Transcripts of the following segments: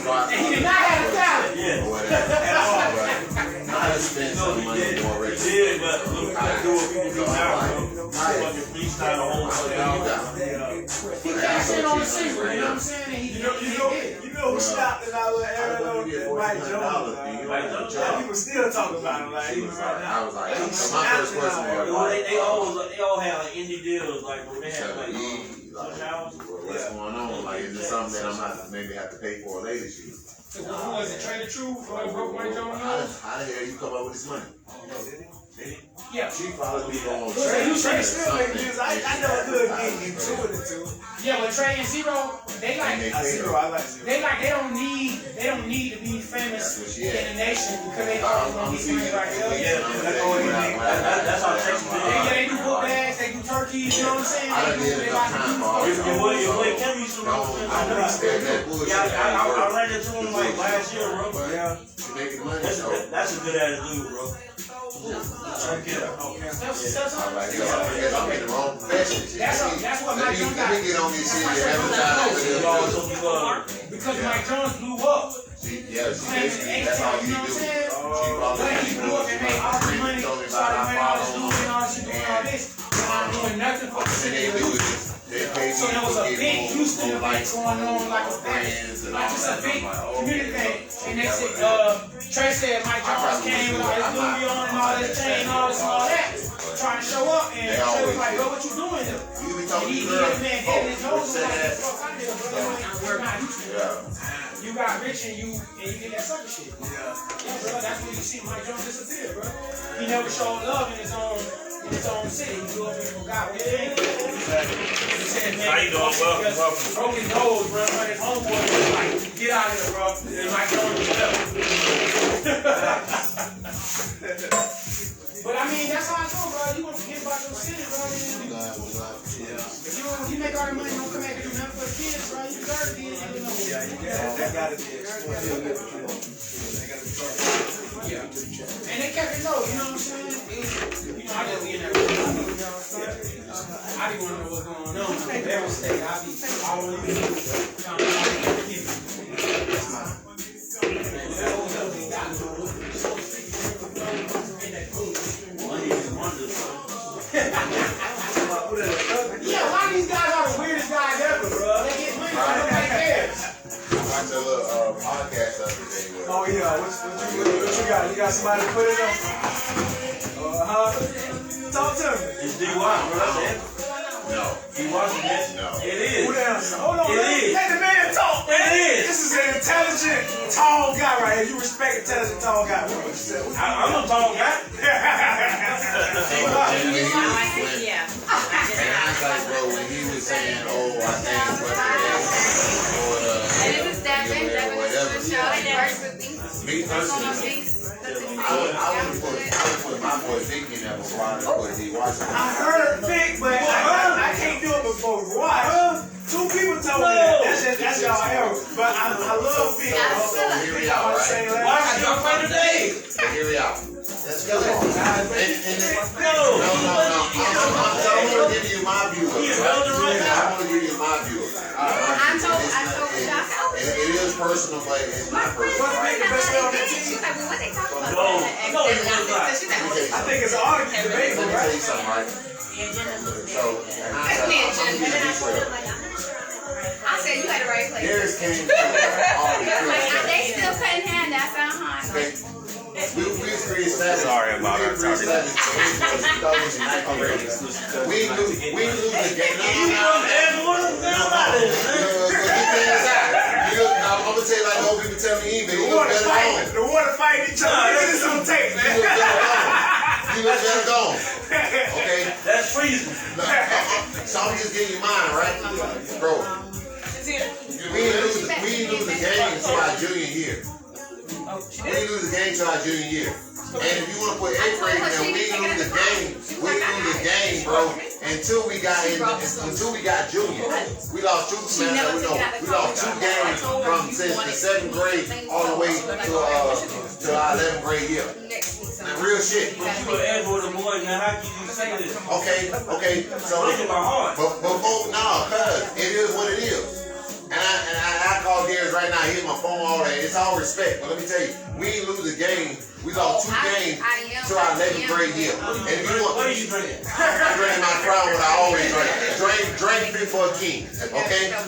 And he did not have a talent. Yeah. At all. I spent some money more rich. Yeah, but look how do what people do now, bro. Fucking freestyle the whole thing. He cashed in on the single, you know what I'm saying? You know who stopped in our little area though? Mike Jones. Like, people still talk about him like even right now. I was like, my first question was They all had like indie deals, like they had like what's going on? Like, is this something that I'm not maybe have to pay for later? Who was it? Trader Truth? Broke Mike Jones? How the hell you come up with this money? Yeah. She probably going Trey still making music. I know a good gig into it too. Yeah, but Trey and Zero, they like Zero. I like Zero. they don't need to be famous in the nation because they always gonna be famous right here. Yeah, that's how Texas is. Yeah, they do book bags, they do turkeys, you know what I'm saying? They like to do Your boy Kim used to run. I ran into him like last year, bro. Yeah. That's a good ass dude, bro. That's what Mike Jones got. Because Mike Jones blew up. That's all he do. When he blew up and made all the money, started making all this news and all this shit, doing all this, and I'm doing nothing for the city. So there was a big Houston event going on, like just a big community thing. And they said, Trey said Mike Jones came with all his Louis on and all this chain, all this and all that, trying to show up. And Trey was like, bro, what you doing here? And he hit the man head in his nose and was like, fuck out of here, bro. We're not Houston. You got rich and you did that sucker shit. Yeah, bro, that's when you see Mike Jones disappear, bro. He never showed love in his own city. He grew up and forgot what he did. He said, man, how you doing? Welcome. Broke his nose, bro. His homeboy was like, get out of here, bro. And Mike Jones was left. But I mean, that's how I go, bro. You want to forget about your city, bro. If you make all the money, you don't come back and do nothing for the kids, bro. You deserve to be in there. Yeah, that gotta be exploited. Yeah. And they kept it low, you know what I'm saying? You know, I just be in there. I be wondering what's going on. Every state, I be all over the yeah, a lot of these guys are the weirdest guys ever, bro. They get money from nobody cares. Watch a little podcast the other day. Oh yeah, what you got? You got somebody to put it on? Talk to me. It's DY, bro. No. He watching that? No. It is. Who else? Hold on, It is. let the man talk, man. It is. This is an intelligent, tall guy right here. You respect intelligent, tall guy. I'm a tall guy. Yeah. And I was like, bro, when he was saying, oh, I think what's And this is Devin. Devin is the show. He works with me. me personally, I would put my boy Vic in there before I put D. Washington. I heard Vic, but I can't do it before watch. Two people told me that. That's y'all error. But I love Vic. Here we are, right? Watch your fight today. Here we are. Let's go. No. I'm going to give you my view. I'm going to give you my view. I told Josh. It is personal, but it's not personal. She's like, well, what they talking about? I think it's an argument debate, Let me tell right? you something, right? So, I said you had the right place. Here's came to all the Like, they still cutting hand. That's on hard. We was pre-established. Sorry about we that. pre-established. We knew the game. I'm gonna tell you like old people tell me, man. The water fighting each other. This is on tape, man. You look better gone. Okay? That's freezing. So I'm just getting you mine, right? Bro. We didn't lose the game until our junior year. We didn't lose the game until our junior year. And if you want to put 8th grade in there, we didn't lose the game. We didn't lose the game, bro, until we got junior. We lost 2 semesters. We lost 2 games from since the 7th grade all the way to our 11th grade year. Real shit. But you an Edward the boy, now how can you say this? Okay. So, Breaking my heart. but cuz it is what it is. And I call Gary because right now, here's my phone, all that. It's all respect. But let me tell you, we ain't lose a game. We lost 2 games to our 11th grade year. And if you want, What are you drinking? I'm drinking my Crown, what I always drink. Drink fit for a king. Okay? Yeah.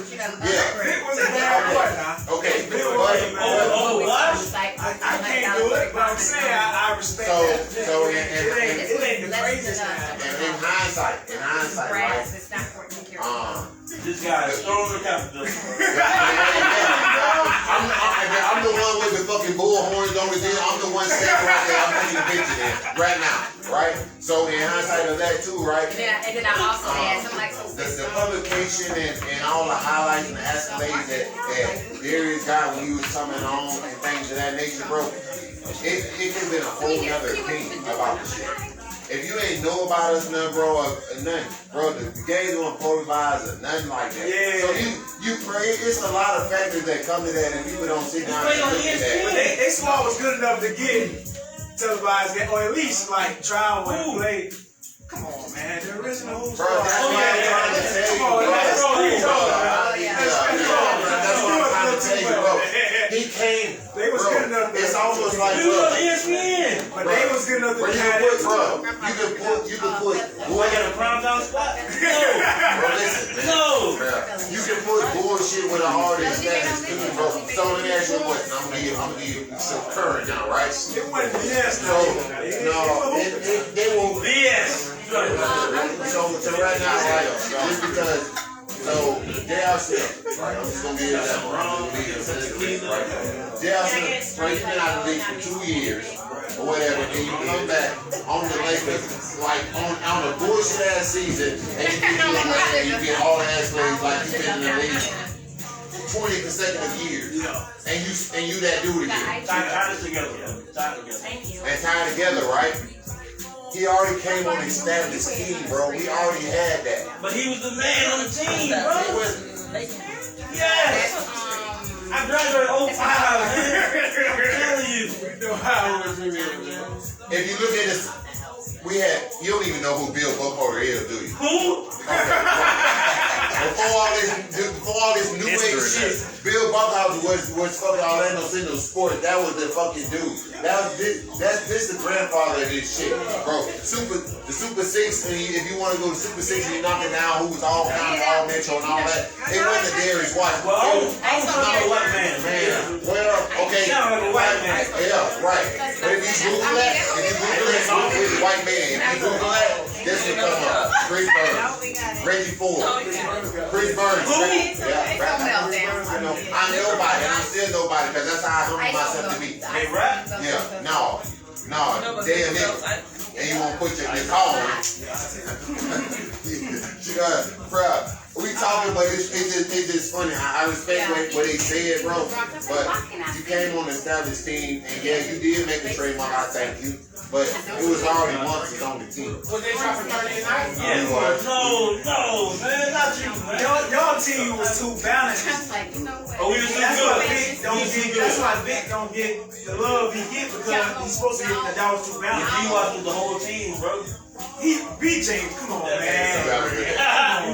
Vic was a bad boy now. Okay. What? I can't do it, but I'm saying I respect that. So It ain't the craziest thing. in hindsight, right? This guy is throwing the capital. I'm the one with the fucking bullhorns on the deal. I'm the one sitting right there. I'm putting the picture there right now, right? So in hindsight of that too, right? And then I also add something like The publication and all the highlights and the escalades that Darius got when he was coming on and things of that nature, bro. It could have been a whole nother opinion about the shit. If you ain't know about us, nothing, bro, nothing, bro, the games won't polarize or nothing like that. Yeah. So you pray. It's a lot of factors that come to that, and people don't sit down and look at that. But they squad was good enough to get televised, or at least like try and play. Come on, man, the original. Bro, that's what I'm trying to tell you, bro. That's what I'm trying to tell you, bro. He came. They was bro, good enough. It's almost like, You bro, on ESPN. But they was good enough to you have can put, it. bro, you can put, Do I got a prime down spot? No. bro, listen, man. No. Bro, you can put bullshit with an artist status, bro. So let me ask you a question. I'm gonna give you some current now, right? It wasn't BS, So, no. they will. BS. So right now, right? Just because. So Jaesun, right? I'm just gonna give you that one. Right? Jaesun, right? He's been out of the league for 2 years or whatever, and you come back on the Lakers, like on a bullshit ass season, and you get all the accolades like you've been in the league 20 consecutive years, and you that dude again, Tie it together. and tied together, right? He already came on an established team, bro. We already had that. But he was the man on the team, He bro. wasn't. Yes. I graduated 05, man. I'm telling you. If you look at this, you don't even know who Bill Buckholder is, do you? Who? Before all this new age shit, Bill Buckholder was fucking Orlando Sentinel Sports. That was the fucking dude. That's the grandfather of this shit, bro. The Super 6, and if you want to go to Super 6 and you knock it down, who was all kind of all Metro and all that, it wasn't Darius White. Well, I was not a white man. Well, okay. Sound like a white man. Yeah, right. But if you Google that, with a white man, if you Google that, this will come up. Chris Burns, Reggie Ford, Chris Burns. I'm nobody, and I'm still nobody, because that's how I humble myself to be. They rap? Yeah, no, they a nigga. And you won't put your call on it. Bro, we talking, but it's just funny. I respect what they said, bro. But you came on the established team, and yeah, you did make a trademark. I thank you. But it was already monsters on the team. Was they dropping 30 a night? Yeah. No, man, not you, man. Your team was too balanced. Oh, we was too That's why good. Vic don't get. That's why Vic don't get the love he get, because he's supposed to get the dog was too balanced. He watched the whole team, bro. He BJ, come on, You man. have a good day. He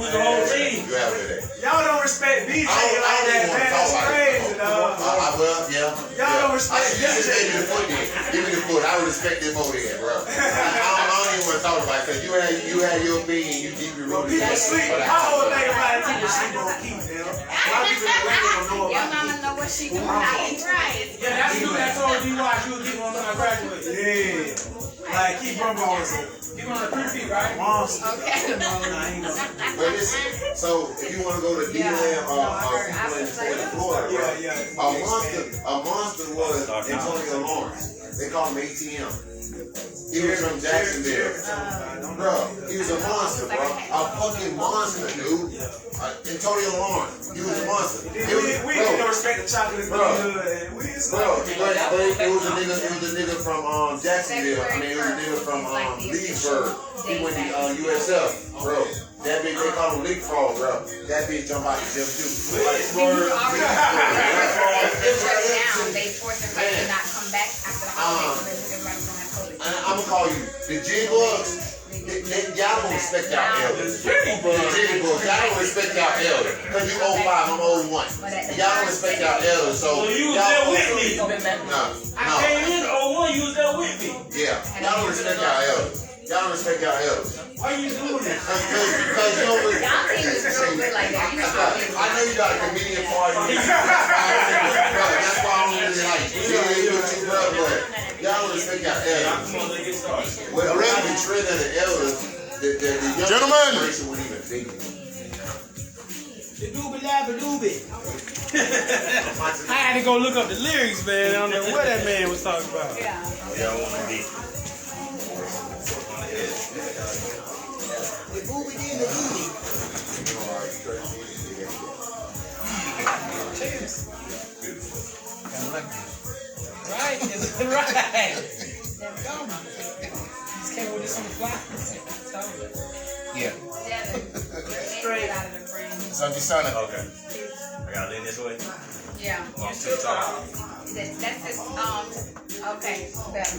was the whole team. You have a good day. Y'all don't respect BJ I don't like that, even want man. to That's talk about crazy, it. dog. Well, yeah. Y'all don't respect Just BJ. give me the foot then. Give me the foot. I would respect them over there, bro. I don't even want to talk about it, because you had your opinion, you keep your But roots. people sleep. My whole thing about it, people sleep on keep, man. A lot of people in the don't know Your about mama it. know what she doing. I ain't right. Yeah, that's you that told you why you was getting on when I graduated. Yeah. Like, keep Rumble on you on the 3 feet, right? Monster. Okay. But listen, so if you want to go to D-Land or Florida, Yeah. a monster was Antonio Lawrence. They call him ATM. He was from Jacksonville. Bro, he was a monster, bro. A fucking monster, dude. Antonio Lawrence. He was a monster. We don't respect the chocolate and we just Bro, it was a nigga from Jacksonville. I mean, it was a nigga from Leesburg. He went to USF, bro. That bitch, they call him leapfrog, bro. That bitch jump out the gym too. Like Florida, They forced him to not come back after the holiday. I'm gonna call you the G-Bucks. Y'all don't respect y'all elders. Y'all don't respect y'all elders. Because you old 5, I'm old 1. Y'all don't respect y'all elders. So you was there with me. No. I came in 01, you was there with me. Yeah. Y'all don't respect y'all elders. Y'all don't respect y'all elders. Why you doing this? Because you don't really. Y'all think it's real good like that. You know, I know you got a comedian part of you. That's why I don't really like you with you, bro. But y'all don't respect y'all elders. Come on, let's get started. Well, rather the trend of the elders, the younger generation wouldn't even think it. The doobie labba doobie. I had to go look up the lyrics, man. I don't know what that man was talking about. yeah. Y'all want to be. The doobie did the doobie. Cheers. Right, right. There we go. Just came with this on the fly. Yeah. Straight out of the brain. So you son of Okay. I gotta lean this way. Yeah. I'm too tall. That's just, okay, better.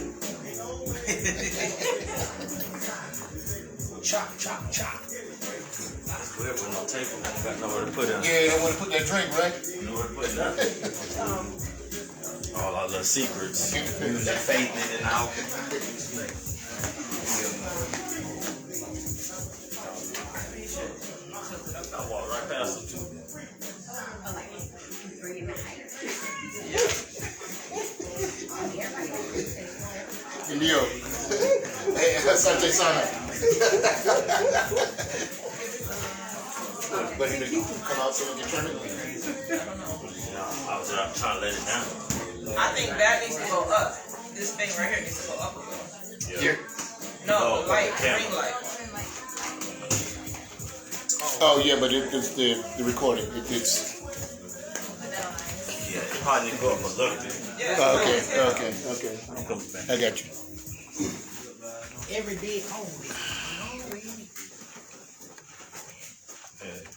Chop, chop, chop. It's weird with no table. I got nowhere to put it. Yeah, you don't want to put that drink, right? Nowhere to put nothing. All our little secrets. Music, faith in and out. I walk right past them too. Oh, like, bringing the higher. Leo. Hey, Sanjay Sana. But he didn't come out so we can turn it. I was trying to let it down. I think that needs to go up. This thing right here needs to go up a little. Here. No, the light, the camera. green light. Oh yeah, but it's the recording. It's. Yeah, it probably need to go up a little bit. Yeah. Okay. I'm coming back. I got you. Every day home. Yeah.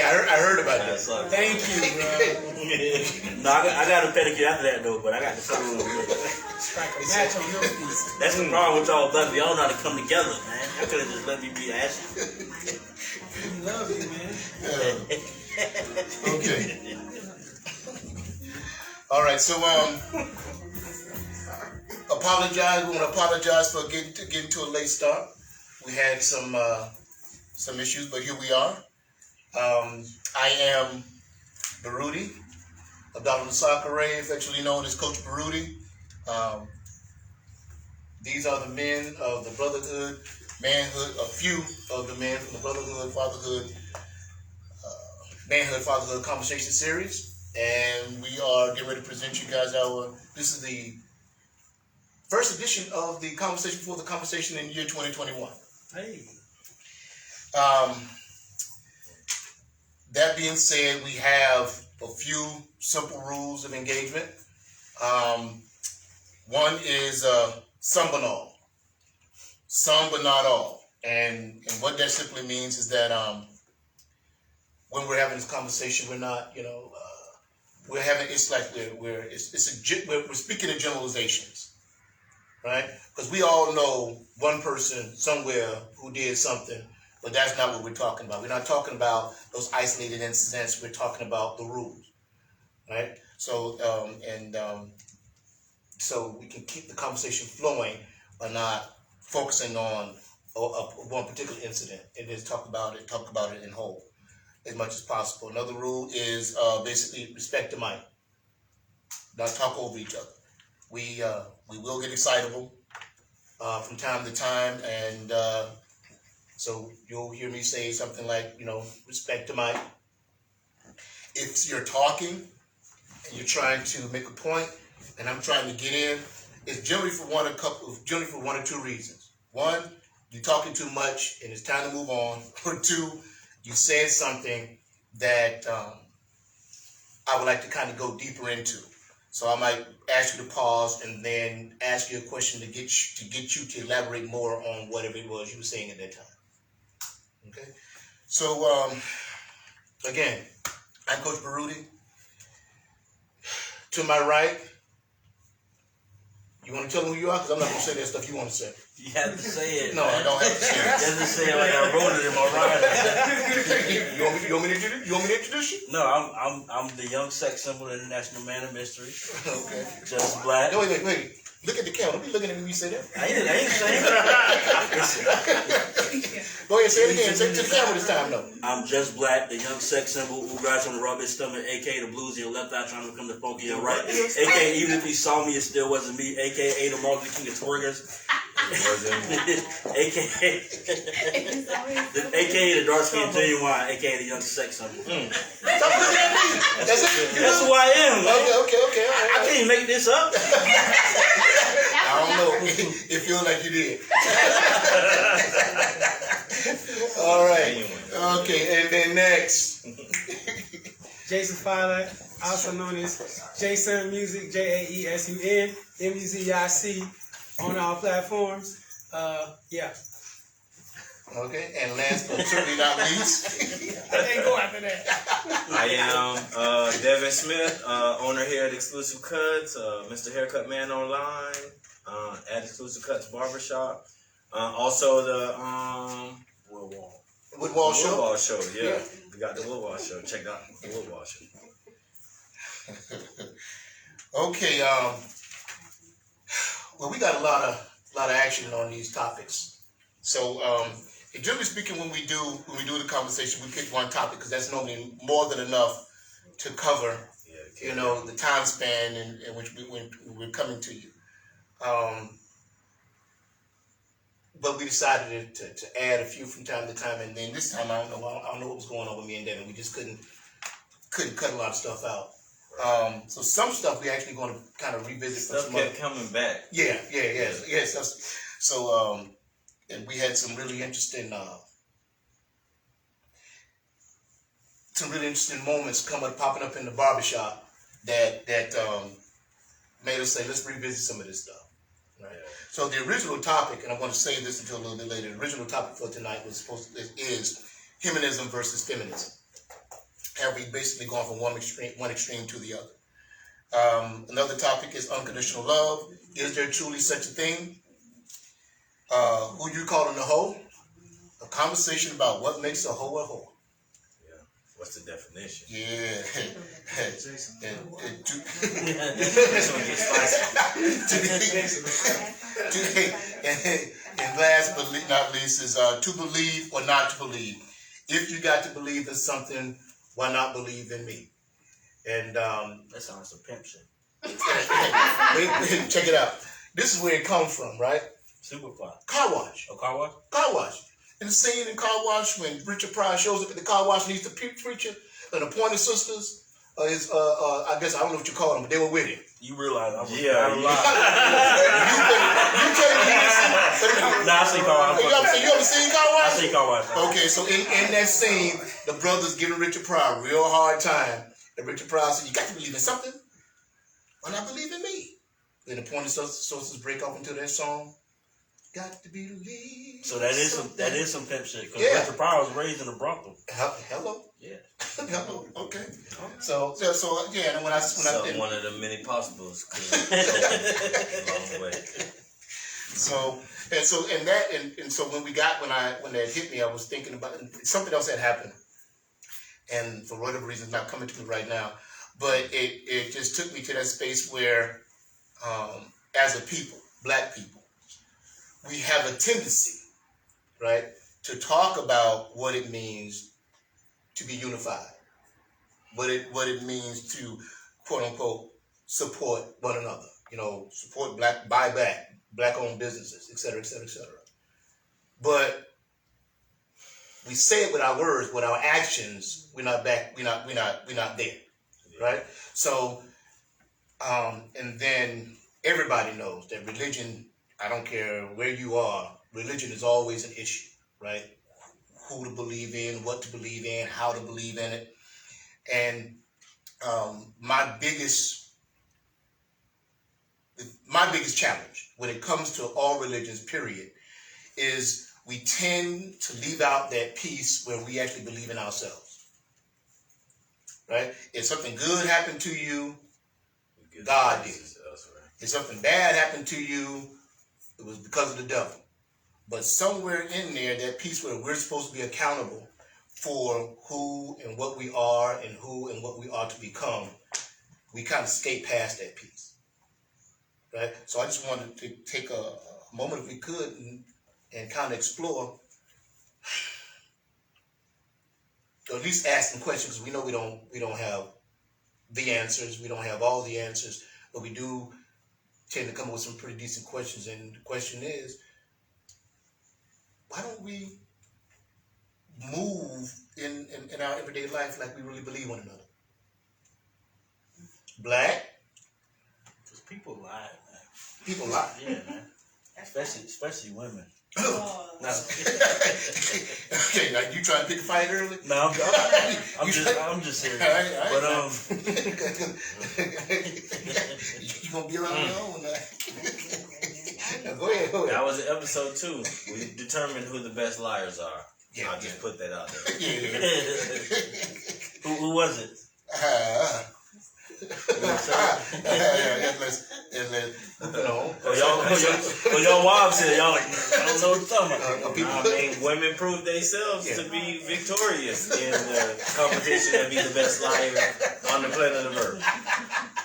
I heard about that. Thank you, bro. No, I got a pedicure after that though, but I got the first one. Strike a match on your feet. That's the problem with y'all brothers. Y'all know how to come together, man. Y'all could have just let me be ashy. We love you, man. Okay. All right. So apologize. We want to apologize for getting to a late start. We had some issues, but here we are. I am Baruti, Abdallah Sakare, affectionately known as Coach Baruti. These are the men of the Brotherhood, Manhood, a few of the men from the Brotherhood, Fatherhood, Manhood, Fatherhood Conversation Series. And we are getting ready to present you guys this is the first edition of the Conversation Before the Conversation in year 2021. Hey. That being said, we have a few simple rules of engagement. One is some but all. Some but not all. And what that simply means is that when we're having this conversation, we're not, we're having, it's like we're speaking in generalizations, right? Because we all know one person somewhere who did something, but that's not what we're talking about. We're not talking about those isolated incidents. We're talking about the rules, right? So, so we can keep the conversation flowing by not focusing on one particular incident and just talk about it in whole as much as possible. Another rule is basically respect the mic. Not talk over each other. We will get excitable from time to time, and so you'll hear me say something like, respect the mic. If you're talking and you're trying to make a point, and I'm trying to get in, it's generally for one or two reasons. One, you're talking too much and it's time to move on. Or two, you said something that I would like to kind of go deeper into. So I might ask you to pause and then ask you a question to get you to elaborate more on whatever it was you were saying at that time. Okay? So, again, I'm Coach Baruti. To my right, you want to tell them who you are? Because I'm not going to say that stuff you want to say. You have to say it. No, I don't have to say it. You have to say it like I wrote it in my writing. You want me to introduce you? No, I'm the young sex symbol, international man of mystery. Okay. Jus'Black. No, wait. Look at the camera. Don't be looking at me when you say that. I ain't saying it. Go ahead, say it again. Say it to the camera this time, though. I'm Jus'Black, the young sex symbol who rides on the rubber stomach, a.k.a. the blues in your left eye trying to become the funky and right. A.k.a. even if you saw me, it still wasn't me. A.k.a. the Martin King of Twerkers. A.k.a. the dark skin genuine, a.k.a. the young sex symbol. Stop looking at me. That's it. That's who I am, man. Okay. All right. I can't make this up. I don't know. It feels like you did. All right. Okay, and then next. Jaesun Father, also known as Jaesun Music, Jaesun Music, on all platforms. Yeah. Okay, and last but certainly not least. I can't go after that. I am Devin Smith, owner here at Exclusive Cuts, Mr. Haircut Man Online, at Exclusive Cuts Barbershop. Also the Woodwall Show. Woodwall Show, yeah. We got the Woodwall Show. Check out the Woodwall Show. Okay, well, we got a lot of action on these topics. So, generally speaking, when we do the conversation, we pick one topic because that's normally more than enough to cover, the time span in which we're coming to you. But we decided to add a few from time to time, and then this time I don't know what was going on with me and Devin. We just couldn't cut a lot of stuff out. So some stuff we actually going to kind of revisit. Stuff kept coming back. Yes. So and we had some really interesting moments popping up in the barbershop that made us say, let's revisit some of this stuff. Right. So the original topic, and I'm going to say this until a little bit later, the original topic for tonight is Himinism versus Feminism. have we basically gone from one extreme to the other? Another topic is unconditional love. Is there truly such a thing? Who you calling a hoe? A conversation about what makes a hoe a hoe. Yeah. What's the definition? Yeah. And last but not least is to believe or not to believe. If you got to believe in something, why not believe in me? And that sounds some pimp shit. Check it out. This is where it comes from, right? Superfly. Car wash. Oh, car wash? Car wash. In the scene in Car Wash when Richard Pryor shows up at the car wash and he's the preacher and the Pointer Sisters, I guess I don't know what you call them, but they were with him. You realize I was You tell me Nah, I see Car Wash. You ever seen Car Wash? I see Car Wash. Okay, so in that scene, the brothers giving Richard Pryor a real hard time. And Richard Pryor said, you got to believe in something. Why not believe in me? Then the Pointer Sisters break off into that song. Got to believe. So that is some pimp shit. Because Yeah. Richard Pryor was raised in a brothel. Hello. Yeah. Hello. Okay. So yeah. And when I one of the many possibles. Long way. So when that hit me, I was thinking about something else that happened, and for whatever reason, it's not coming to me right now. But it just took me to that space where, as a people, black people, we have a tendency, right, to talk about what it means to be unified, what it means to, quote unquote, support one another, support buy back, black-owned businesses, et cetera, et cetera, et cetera. But we say it with our words, with our actions, we're not there, right? So, and then everybody knows that religion, I don't care where you are, religion is always an issue, right? Who to believe in, what to believe in, how to believe in it. And my biggest challenge when it comes to all religions, period, is we tend to leave out that piece where we actually believe in ourselves, right? If something good happened to you, God did. If something bad happened to you, it was because of the devil. But somewhere in there, that piece where we're supposed to be accountable for who and what we are and who and what we are to become, we kind of skate past that piece, right? So I just wanted to take a moment, if we could, and kind of explore, or at least ask some questions, because we know we don't have the answers, we don't have all the answers, but we do tend to come up with some pretty decent questions. And the question is, why don't we move in our everyday life like we really believe one another? Black? Because people lie, man. People lie. Yeah, man. Especially women. No. Okay, now you trying to pick a fight early? No, I'm just serious. All right. But you gonna be around your own? Go ahead. That was episode 2. We determined who the best liars are. Yeah, I'll just put that out there. Yeah. Who was it? Y'all wives here, y'all like, I don't know what you're talking about. I mean, women proved themselves to be victorious in the competition to be the best liar on the planet of Earth.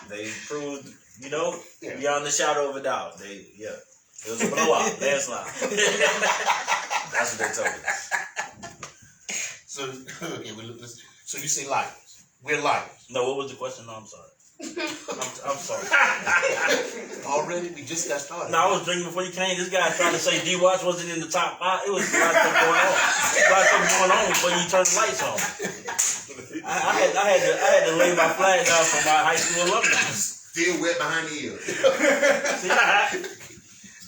They proved, beyond the shadow of a doubt. It was a blowout, landslide. That's what they told us. So you say liars. We're liars. No, what was the question? No, I'm sorry. I'm sorry. Already? We just got started. No, I was drinking before you came. This guy trying to say D-Watch wasn't in the top 5. It was a lot of stuff going on. A lot of stuff going on before you turned the lights on. I had to lay my flag down for my high school alumni. Still wet behind the ears.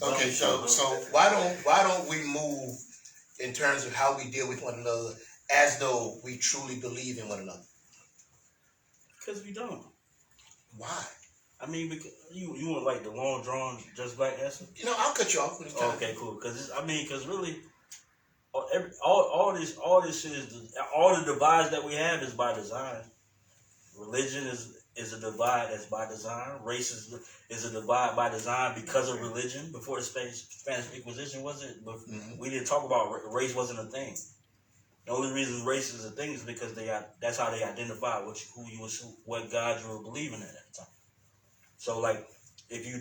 Okay, so why don't we move in terms of how we deal with one another as though we truly believe in one another? Because we don't. Why? I mean, because you want like the long drawn Jus'Black answer? I'll cut you off when it's time. Okay, cool. Because really, all this shit is all the divides that we have is by design. Religion is a divide that's by design. Race is a divide by design because of religion. Before the Spanish Inquisition, wasn't. We didn't talk about race. Wasn't a thing. The only reason race is a thing is because that's how they identify what God you were believing in at the time. So like if you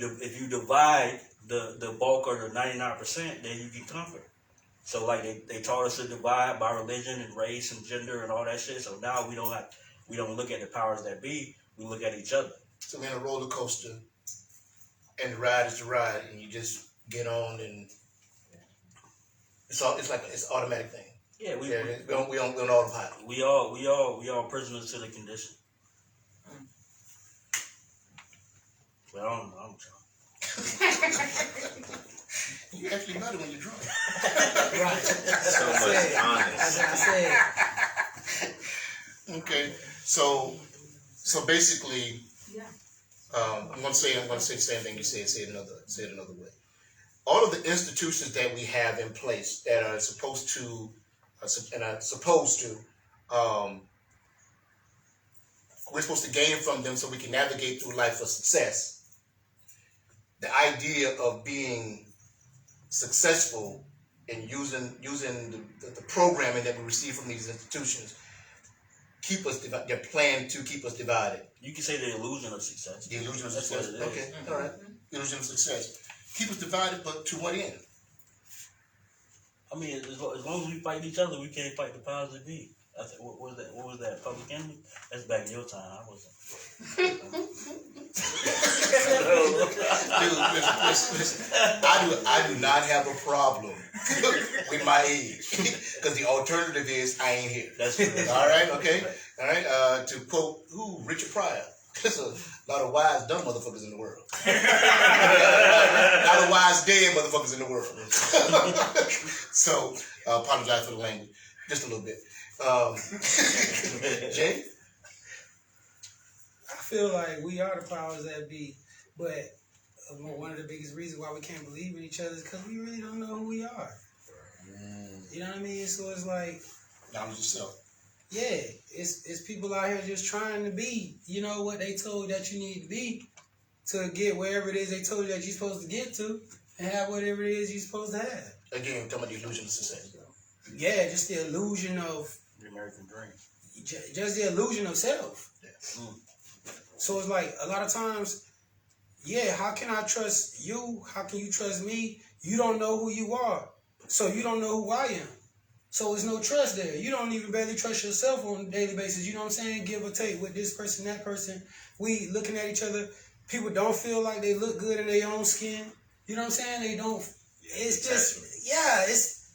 divide the bulk or the 99%, then you get comfort. So like they taught us to divide by religion and race and gender and all that shit. So now we don't look at the powers that be. We look at each other. So we're in a roller coaster, and the ride is the ride, and you just get on, and it's automatic thing. Yeah, we on autopilot. We all prisoners to the condition. Well, I'm drunk. You actually better when you're drunk. Right. So much honest. As I said. Okay, so basically, I'm gonna say the same thing you said. Say it another way. All of the institutions that we have in place that are supposed to, we're supposed to gain from them so we can navigate through life for success. The idea of being successful and using the programming that we receive from these institutions keep us divided. They're planned to keep us divided. You can say the illusion of success. The illusion of That's success. what it is. Okay, all right. Illusion of success. Keep us divided, but to what end? I mean, as long as we fight each other, we can't fight the powers that be. What was that? Public enemy? That's back in your time. I wasn't. Dude, listen. I do not have a problem with my age, because the alternative is I ain't here. That's true. All right, okay, all right. To quote Richard Pryor, there's a lot of wise dumb motherfuckers in the world. A lot of wise dead motherfuckers in the world. So apologize for the language, just a little bit. Jay? I feel like we are the powers that be, but one of the biggest reasons why we can't believe in each other is because we really don't know who we are. You know what I mean? So it's like, Knowledge yourself. yeah, it's people out here just trying to be, what they told that you need to be to get wherever it is they told you that you're supposed to get to and have whatever it is you're supposed to have. Again, talking about the illusion of success. Yeah, just the illusion of The American dream. just the illusion of self. Yeah. So it's like a lot of times, yeah, how can I trust you? How can you trust me? You don't know who you are. So you don't know who I am. So there's no trust there. You don't even barely trust yourself on a daily basis. You know what I'm saying? Give or take with this person, that person. We looking at each other. People don't feel like they look good in their own skin. You know what I'm saying? They don't. It's just, yeah, it's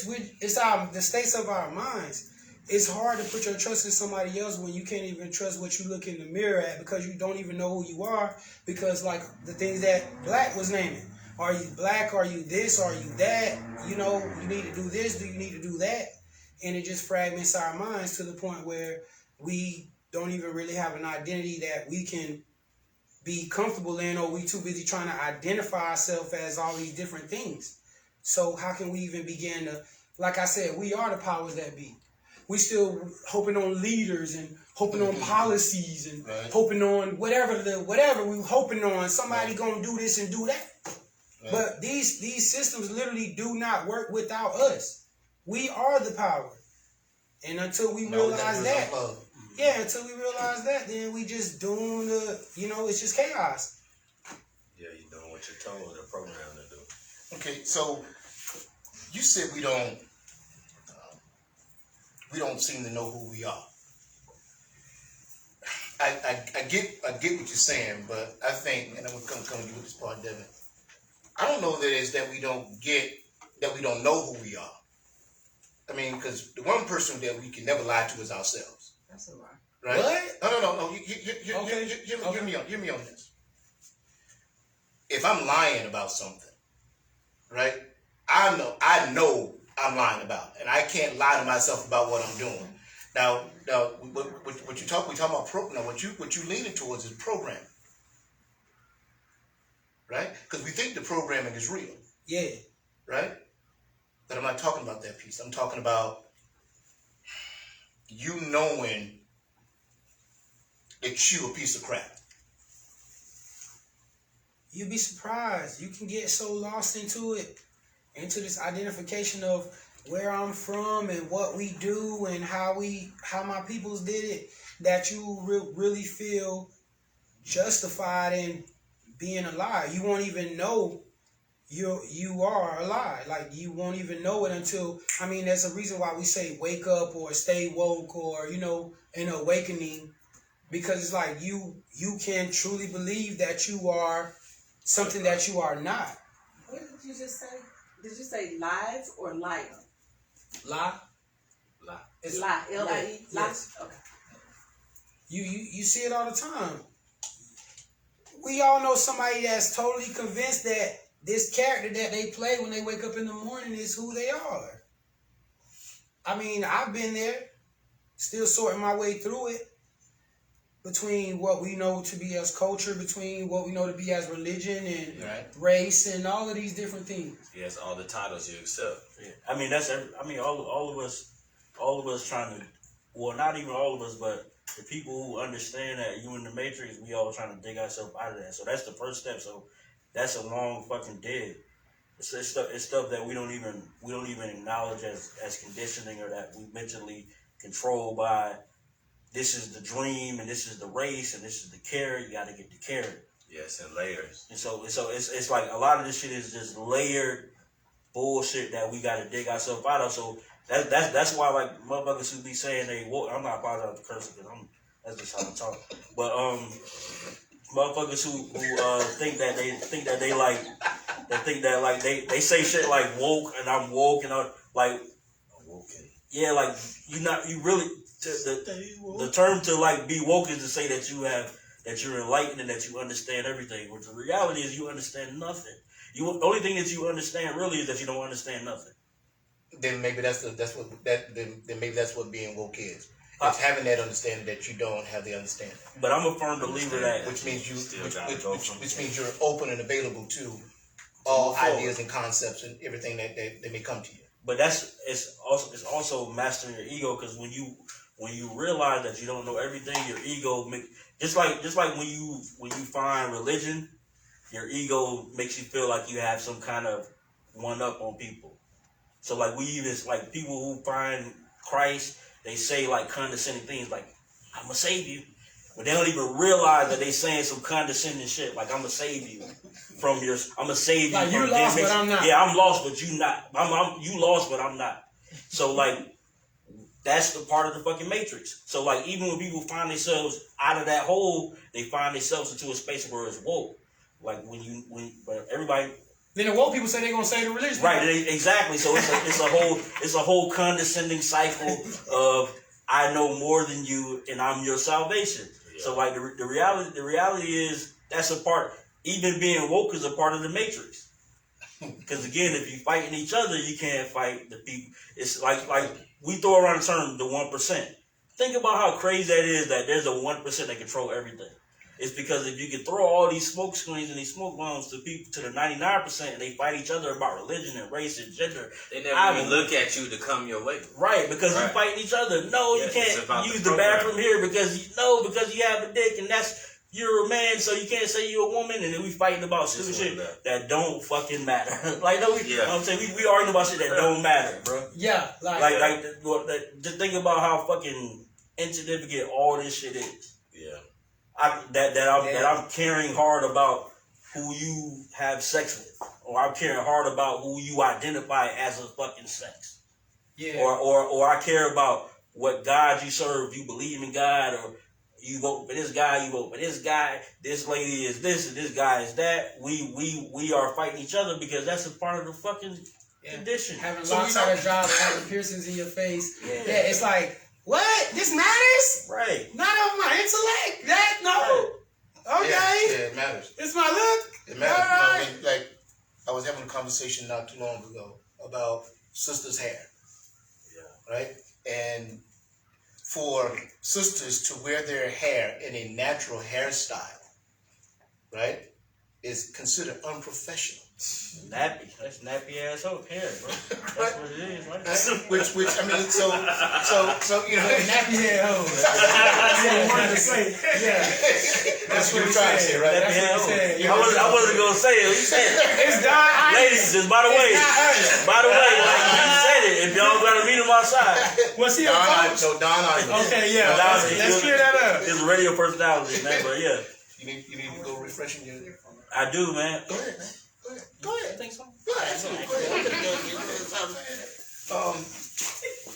the states of our minds. It's hard to put your trust in somebody else when you can't even trust what you look in the mirror at because you don't even know who you are. Because like the things that Black was naming. Are you black? Are you this? Are you that? You need to do this. Do you need to do that? And it just fragments our minds to the point where we don't even really have an identity that we can be comfortable in, or we too busy trying to identify ourselves as all these different things. So how can we even begin to, like I said, we are the powers that be. We still hoping on leaders and hoping on policies and hoping on whatever we hoping on. Somebody gonna do this and do that. Right. But these systems literally do not work without us. We are the power. And until we realize that, then we just doomed to, it's just chaos. Yeah, you're doing what you're told the program to do. Okay, so you said we don't seem to know who we are. I get what you're saying, but I think, and I'm gonna come to you with this part, Devin. I don't know that it's that we don't know who we are. I mean, because the one person that we can never lie to is ourselves. That's a lie. Right? What? No. Hear me on this. If I'm lying about something, right? I know I'm lying about it, and I can't lie to myself about what I'm doing. Now, what we talk about now, what you leaning towards is programming, right? Because we think the programming is real. Yeah. Right? But I'm not talking about that piece. I'm talking about you knowing that you a piece of crap. You'd be surprised. You can get so lost into this identification of where I'm from and what we do and how my peoples did it, that you really feel justified in being alive. You won't even know you are alive. Like, you won't even know it until, there's a reason why we say wake up or stay woke or, an awakening, because it's like you can truly believe that you are something that you are not. What did you just say? Did you say live or liar? Lie. It's lie. L-I-E? Yes. Okay. You see it all the time. We all know somebody that's totally convinced that this character that they play when they wake up in the morning is who they are. I've been there, still sorting my way through it, between what we know to be as culture, between what we know to be as religion and race and all of these different things. Yes, all the titles you accept. Yeah. All of us trying to, well, not even all of us, but the people who understand that you in the Matrix, we all trying to dig ourselves out of that. So that's the first step. So that's a long fucking dig. It's stuff that we don't even acknowledge as conditioning, or that we mentally control by. This is the dream, and this is the race, and this is the carrot. You got to get the carrot. Yes, in layers. And so it's like a lot of this shit is just layered bullshit that we got to dig ourselves out of. So that's why, like, motherfuckers who be saying they woke. I'm not apologizing for cursing, because that's just how I talk. But motherfuckers who think that they say shit like woke, and I'm woke, and I'm like, yeah, like you really. The term to like be woke is to say that you're enlightened and that you understand everything. Which the reality is you understand nothing. The only thing that you understand really is that you don't understand nothing. Then maybe that's what being woke is. It's having that understanding that you don't have the understanding. But I'm a firm believer that which means you're open and available to all ideas and concepts and everything that may come to you. But it's also mastering your ego, because when you realize that you don't know everything, your ego just like when you find religion, your ego makes you feel like you have some kind of one up on people. So like like people who find Christ, they say like condescending things like, I'm gonna save you. But they don't even realize that they saying some condescending shit like, I'm gonna save you from your, I'm gonna save you like from you lost, but I'm not. Yeah, I'm lost, but you not. You lost, but I'm not. So like, that's the part of the fucking Matrix. So like, even when people find themselves out of that hole, they find themselves into a space where it's woke. Like but everybody. Then the woke people say they're gonna say the religion. Right, exactly. So it's a whole condescending cycle of, I know more than you and I'm your salvation. Yeah. So like the reality is that's a part. Even being woke is a part of the Matrix. Because again, if you fighting each other, you can't fight the people. It's like we throw around the term the 1%. Think about how crazy that is, that there's a 1% that control everything. It's because if you can throw all these smoke screens and these smoke bombs to people, to the 99%, and they fight each other about religion and race and gender, they never even look at you to come your way. Right, because you fighting each other. No, you can't use the bathroom here because you have a dick, and you're a man, so you can't say you're a woman. And then we fighting about stupid shit that don't fucking matter. Like, no, you know what I'm saying? We arguing about shit that don't matter, bro. Yeah, like just think about how fucking insignificant all this shit is. Yeah. That I'm caring hard about who you have sex with, or I'm caring hard about who you identify as a fucking sex. Yeah. Or I care about what God you serve. You believe in God, or you vote for this guy, you vote for this guy. This lady is this, and this guy is that. We are fighting each other because that's a part of the fucking condition. Having lopsided jobs, having piercings in your face. Yeah, it's like, what? This matters? Right. Not of my intellect? That? No. Right. Okay. Yeah, it matters. It's my look? It matters. All right. You know, like, I was having a conversation not too long ago about sisters' hair. Yeah. Right? And for sisters to wear their hair in a natural hairstyle, right, is considered unprofessional. Nappy. That's nappy ass hair, bro. That's what it is, right? Which I mean, so you know, Nappy head hoe. Yeah, that's what you're trying to say, right? Nappy head hoe. I wasn't gonna say it. You said it. It's Don. Ladies, just by the way, like you said it. If y'all gotta meet him outside, Was he a coach? Don Ivan. Okay, yeah. Let's clear that up. his radio personality, man. But yeah, You need to go refreshing your. I do, man. Go ahead, man. Go ahead. I think so. Go ahead.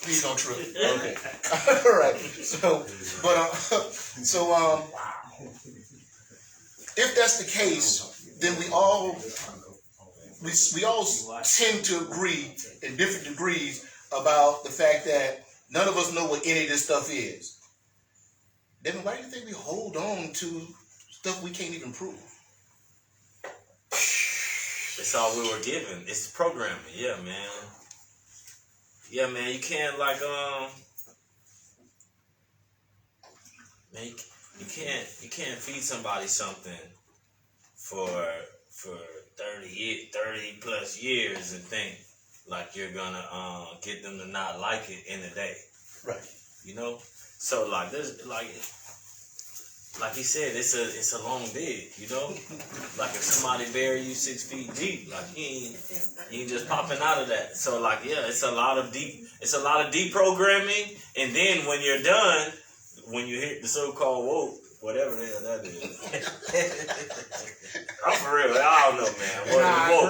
Please don't trip. Okay. All right. If that's the case, then we all tend to agree in different degrees about the fact that none of us know what any of this stuff is. Devin, why do you think we hold on to stuff we can't even prove? It's all we were given. It's programming. Yeah, man. Yeah, man. You can't man. You can't feed somebody something for 30 plus years and think like you're gonna get them to not like it in a day. Right. You know. So like there's like he said, it's a long dig, you know. Like if somebody bury you 6 feet deep, like he ain't just popping out of that. So like it's a lot of deprogramming, and then when you're done, when you hit the so-called woke, whatever the hell that is. I'm for real. I don't know, man. For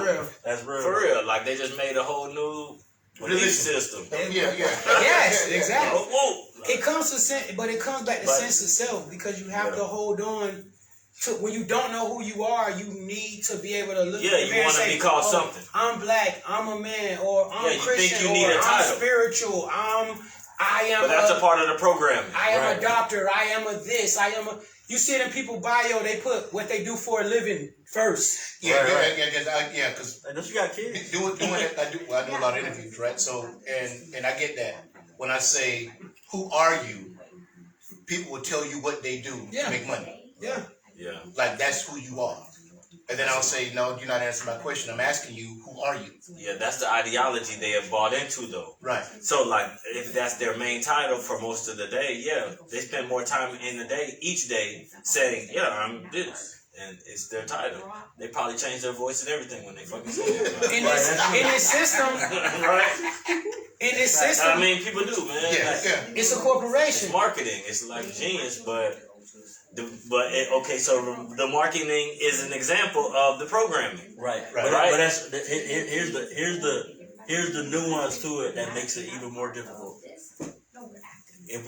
real. That's real. For real. Like they just made a whole new belief system. Yeah. Yes, exactly. Whoa. It comes to but it comes back to sense of self, because you have to hold on to, when you don't know who you are, you need to be able to look at the you man and want to say, be called something. I'm black, I'm a man, or I'm you Christian, think you need or a I'm title. spiritual, I am But that's a part of the programming. I am a doctor, I am a this, I am a... You see it in people's bio, they put what they do for a living first. Because Don't you got kids? doing it, I do a lot of interviews, right? So and I get that. When I say, who are you? People will tell you what they do to make money. Yeah. Like that's who you are. And then I'll say, no, you're not answering my question. I'm asking you, who are you? Yeah, that's the ideology they have bought into, though. Right. So, like, if that's their main title for most of the day, they spend more time in the day, each day, saying, I'm this. And it's their title. They probably change their voice and everything when they fucking say it. In this system, right? In this system, I mean, people do, man. It's a corporation. It's marketing. It's like genius, but so the marketing is an example of the programming. Right. But that's here's the nuance to it that makes it even more difficult. If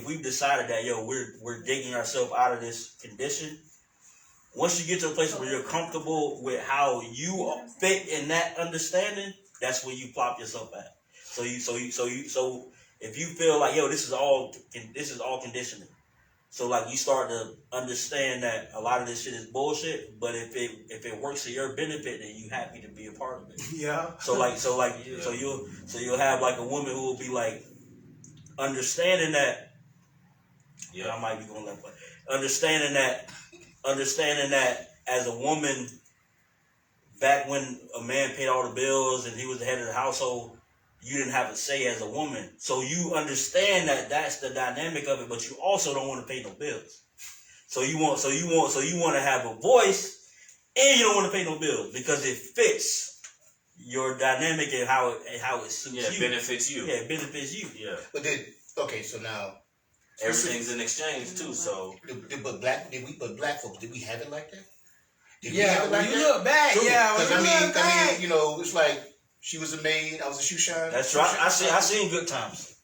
we've decided that we're digging ourselves out of this condition, once you get to a place where you're comfortable with how you fit in that understanding, that's where you plop yourself at. So if you feel like this is all conditioning. So like you start to understand that a lot of this shit is bullshit, but if it works to your benefit, then you happy to be a part of it. Yeah. So you'll have like a woman who will be like understanding that. Yeah, I might be going that way. Understanding that as a woman, back when a man paid all the bills and he was the head of the household, you didn't have a say as a woman. So you understand that that's the dynamic of it, but you also don't want to pay no bills. So you want to have a voice, and you don't want to pay no bills because it fits your dynamic and how it suits you. It benefits you. Yeah, it benefits you. Yeah. But so now everything's in exchange too. So but black folks, did we have it like that? Did we Yeah, have it like when you that? look back, True. yeah. When 'Cause you look back, I mean, it's like she was a maid, I was a shoe shine. That's right. I seen good times.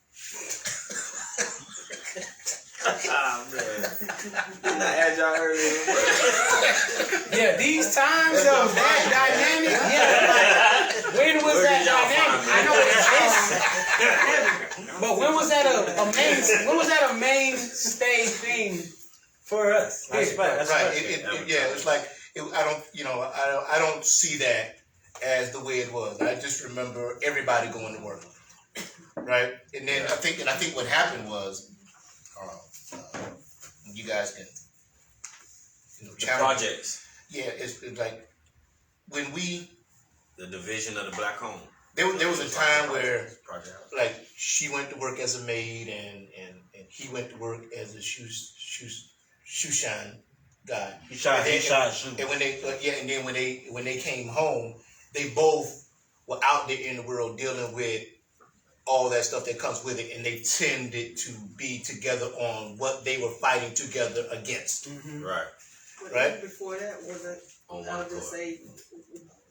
man, I had y'all earlier. yeah, these times of that dynamic, like, when was that dynamic? I know it exists, but when was that a mainstay thing for us? That's right. It's like I don't see that as the way it was. I just remember everybody going to work, right? And then I think what happened was, you guys can, challenge projects. Yeah, it's like when we The division of the black home. There was a time where, like, she went to work as a maid and he went to work as a shoe shine guy. He shot shoes. And when they and then when they came home, they both were out there in the world dealing with all that stuff that comes with it, and they tended to be together on what they were fighting together against. Mm-hmm. Right. But Right. even before that, was it? On I one would just say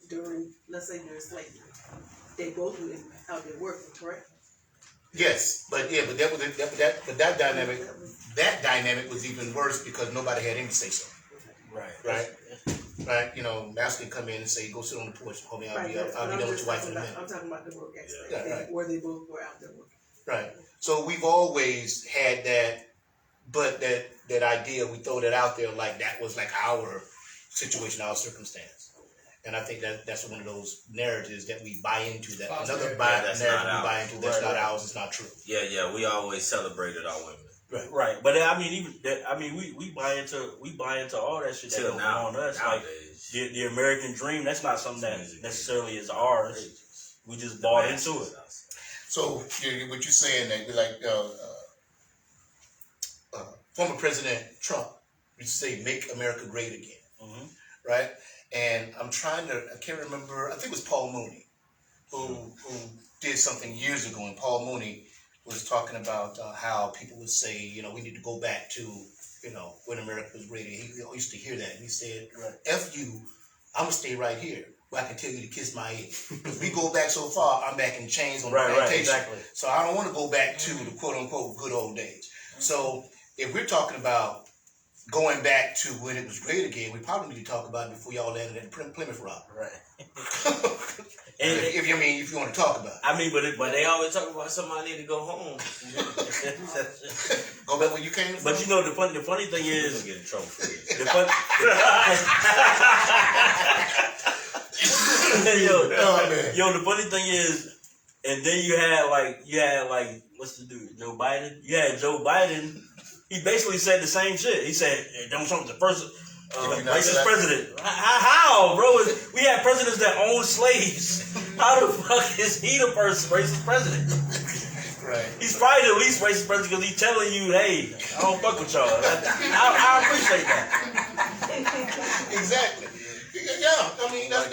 during slavery, they both were out there working, correct? Yes, but that dynamic was even worse because nobody had any say so. Right. You know, master can come in and say, "Go sit on the porch, homie. I'll be done with your wife in a minute." I'm talking about the work aspect, right. where they both were out there working. Right. So we've always had that, but that idea, we throw that out there like that was like our situation, our circumstance. And I think that's one of those narratives that we buy into. That another narrative we buy into that's not ours. It's not true. Yeah. We always celebrated our women. Right. But I mean, we buy into all that shit that goes on us. Nowadays. Like the American dream, that's not something that necessarily is ours. We just bought into it. So what you're saying that we like former President Trump used to say, "Make America Great Again," right? And I can't remember. I think it was Paul Mooney who did something years ago, and Paul Mooney was talking about how people would say, you know, we need to go back to, you know, when America was great. He used to hear that, and he said, "F you, I'm gonna stay right here where I can tell you to kiss my ear. If we go back so far, I'm back in chains on the plantation. Right, exactly. So I don't want to go back to the quote unquote good old days." So if we're talking about going back to when it was great again, we probably need to talk about it before y'all landed at Plymouth Rock. Right. if you want to talk about it. I mean, but they always talk about somebody need to go home. Go back where you came from. But you know the funny thing is, Get in trouble for this. the fun, the funny thing is, and then you had like what's the dude, Joe Biden? You had Joe Biden. He basically said the same shit. He said, hey, Donald Trump's the first racist president. How, bro? We had presidents that owned slaves. How the fuck is he the first racist president? Right. He's probably the least racist president because he's telling you, hey, I don't fuck with y'all. I appreciate that. Exactly. Yeah, I mean, that's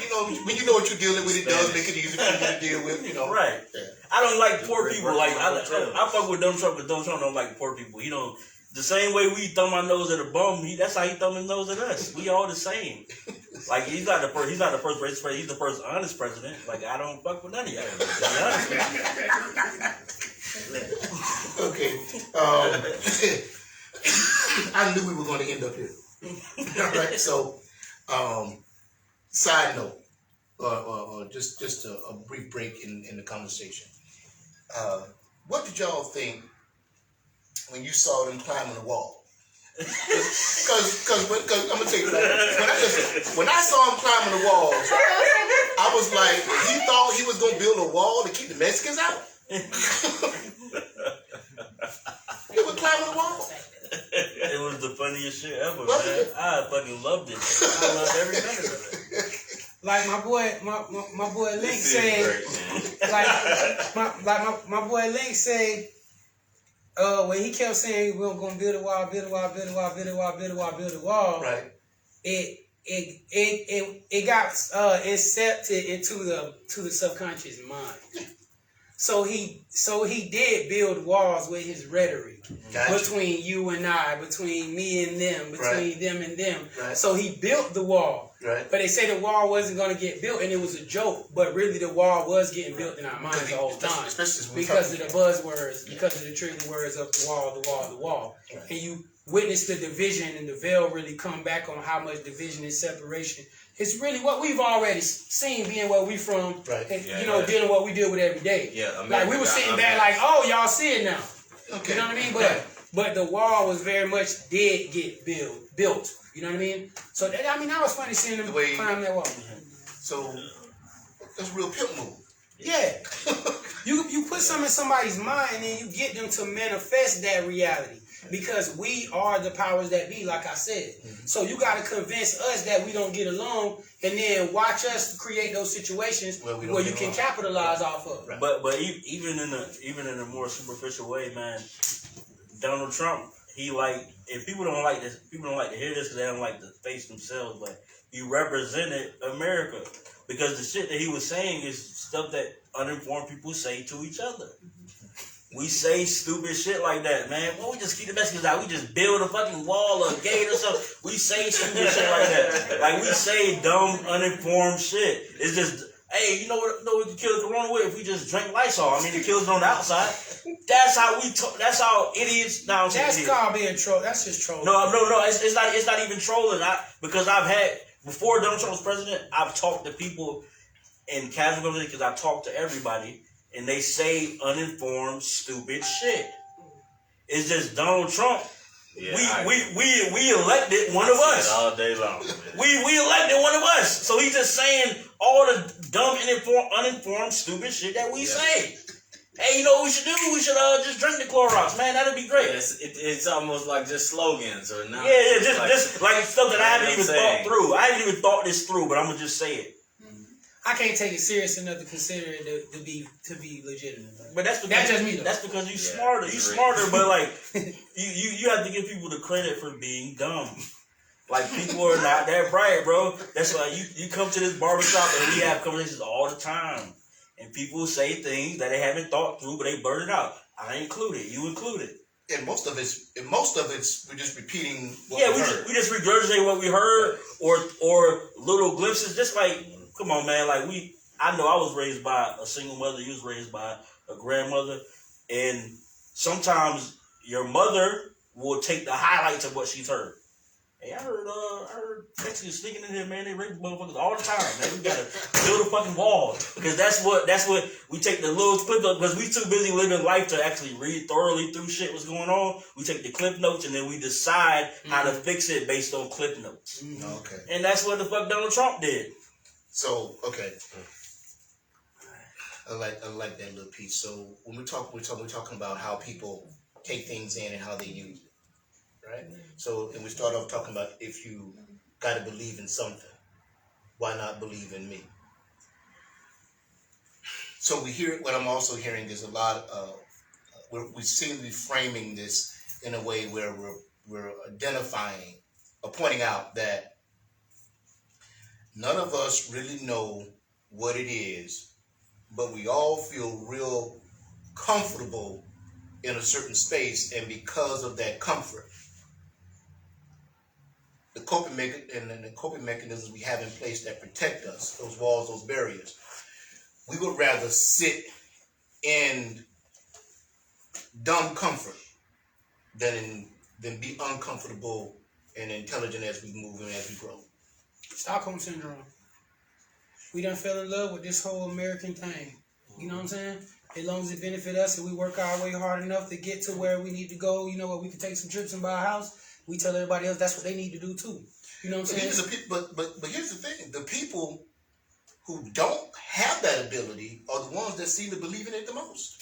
you know, when you know what you're dealing with, it does make it easy for you to deal with, you know. Right. Yeah. I don't like poor people. Like I fuck with Donald Trump, but Donald Trump don't like poor people. He don't. The same way we thumb our nose at a bum, that's how he thumb his nose at us. We all the same. Like he's not the first racist president. He's the first honest president. Like I don't fuck with none of y'all. To be honest with you. Okay. I knew we were going to end up here. All right. So, side note, or just a brief break in the conversation. What did y'all think when you saw them climbing the wall? Because I'm gonna tell you, when I saw him climbing the wall, I was like, he thought he was gonna build a wall to keep the Mexicans out. He was climbing the wall. It was the funniest shit ever, man. I fucking loved it. I loved every minute of it. Like my boy Link said, my boy Link said, when he kept saying we're gonna build a wall, Right. It got incepted into the subconscious mind. So he did build walls with his rhetoric between you and I, between me and them, between them and them. Right. So he built the wall. Right. But they say the wall wasn't going to get built, and it was a joke. But really, the wall was getting built in our minds the whole time because of the buzzwords, because of the trigger words of the wall. Right. And you witness the division, and the veil really come back on how much division and separation. It's really what we've already seen, being where we from, right. And, dealing with what we deal with every day. Yeah, like we were sitting back, like, oh, y'all see it now. Okay. You know what I mean? But the wall was very much did get built. You know what I mean? So that was funny seeing them climb that wall. So that's a real pimp move. Yeah. You put something in somebody's mind and then you get them to manifest that reality. Because we are the powers that be, like I said. So you got to convince us that we don't get along, and then watch us create those situations where you can capitalize off of. Right. But even in a more superficial way, man, Donald Trump, if people don't like this, people don't like to hear this because they don't like to face themselves. But he represented America because the shit that he was saying is stuff that uninformed people say to each other. We say stupid shit like that, man. Well, we just keep the messages out. We just build a fucking wall or gate or something. We say stupid shit like that. Like, we say dumb, uninformed shit. It's just, hey, you know what we can kill the corona with if we just drink Lysol? I mean, it kills it on the outside. That's how we talk. That's how idiots. Now, that's called being troll. That's just trolling. No. It's not even trolling. Because I've had, before Donald Trump was president, I've talked to people in casual conversation because I talk to everybody. And they say uninformed, stupid shit. It's just Donald Trump. Yeah, we elected one of us all day long. We elected one of us. So he's just saying all the dumb, uninformed, stupid shit that we say. Hey, you know what we should do? We should just drink the Clorox, man. That'd be great. It's almost like just slogans or not. Yeah, just like stuff that I haven't even thought through. I haven't even thought this through, but I'm gonna just say it. I can't take it serious enough to consider it to be legitimate. But that's just me. That's because you smarter. You smarter, but like you have to give people the credit for being dumb. Like, people are not that bright, bro. That's why you come to this barbershop and we have conversations all the time, and people say things that they haven't thought through, but they blurt it out. I included. You included. And most of it's we're just repeating what we heard. We just regurgitate what we heard or little glimpses, just like. Come on, man. Like, I know I was raised by a single mother. You was raised by a grandmother. And sometimes your mother will take the highlights of what she's heard. Hey, I heard Mexicans sneaking in here, man. They rape motherfuckers all the time, man. We gotta build a fucking wall. Because that's what we take the little clip of, because we too busy living life to actually read thoroughly through shit what's going on. We take the clip notes and then we decide how to fix it based on clip notes. Okay. And that's what the fuck Donald Trump did. So, okay. I like that little piece. So when we're talking about how people take things in and how they use it, right? So, and we start off talking about if you got to believe in something, why not believe in me? So what I'm also hearing is a lot of, we seem to be framing this in a way where we're identifying or pointing out that none of us really know what it is, but we all feel real comfortable in a certain space, and because of that comfort, the coping mechanisms we have in place that protect us, those walls, those barriers, we would rather sit in dumb comfort than be uncomfortable and intelligent as we move and as we grow. Stockholm Syndrome. We done fell in love with this whole American thing. You know what I'm saying? As long as it benefit us and we work our way hard enough to get to where we need to go, you know what, we can take some trips and buy a house, we tell everybody else that's what they need to do too. You know what I'm saying? But here's the thing. The people who don't have that ability are the ones that seem to believe in it the most.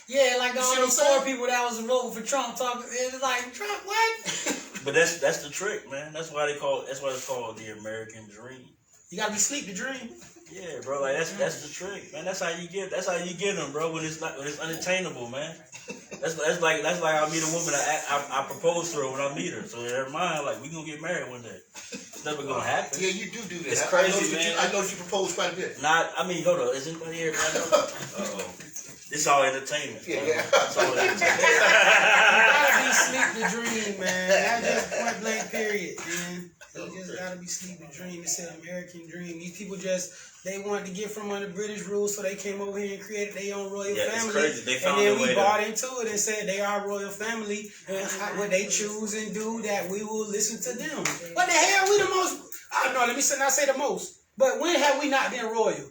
Yeah, like all those poor people that was voting for Trump talking, it's like, Trump, what? But that's the trick, man. That's why it's called the American dream. You gotta be asleep to dream. Yeah, bro. Like that's the trick, man. That's how you get them, bro. When it's unattainable, man. That's like I meet a woman. I propose to her when I meet her. So in her mind, like, we gonna get married one day. It's never gonna happen. Yeah, you do that. It's crazy, man. I know you propose quite a bit. Hold on. Is anybody here? It's all entertainment. Yeah. It's all entertainment. You gotta be sleep to dream, man. That's just point blank period, man. You just gotta be sleep to dream. It's an American dream. These people they wanted to get from under British rule, so they came over here and created their own royal family. It's crazy. They found and then we bought into it and said they are royal family, and what they choose and do, that we will listen to them. What the hell? We the most? I don't know. Let me not say the most. But when have we not been royal?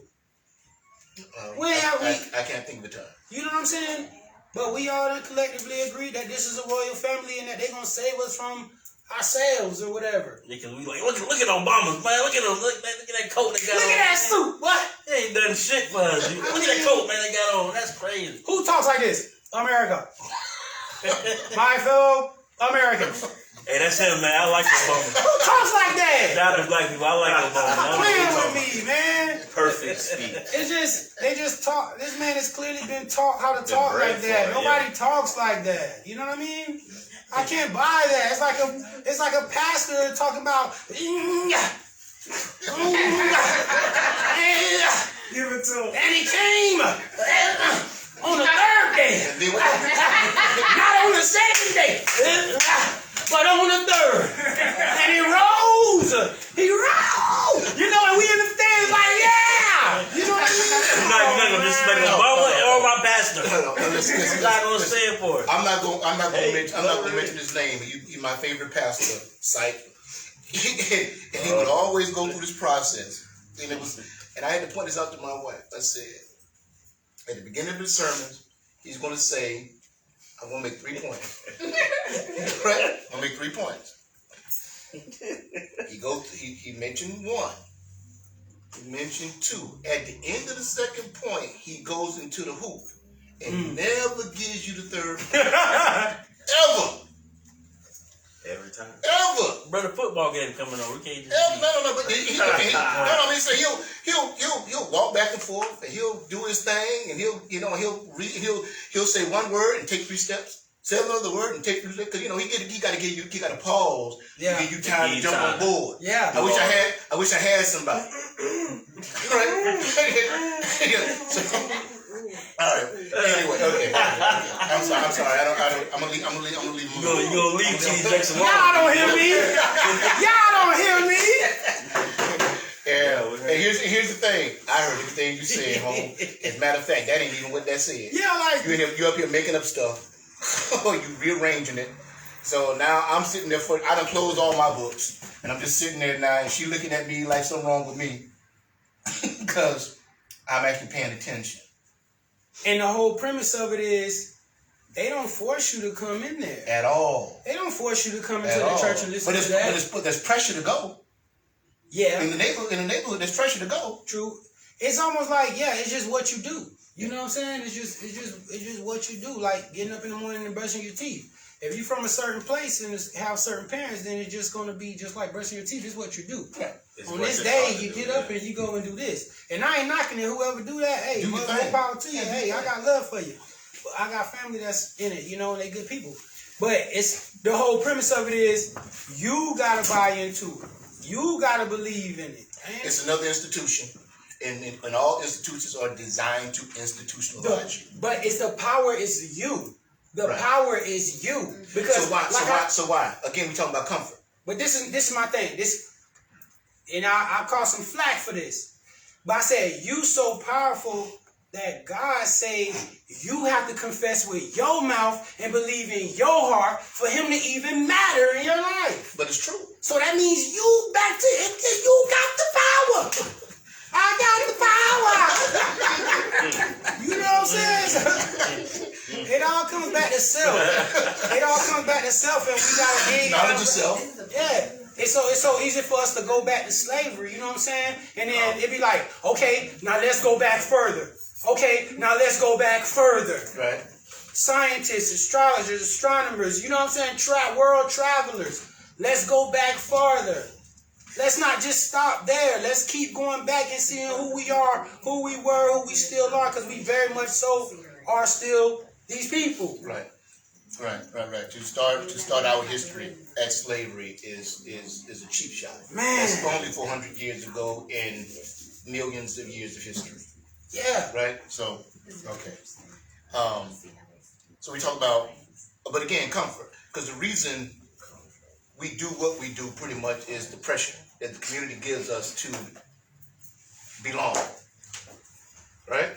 I can't think of a time. You know what I'm saying? But we all done collectively agreed that this is a royal family and that they're gonna save us from ourselves or whatever. Because we like, look at Obama's, man. Look at that coat they got. Look at that suit. What? He ain't done shit for us. Look at that coat, man, they got on. That's crazy. Who talks like this? America. My fellow Americans. Hey, that's him, man. I like Obama. Who talks like that? Shout out to black people. I like Obama. Stop playing with me, man. Perfect speech. It's just, they just talk. This man has clearly been taught how to talk bred like that. for it, Nobody talks like that. You know what I mean? I can't buy that. It's like a pastor talking about. Give it to him. And he came on the third day, not on the second day, but on the third. And he rose. You know, and we in the stands like, yeah. You know what I mean? You're not gonna disrespect Obama or my pastor. Listen, You're not gonna stand for it. I'm not gonna mention his name. He's my favorite pastor, Psych. And he would always go through this process. And I had to point this out to my wife. I said, at the beginning of the sermon, he's gonna say, I'm gonna make 3 points. Right? I'm gonna make 3 points. He mentioned 1. He mentioned 2. At the end of the second point, he goes into the hoop and never gives you the third point. Ever. Every time. Ever. Brother, football game coming on. We can't just. No. But he'll walk back and forth and he'll do his thing and he'll say 1 word and take 3 steps. Say another word and take 3 steps. Because he gotta pause. Yeah. To give you time to jump on board. Yeah. I wish I had somebody. Right? All right. Anyway, okay. I'm sorry. I'm gonna leave. You gonna leave T.D. Jackson alone. Y'all don't hear me. Y'all don't hear me. Yeah. And here's the thing. I heard everything you said, home. As a matter of fact, that ain't even what that said. Yeah, like You up here making up stuff. Or you rearranging it. So now I'm sitting there I done closed all my books. And I'm just sitting there now and she looking at me like something wrong with me. Because I'm actually paying attention. And the whole premise of it is, they don't force you to come in there At all. They don't force you to come into At the all. church and listen But to that. there's pressure to go. Yeah, In the neighborhood, there's pressure to go. true. It's almost like, yeah, it's just what you do. You know what I'm saying? It's just what you do. Like getting up in the morning and brushing your teeth. If you're from a certain place and have certain parents, then it's just gonna be just like brushing your teeth. It's what you do. Yeah. On this day, you get up and you go and do this. And I ain't knocking it. Whoever do that, hey, Do your more thing. power to you. Hey, I got love for you. But I got family that's in it, you know, and they good people. But it's the whole premise of it is you gotta buy into it. You gotta believe in it. Man. It's another institution. And all institutions are designed to institutionalize you. But it's the power is you. The Right. power is you. Because So why? Again, we talking about comfort. But this is my thing. And I caught some flack for this. But I said, you so powerful that God say you have to confess with your mouth and believe in your heart for him to even matter in your life. But it's true. So that means you back to it. You got the power. I got the power. You know what I'm saying? It all comes back to self. It all comes back to self, and we gotta dig. Knowledge of self. Yeah. It's so easy for us to go back to slavery, you know what I'm saying? And then it'd be like, okay, now let's go back further. Okay, now let's go back further. Right. Scientists, astrologers, astronomers, you know what I'm saying? World travelers. Let's go back farther. Let's not just stop there. Let's keep going back and seeing who we are, who we were, who we still are, because we very much so are still these people. Right. To start our history at slavery is a cheap shot. Man. That's only 400 years ago in millions of years of history. Yeah. Right? So, okay. So we talk about, but again, comfort. Because the reason we do what we do pretty much is the pressure that the community gives us to belong. Right?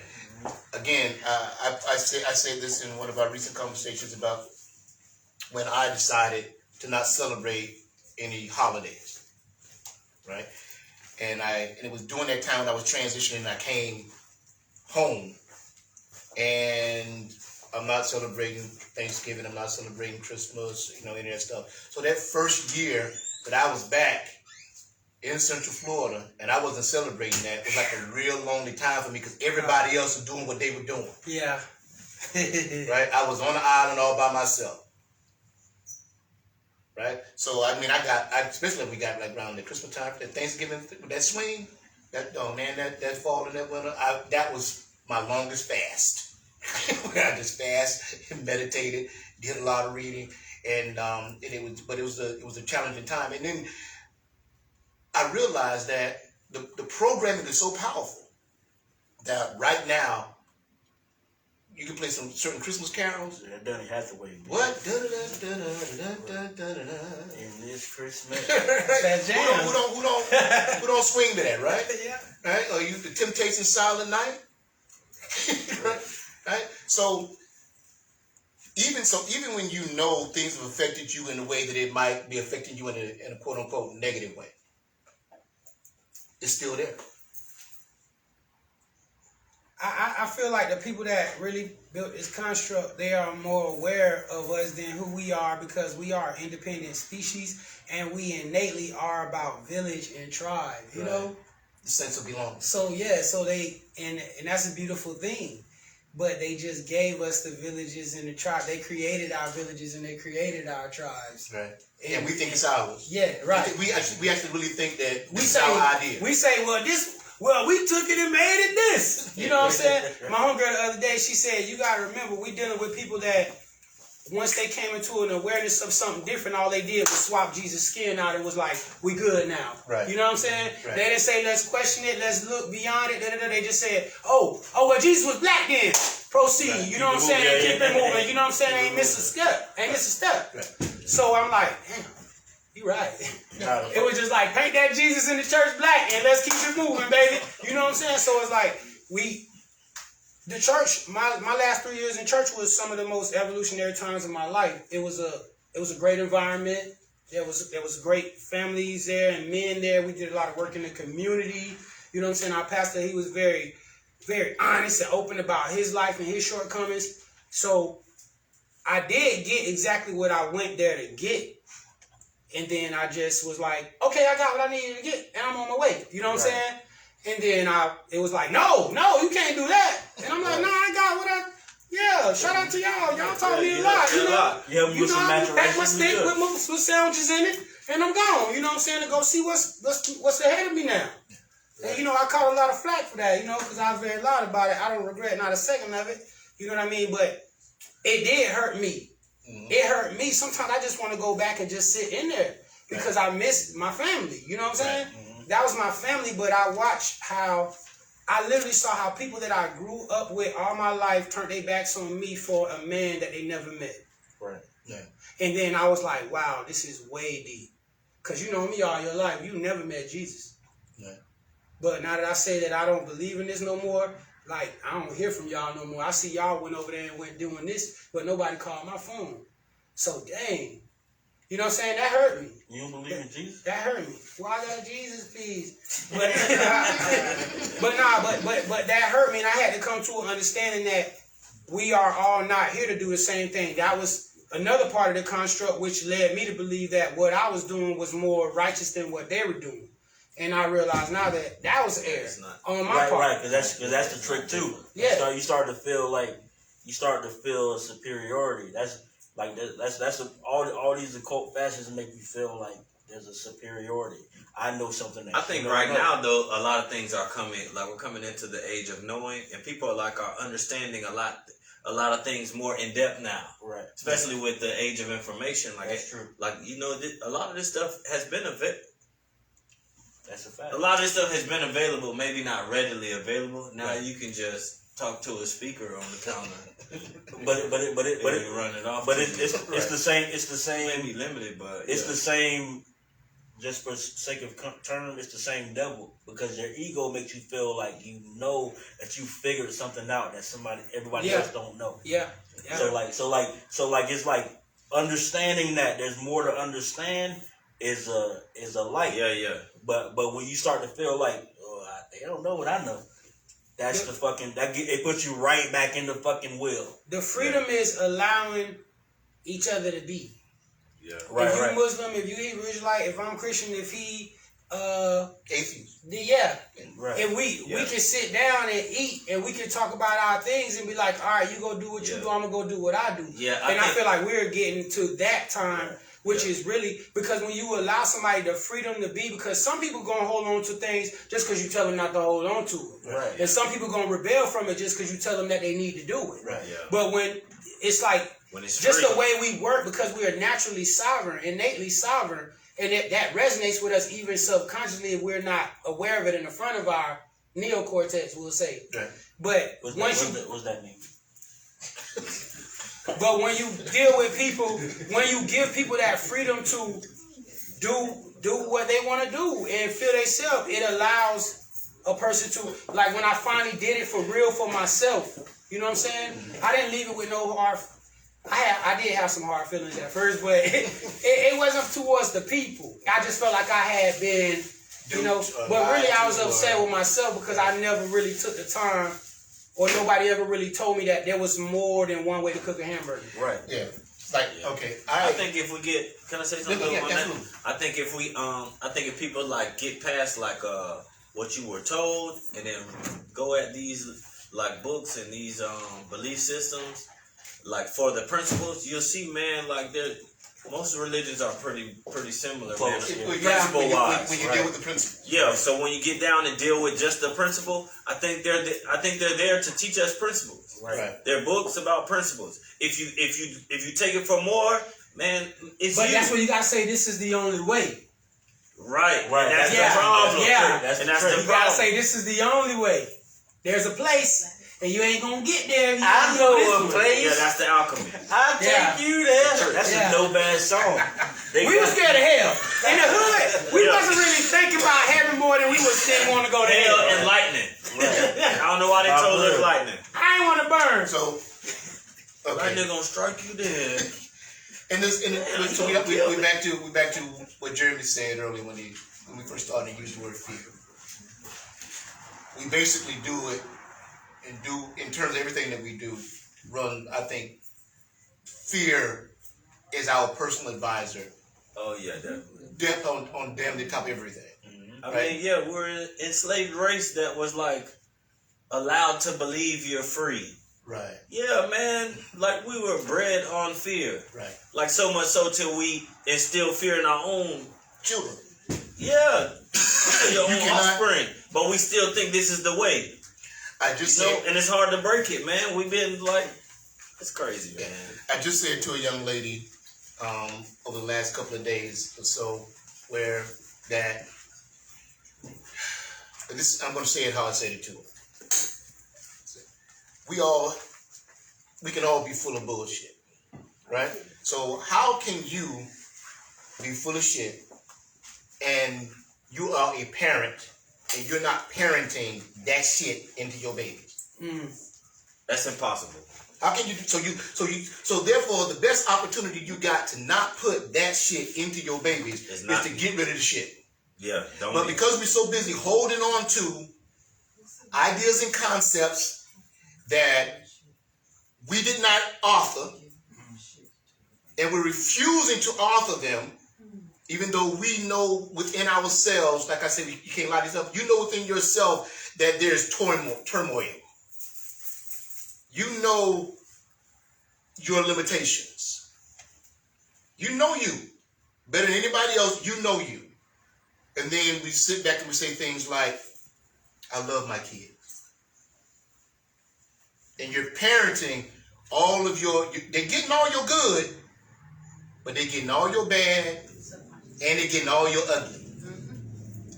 Again, I said this in one of our recent conversations about when I decided to not celebrate any holidays, right? And it was during that time when I was transitioning. I came home, and I'm not celebrating Thanksgiving. I'm not celebrating Christmas. Any of that stuff. So that first year that I was back, in Central Florida, and I wasn't celebrating that. It was like a real lonely time for me because everybody else was doing what they were doing. Yeah. Right? I was on the island all by myself. Right? So, I mean, especially when we got like around the Christmas time, that Thanksgiving, that swing, that fall and that winter, that was my longest fast. I just fast and meditated, did a lot of reading, and it was a challenging time. And then I realized that the programming is so powerful that right now you can play some certain Christmas carols. Yeah, Donny Hathaway. What? In this Christmas. That jam. Who don't swing to that, right? Yeah. Right? Or you the Temptations Silent Night. Right? So even when you know things have affected you in a way that it might be affecting you in a quote unquote negative way, it's still there. I feel like the people that really built this construct, they are more aware of us than who we are because we are independent species and we innately are about village and tribe, you know? The sense of belonging. So yeah, so they, and that's a beautiful thing. But they just gave us the villages and the tribe. They created our villages and they created our tribes. Right. And we think it's ours. Yeah, right. We actually really think that we it's say, our idea. We say, well, we took it and made it this. You know what I'm saying? My homegirl the other day, she said, you got to remember, we dealing with people that once they came into an awareness of something different, all they did was swap Jesus' skin out. It was like, we good now. Right. You know what I'm saying? Right. They didn't say, let's question it, let's look beyond it. They just said, well, Jesus was black then. Proceed. Right. You know what I'm saying? Yeah, Keep it moving. You know what I'm saying? Ain't miss a step. Ain't miss a step. Right. So I'm like, damn. You right. It was just like, paint that Jesus in the church black and let's keep it moving, baby. You know what I'm saying? So it's like, the church, my last 3 years in church was some of the most evolutionary times of my life. It was a great environment. There was great families there and men there. We did a lot of work in the community. You know what I'm saying? Our pastor, he was very, very honest and open about his life and his shortcomings. So I did get exactly what I went there to get. And then I just was like, okay, I got what I needed to get, and I'm on my way. You know what I'm saying? And then it was like, no, you can't do that. And I'm like, no, I got what shout out to y'all. Y'all taught me a lot. You know, I packed my stick with sandwiches in it, and I'm gone. You know what I'm saying? To go see what's ahead of me now. And, you know, I caught a lot of flack for that, you know, because I was very loud about it. I don't regret not a second of it. You know what I mean? But it did hurt me. It hurt me. Sometimes I just want to go back and just sit in there because I miss my family. You know what I'm saying? That was my family, but I literally saw how people that I grew up with all my life turned their backs on me for a man that they never met. Right. Yeah. And then I was like, wow, this is way deep. Because you know me all your life, you never met Jesus. Yeah. But now that I say that I don't believe in this no more, like, I don't hear from y'all no more. I see y'all went over there and went doing this, but nobody called my phone. So, dang. You know what I'm saying? That hurt me. You don't believe in Jesus? That hurt me. Well, I got Jesus, please. But that hurt me, and I had to come to an understanding that we are all not here to do the same thing. That was another part of the construct which led me to believe that what I was doing was more righteous than what they were doing. And I realize now that was error on my part. Right, because that's the trick too. Yeah. You start to feel a superiority. That's all these occult fashions make you feel like there's a superiority. I know something that I think now though a lot of things are coming, like we're coming into the age of knowing, and people are understanding a lot of things more in depth now. Right. Especially with the age of information. Like that's true. Like, you know, a lot of this stuff has been available. That's a fact. A lot of this stuff has been available, maybe not readily available. Now you can just talk to a speaker on the counter. but run it off. But it's the same. It's the same. Maybe limited, but it's the same. Just for sake of term, it's the same devil because your ego makes you feel like you know that you figured something out that everybody else don't know. Yeah. So it's like understanding that there's more to understand is a light. Yeah. But when you start to feel like they don't know what I know, that's it puts you right back in the fucking wheel. The freedom is allowing each other to be. Yeah. Right, if you Muslim, if you Hebrew Israelite, if I'm Christian, if he atheists. Yeah. Right. And we can sit down and eat and we can talk about our things and be like, all right, you go do what you do, I'm gonna go do what I do. Yeah. I feel like we're getting to that time, which is really because when you allow somebody the freedom to be, because some people gonna hold on to things just because you tell them not to hold on to it. Right. And some people gonna rebel from it just because you tell them that they need to do it. Right. Yeah. But when it's like When it's just free. the way we work, because we are naturally sovereign, innately sovereign, and that resonates with us even subconsciously if we're not aware of it in the front of our neocortex, we'll say. Right. But What's that mean? But when you deal with people, when you give people that freedom to do what they want to do and feel themselves, it allows a person to, like when I finally did it for real for myself, you know what I'm saying? I didn't leave it with no hard. I did have some hard feelings at first, but it wasn't towards the people. I just felt like I had been, you know, but really I was upset with myself because I never really took the time, or nobody ever really told me that there was more than one way to cook a hamburger. Right. Yeah. Like, okay. I think if we get, can I say something Yeah, on that? absolutely. I think if we, I think if people like get past like what you were told, and then go at these like books and these belief systems, like for the principles, you'll see, man, like most religions are pretty similar, man. Principle wise, when you deal with the principle. Yeah, so when you get down and deal with just the principle, I think they're there to teach us principles. Right. They're books about principles. If you take it for more, man, it's But you. that's when you gotta say this is the only way. Right. And that's Yeah. the problem. Yeah. And that's You the gotta problem. say this is the only way. There's a place, and you ain't gonna get there. If you I don't know do this a one. place. Yeah, that's the alchemy. I'll take you there. That's Yeah. a no bad song. We was scared of hell. In the hood, we wasn't really thinking about heaven more than we didn't want to go to Hell hell. and lightning. I don't know why they told us lightning. I ain't want to burn. So, okay. Lightning gonna strike you dead. So we back to what Jeremy said earlier when we first started to use the word fear. We basically do it and do in terms of everything that we do. Run, I think, fear is our personal advisor. Oh yeah, definitely. On damn the top of everything. I mean, yeah, we're an enslaved race that was like allowed to believe you're free. Right. Yeah, man. Like we were bred on fear. Right. Like so much so till we instill fear in our own children. Yeah. Your own cannot- offspring. But we still think this is the way. I just You know, said, and it's hard to break it, man. We've been like, it's crazy, man. I just said to a young lady over the last couple of days or so, where that this I'm going to say it how I said it to her. We can all be full of bullshit, right? So how can you be full of shit and you are a parent and you're not parenting that shit into your babies? That's impossible. How can you do so therefore the best opportunity you got to not put that shit into your babies is to get rid of the shit. Yeah, But because we're so busy holding on to ideas and concepts that we did not author, and we're refusing to author them, even though we know within ourselves, like I said, you can't lie to yourself, you know within yourself that there's turmoil. You know your limitations. You know you. Better than anybody else, you know you. And then we sit back and we say things like, I love my kids. And you're parenting all of they're getting all your good, but they're getting all your bad, and they're getting all your ugly.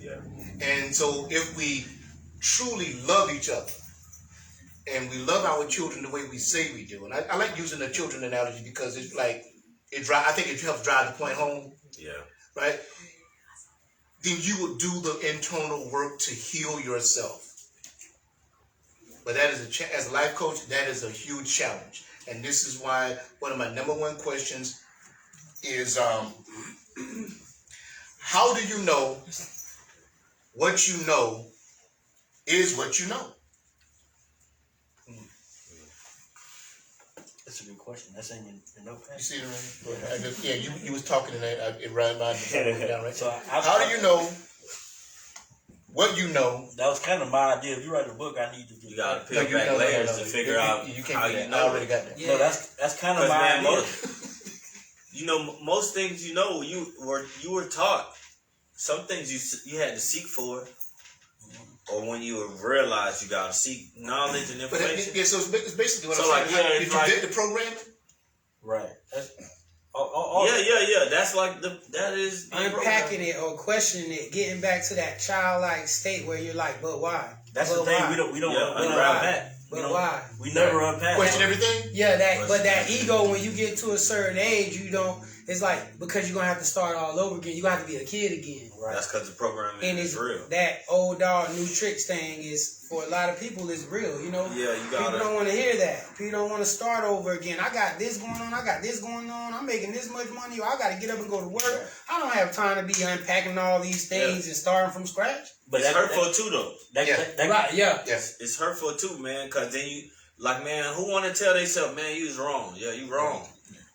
Yeah. And so if we truly love each other, and we love our children the way we say we do, and I like using the children analogy because it's like, I think it helps drive the point home. Yeah. Right? Then you will do the internal work to heal yourself. But that is as a life coach, that is a huge challenge. And this is why one of my number one questions is, how do you know what you know is what you know? That's a good question. That's in your notepad. You see what I mean? You was talking and it reminded me of down, right? So how do you know what you know. That was kind of my idea. If you write a book, I need to do. You gotta peel back layers to figure out you how can't you I know. already got that. Yeah. No, that's kind of Because my man, idea. most things you were taught. Some things you had to seek for, or when you realized you gotta seek knowledge and But information. so it's basically what So I'm like, saying. yeah, Did it's you like- get the programming? Right. Yeah. That's like that is the Unpacking it or questioning it, getting back to that childlike state where you're like, but why? That's but the thing. why? We don't Yeah, unpack. But why? We never unpack. Question everything? Yeah, that ego, when you get to a certain age, you don't. It's like, because you're gonna have to start all over again. You have to be a kid again. Right. That's because the programming And is it's real. that old dog new tricks thing is, for a lot of people, is real. You know. Yeah, you People gotta. don't want to hear that. People don't want to start over again. I got this going on. I got this going on. I'm making this much money. Or I got to get up and go to work. I don't have time to be unpacking all these things and starting from scratch. But It's hurtful too, though. Right? Yeah. Yes. It's hurtful too, man. Because then you, like, man, who want to tell themselves, man, you was wrong? Yeah, you wrong.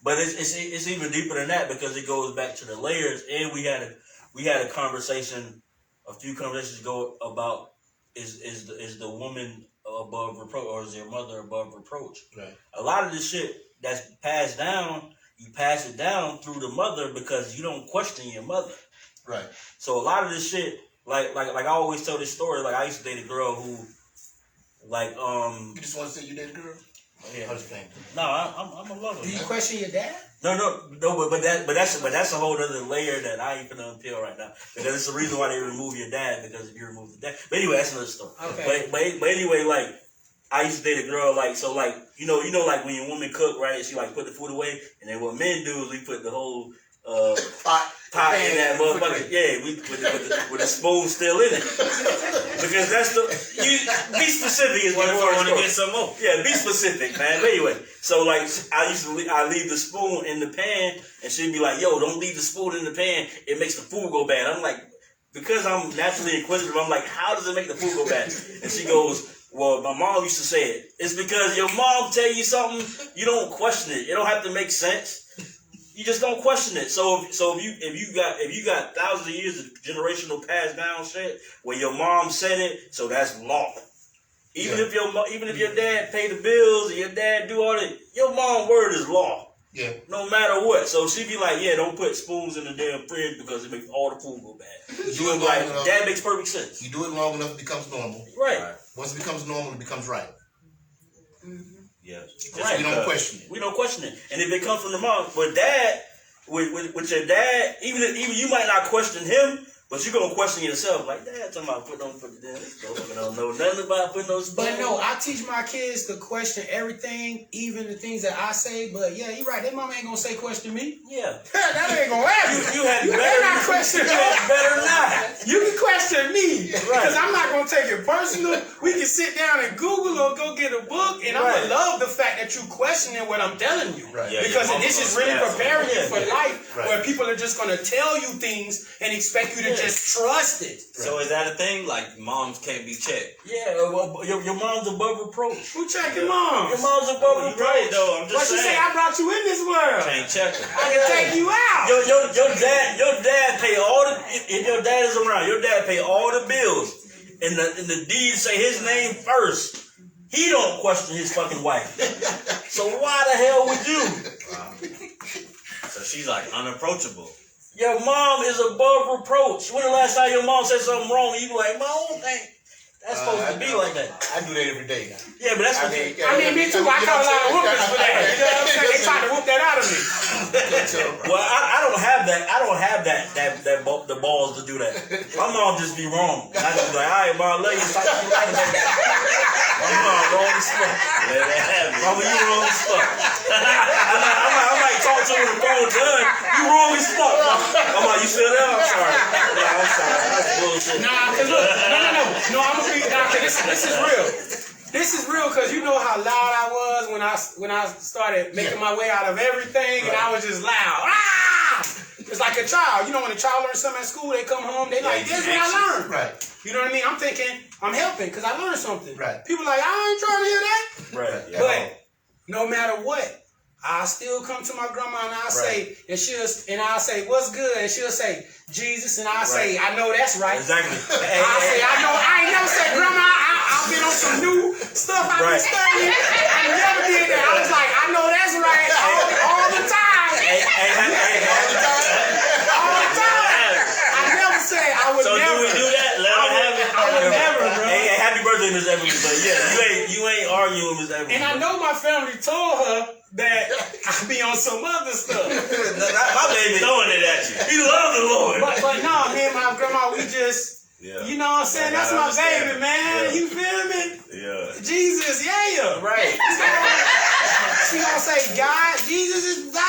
But it's even deeper than that, because it goes back to the layers. And we had a conversation a few conversations ago about is the woman above reproach, or is your mother above reproach? Right. A lot of this shit that's passed down, you pass it down through the mother because you don't question your mother. Right. So a lot of this shit, like I always tell this story. Like, I used to date a girl who, like, You just want to say you did a girl? yeah. I was playing. No, I'm a lover. Do you question your dad? No, but that's a whole other layer that I ain't gonna unpeel right now, because it's the reason why they remove your dad, because if you remove the dad. But anyway, that's another story. Okay. But anyway, like, I used to date a girl, like, so, like, you know, like when your woman cook, right? She like put the food away, and then what men do is we put the whole pot in that motherfucker. Yeah, we with the spoon still in it, because that's be specific is What the if I want to story. get some more? Yeah, be specific, man. But anyway, so like I leave the spoon in the pan, and she'd be like, "Yo, don't leave the spoon in the pan. It makes the food go bad." I'm like, because I'm naturally inquisitive, I'm like, how does it make the food go bad? And she goes, well, my mom used to say it. It's because your mom tell you something, you don't question it. It don't have to make sense. You just don't question it. So if you got thousands of years of generational passed down shit where your mom said it, so that's law. Even if your dad pay the bills and your dad do all that, your mom word is law. Yeah. No matter what. So she be like, yeah, don't put spoons in the damn fridge because it makes all the food go bad. Do it Like, long enough. that makes perfect sense. You do it long enough, it becomes normal. Right. Once it becomes normal, it becomes right. Yeah. Right. You don't question it. We don't question it. And if it comes from the mom, with dad, with your dad, even you might not question him, but you're gonna question yourself. Like, Dad, talking about putting on the damn stove. I don't know nothing about putting those. But no, I teach my kids to question everything, even the things that I say. But yeah, you're right. Their mama ain't gonna say question me. Yeah. That ain't gonna happen. You had You better not question you me. had better not. You can question me, Right. because I'm not gonna take it personal. We can sit down and Google or go get a book, and I'm Right. gonna love the fact that you questioning what I'm telling you. Right. Yeah, Because your this mama is gonna really spaz on preparing you for life, Right. where people are just gonna tell you things and expect you to just trust it. So is that a thing? Like, moms can't be checked? Yeah, well, your mom's above reproach. Who checking mom? Your mom's above You reproach. right, though. I'm What just she say? saying. I brought you in this world. Can't check her. I can take you out. Your dad pay all the, if your dad is around, your dad pay all the bills, and the deed say his name first. He don't question his fucking wife. So why the hell would you? So she's like unapproachable. Your mom is above reproach. When the last time your mom said something wrong, you be like, Mom, I don't think that's supposed to be like that. I do that every day now. Yeah, but that's what I mean, me too. I caught a lot of whoopings for that. You know what I'm saying? They tried to whoop that out of me. Well, I don't have that. I don't have the balls to do that. My mom just be wrong. I just be like, all right, Mom, love you. Stop you like that. My mom wrong as fuck. Let it happen. Mama, you wrong as fuck. I might talk to her on the phone, done. You wrong as fuck. I'm like, you still there? I'm sorry. Yeah, I'm sorry. That's bullshit. Nah, cause look, no, I'm gonna be. Nah, cause this is real. This is real, cause you know how loud I was when I started making my way out of everything, and I was just loud. Ah! It's like a child. You know, when a child learns something at school, they come home, they like, this is what I learned. Right. You know what I mean? I'm thinking, I'm helping, cause I learned something. Right. People like, I ain't trying to hear that. Right. Yeah. But no matter what, I still come to my grandma and I say, and I'll say, what's good? And she'll say, Jesus, and I'll say, I know that's right. Exactly. I'll say, I ain't never said, Grandma, I've been on some new stuff I've been studying. I never did that. I was like, I know that's right all the time. All the time. I never say I would so never. So do we do that? Let them have it. I would never, bro. Hey, happy birthday, Miss Evelyn. But yeah, you ain't arguing with Miss Evelyn. And I know my family told her that I be on some other stuff. My baby throwing it at you. He loves the Lord. But no, me and my grandma, we just, you know what I'm saying? That's my baby, man. You feel me? Yeah. Jesus, yeah. Right. She gonna say, God, Jesus is da.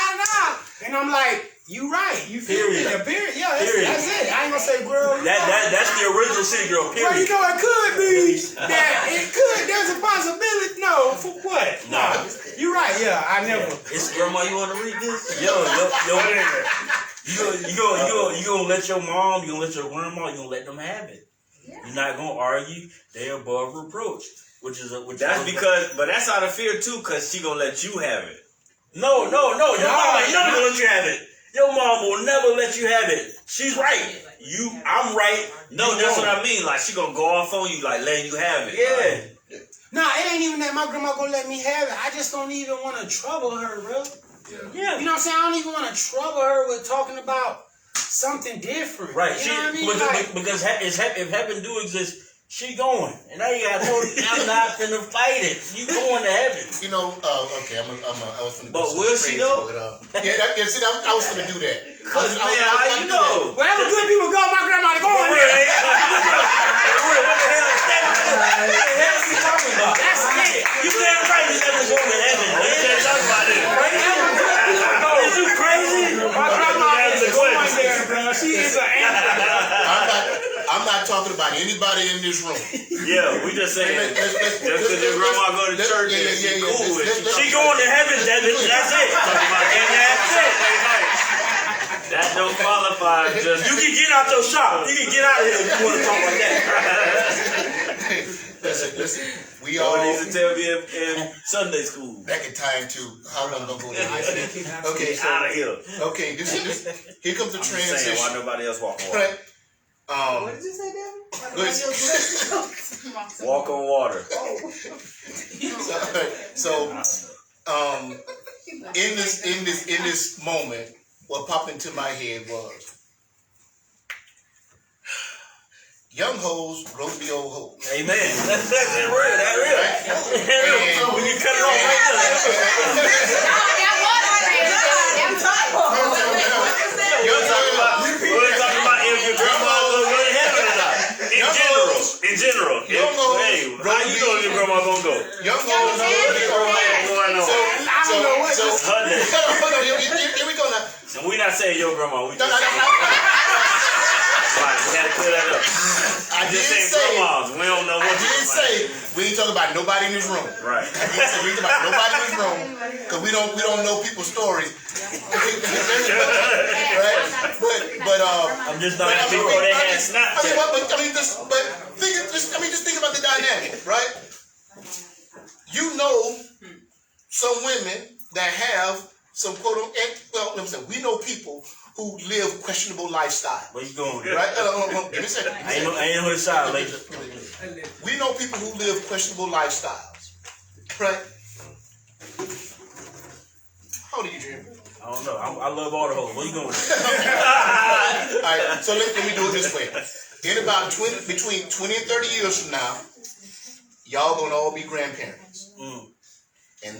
And I'm like, you right. You feel me? Period. Yeah, that's it. I ain't gonna say, girl. That's the original city girl, period. Well, you know, it could be that it could. There's a possibility. No, for what? Nah. You right. Yeah, I never. It's grandma. You want to read this? Yo. You gonna let your mom? You gonna let your grandma? You gonna let them have it? Yeah. You're not gonna argue. They're above reproach, but that's out of fear too, cause she gonna let you have it. No. Your mom ain't never gonna let you have it. Your mom will never let you have it. She's right. I'm right. No, that's what I mean. Like she gonna go off on you, like letting you have it. Yeah. Nah, it ain't even that my grandma gonna let me have it. I just don't even want to trouble her, bro. Yeah. You know what I'm saying? I don't even want to trouble her with talking about something different. Right. You know what I mean? Because if heaven do exist, she going. And now you got I'm not finna fight it. You going to heaven. You know, okay, I was finna do but some will she though? See, I was finna do that. Cause man, how you know? Wherever good people go, my grandma to go in there. What the hell is he talking about? That's it. You can't write this episode in heaven. You can't talk about it. Is you crazy? My grandma is going there, bro. She is an angel. I'm not talking about anybody in this room. Yeah, we just saying. Just because your grandma go to church, she cool with it. She going to heaven, that's it. Talking about that's it. That don't qualify. Just you can get out your shop. You can get out of here if you want to talk like that. Listen. We all needs to tell me in Sunday school. Back in time to how long ago? Okay, so, out of here. Okay, this here comes the transition. Saying why nobody else walk on water? Right. What did you say, Devin? Walk on water. So, in this moment, what popped into my head was young hoes roll the old hoes. Amen. That's real. That's real. Right? We can cut it off right there. We're talking about if your grandma gonna go to heaven or not. In general. Hey, how you know your grandma gonna go? Young hoes know what's going on. I don't know what just here we go now. And we're not saying your grandma. We just right, we had to clear that up. I just didn't saying grandmas. We don't know what. I didn't say we ain't talking about nobody in this room. Right. I didn't say we ain't talking about nobody in this room because we don't know people's stories. Right? But I'm just not before they had Snapchat. Just think about the dynamic, right? You know some women that have some we know people who live questionable lifestyle. Where you going? Right? Give me a second. I ain't on his side later. We know people who live questionable lifestyles. Right? How old are you, Jim? I don't know. I love all the hoes. Where you going? All right, so let me do it this way. In about between 20 and 30 years from now, y'all gonna all be grandparents. And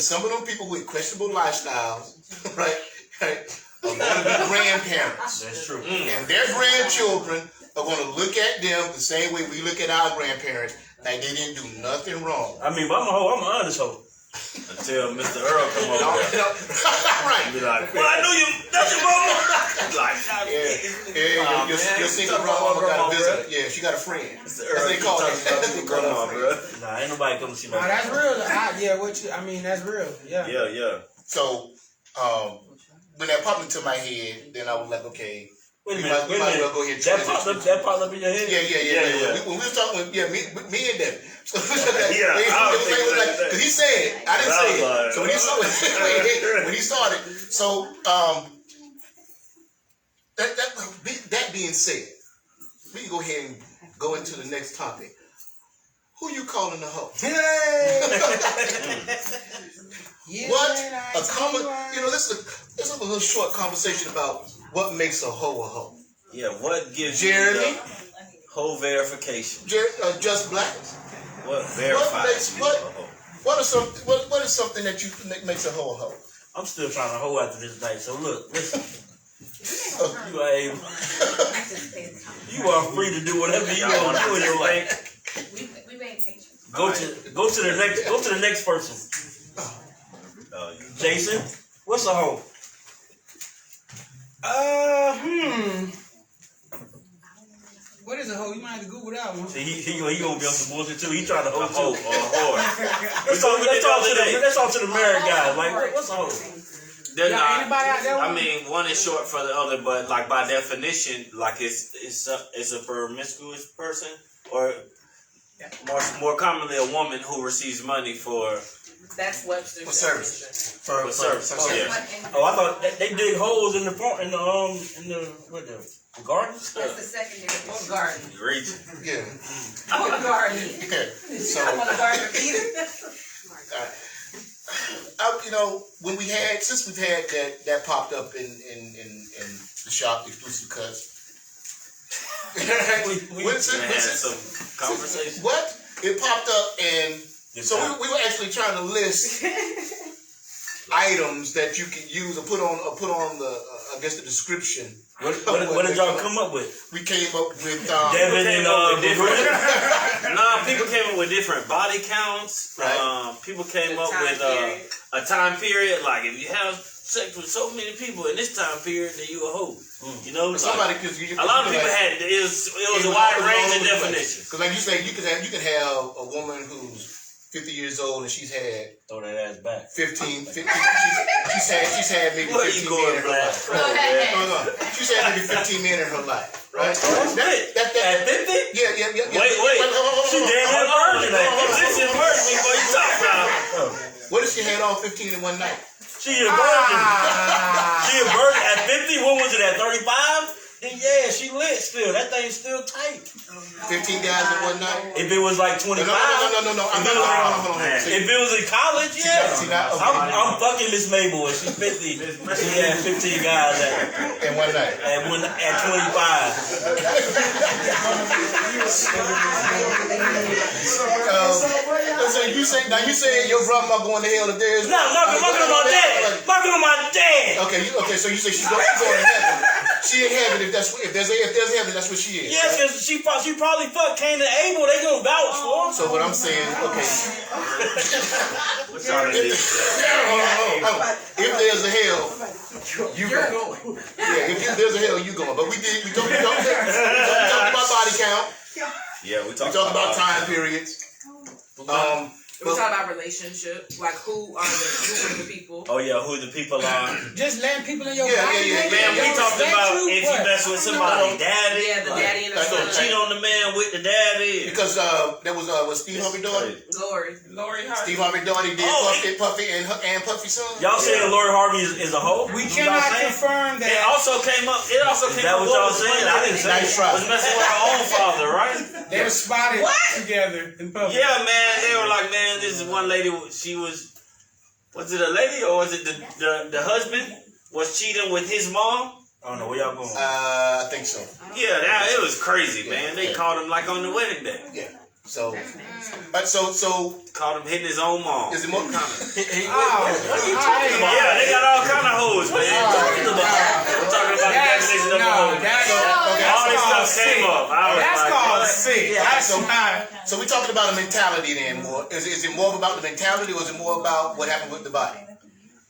some of them people with questionable lifestyles, right, are gonna be grandparents. That's true. And their grandchildren are gonna look at them the same way we look at our grandparents, like they didn't do nothing wrong. I mean, but I'm a hoe. I'm an honest hoe. Until Mr. Earl come over there. Right. Be like, well, I knew you. That's your mama. Like, your single grandma got a visitor. Yeah, she got a friend. That's what they call it. Grandma, bro. Nah, ain't nobody come to see my that's real. That's real. Yeah. Yeah. So, when that popped into my head, then I was like, okay. Wait a minute. Might as well go ahead and that popped up in your head? Yeah. When we was talking, me and Devin. Because he said it. I didn't say it. So when he started, so that being said, we can go ahead and go into the next topic. Who you calling a hoe? What a common, let's have a little short conversation about what makes a hoe a hoe. Yeah, what gives Jeremy? you the hoe verification? Jus'Black? What verifies you a hoe? What is something that makes a hoe a hoe? I'm still trying to hoe after this night. So look, listen. You are free to do whatever you want to do in your life. We maintain. Go to the next person. Jaesun, what's a hoe? What is a hoe? You might have to Google that one. See, he gonna be on some bullshit too. He trying to hoe too. Let's talk to the married guy. Like, what's a hoe? They're not. Anybody out there? I mean, one is short for the other, but like by definition, like it's a promiscuous person, or more commonly a woman who receives money for. That's Webster's For service. For service. Yeah. Oh, I thought they dig holes in the front in the gardens. That's the secondary. What garden? Reach. Yeah. What garden? Okay. So, I want a garden for Peter. when since we've had that popped up in the shop, exclusive cuts. We had some conversation. What? It popped up and so we were actually trying to list items that you can use or put on the the description. What did y'all come up with? We came up with Devin and people came up with different body counts. Right. People came up with a time period. Like if you have sex with so many people in this time period, then you a hoe. You know, somebody a lot of people had it was a wide range of definitions. Because like you say, you can have a woman who's 50 years old and she's had throw that ass back. 15. She's had maybe 15 men in her life. She's had maybe 15 men in her life, right? At 50? Yeah. Wait. She damn near virgin. This is virgin before you talk about. What if she had all 15 in one night? She a virgin. She a virgin at 50. What was it at 35? Then yeah, she lit still. That thing's still tight. 15 guys in one night. If it was like 25. No. Hold on. If it was in college, yeah. I'm fucking Miss Mabel and she's 50. She had 15 guys in one night. At 25. So you say your grandma going to hell if there is no, knocking on my dad. Knocking on my dad. Okay, so you say she's going to heaven. She in heaven if there's heaven, that's what she is. Yes, because she probably fucked Cain and Abel. They gonna vouch for her. So what I'm saying, okay. If there's a hell, you're going. Yeah, if there's a hell, you going. But we talked about body count. Yeah, we talked about time periods. We talk about relationship, like who are the people. Oh yeah, who the people are. Just letting people in your body. Man, we talked about if you mess with somebody, daddy. Yeah, the daddy and the son. Cheat on the man with the daddy. Because there was Steve Harvey daughter. Lori Harvey. Steve Harvey daughter did Puffy and Puffy's son. Y'all saying Lori Harvey is a hoe? We cannot confirm that. It also came up. Is that what y'all saying? I didn't say it. Was messing with her own father, right? They were spotted together in public. Yeah, man. They were like, man, this is one lady. She was it a lady or was it the husband was cheating with his mom? I don't know where y'all going. I think so. Yeah, it was crazy, man. They caught him like on the wedding day. Yeah. So caught him hitting his own mom. Is it more common? What are you talking about? Yeah, they got all kind of hoes, man. We're talking about the definition of a hoe. All this stuff came up. That's called sick. So we're talking about a mentality then more. Is it more about the mentality or is it more about what happened with the body?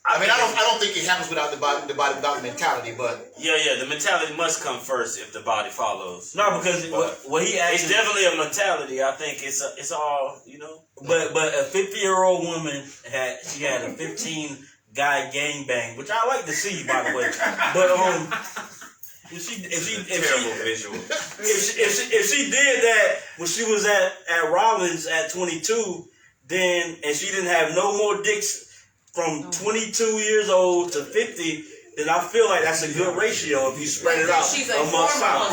I mean, I don't think it happens without the body without the mentality, but yeah, the mentality must come first if the body follows. No, because what he asked, it's definitely a mentality. I think it's all But a 50-year-old woman had a 15 guy gangbang, which I like to see, by the way. But If she did that when she was at Rollins at 22, then and she didn't have no more dicks from 22 years old to 50, then I feel like that's a good ratio if you spread it out amongst time.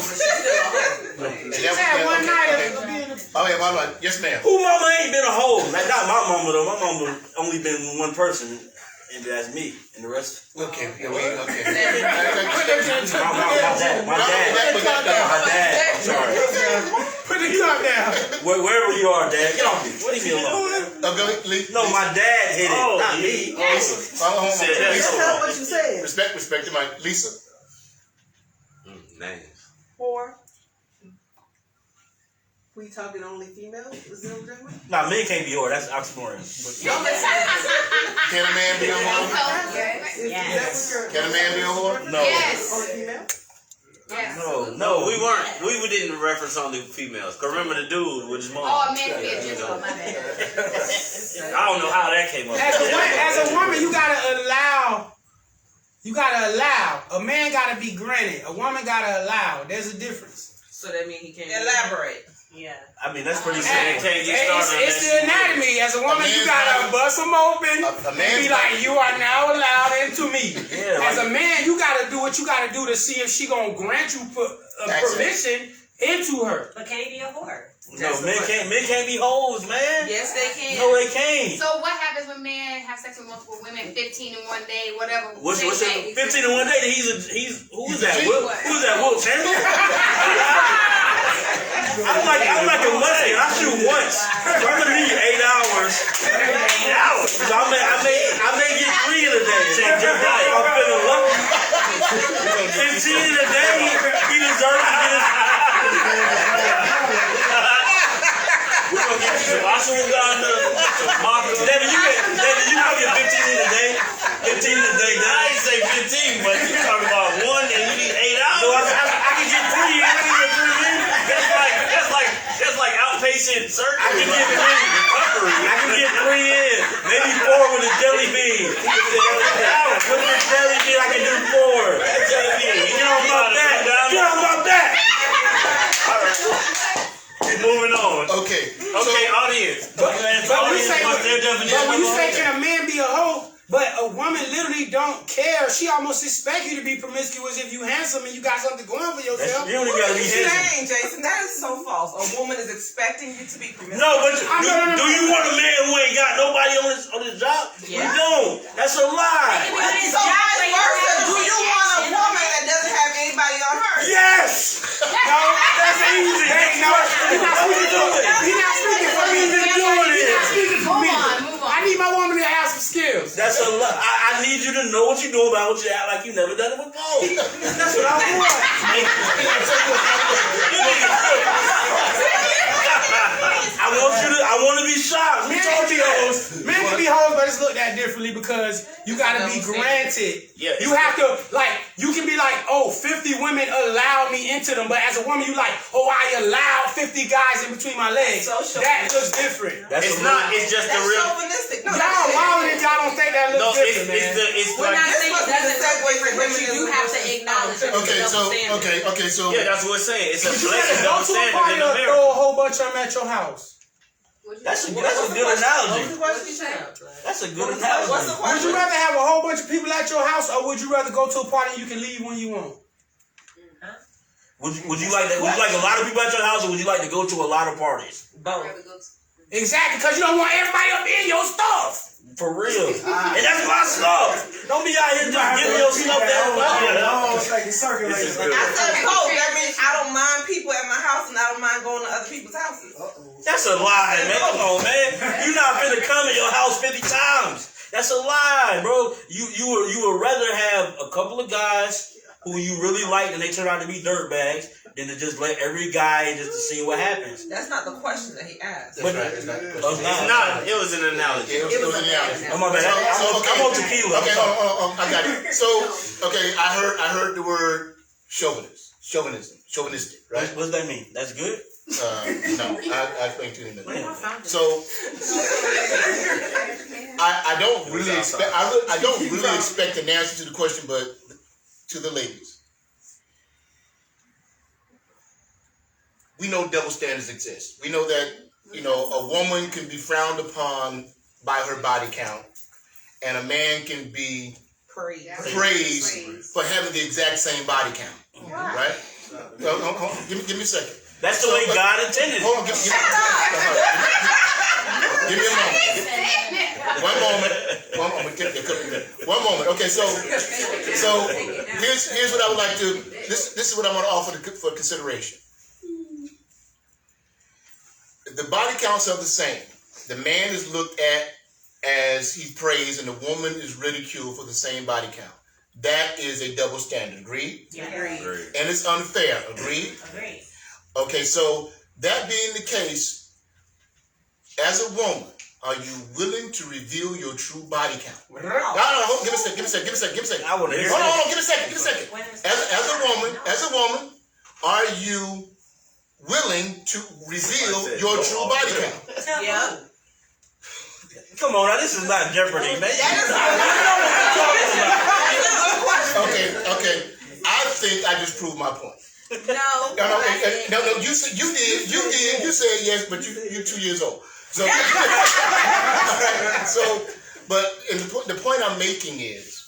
Oh yeah, mama. Yes, ma'am. Who mama ain't been a hoe? Like not my mama though. My mama only been one person. And that's me, and the rest. Okay, yeah, My dad. Sorry. Put the cup down. Wherever you are, Dad, get off me. Leave me alone. No, my dad hit it, not me. Tell what you said. Respect to my Lisa. Nice. 4. We talking only females? Is that what you're doing? Nah, men can't be whore. That's oxymoron. Can a man be a whore? Yes. Can a man be a whore? No. Yes. Only female? Yes. No, we weren't. We didn't reference only females. Cause remember the dude with his mom. Oh, man, be a gentleman, my bad. I don't know how that came up. As a woman, you gotta allow. A man gotta be granted. A woman gotta allow. There's a difference. So that means he can't Elaborate. Yeah. I mean, that's pretty simple. It's the anatomy. As a woman, you gotta bust them open and be like, you are now allowed into me. Yeah, As a man, you gotta do what you gotta do to see if she gonna grant you permission into her. But can he be a whore? No, men can't be hoes, man. Yes, they can. No, they can't. So what happens when men have sex with multiple women, 15 in one day, whatever? What's 15 in one day? He's who's that? Who's that? Will Chamberlain? I'm like a Muslim. I shoot once. So I'm gonna need 8 hours. 8 hours. So I may get 3 in a day. I'm feeling lucky. 15 in a day. He deserves to get his. We're gonna get you some ashwagandha, some maca. David, you gonna get 15 in a day. 15 in a day. I ain't say 15, but you talking about 1 and you need 8 hours. No, I can get 3 in. I can get 3 in. That's like outpatient surgery. I can get 3 recovery. I can get 3 in. Maybe 4 with a jelly bean. With the jelly bean, I can do 4. Jelly bean. You know about that? You know about that? All right. Moving on. Okay, audience. But when you say Audience, can a man be a hoe, but a woman literally don't care. She almost expect you to be promiscuous if you handsome and you got something going for yourself. You don't even gotta be handsome. Dang, Jason, that is so false. A woman is expecting you to be promiscuous. No, but do you want a man who ain't got nobody on his job? Yeah. You don't. That's a lie. So vice versa, do you want a woman that doesn't have anybody on her? Yes. No, that's easy. Hey, no, he's not speaking for me. He's not speaking for me. He's doing it. He's not speaking for me. Move on. I need my woman to have some skills. That's a lie. I need you to know what you're doing, but I want you to act like you never done it before. That's what I want. I want to be shocked. Men can be hoes. Men can be hoes, but it's looked at differently because you gotta be granted. Yeah, you have to, like, you can be like, oh, 50 women allow me into them, but as a woman, you like, oh, I allow 50 guys in between my legs. That looks different. it's not. It's just the real. Chauvinistic. No, Y'all wild if y'all don't think that looks different, man. It's we're like. not saying it doesn't segue from but you do have to acknowledge it. Okay, so Yeah, that's what we're saying. It's a Would you blatant rather go double to a standard party in or America. throw a whole bunch of them at your house? That's a good analogy. What's the question? That's a good analogy. What's the Would question? you rather have a whole bunch of people at your house, or would you rather go to a party and you can leave when you want? Would you like that? Would you like a lot of people at your house, or would you like to go to a lot of parties? Both. Exactly, because you don't want everybody up in your stuff. For real. And that's my stuff. Don't be out here just giving your stuff to everybody. It's circulating. I said both. That means I don't mind people at my house and I don't mind going to other people's houses. That's a lie, man. Come on, man. You're not finna come in your house 50 times. That's a lie, bro. You would rather have a couple of guys who you really like and they turn out to be dirtbags than to just let every guy just to see what happens. That's not the question that he asked. But It's not. It's not. It was an analogy. It was an analogy. Oh my bad. I'm on tequila. Okay, I got it. So, okay, I heard the word chauvinistic, right? What does that mean? That's good? No, I explained to you in a minute. So, I don't really expect. I don't really expect an answer to the question, but to the ladies, we know double standards exist. We know that, you know, a woman can be frowned upon by her body count, and a man can be praised for having the exact same body count. Right? Hold on, give me a second. That's the way God intended it. Hold on, give me a moment. One moment. Okay, so here's what I would like to. This is what I want to offer for consideration. If the body counts are the same, the man is looked at as he's praised, and the woman is ridiculed for the same body count. That is a double standard. Agreed? Yeah. Agreed. And it's unfair. Agreed? Agreed. Okay, so that being the case, as a woman, are you willing to reveal your true body count? No, give me a second. I want to hear Hold on, give me a second. As a woman, are you willing to reveal your true body count? Yeah. Come on, now, this is not Jeopardy, man. Okay. I think I just proved my point. No. You did. You said yes, but you're 2 years old. So, the point I'm making is,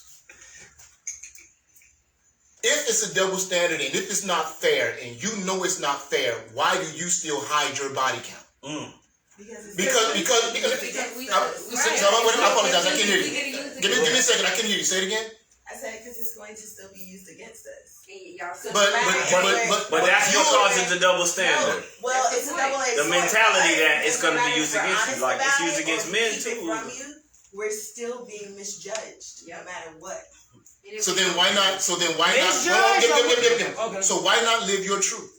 if it's a double standard and if it's not fair, and you know it's not fair, why do you still hide your body count? Because I apologize. I can't hear you. Give me a second. I can't hear you. Say it again. I said because it's going to still be used against us. But that's what causes the double standard. No. Well, it's a double-edged The sword. mentality that it's going to be used against you, like it's used against men too. From you, we're still being misjudged, no matter what. So then why not? So why not live your truth?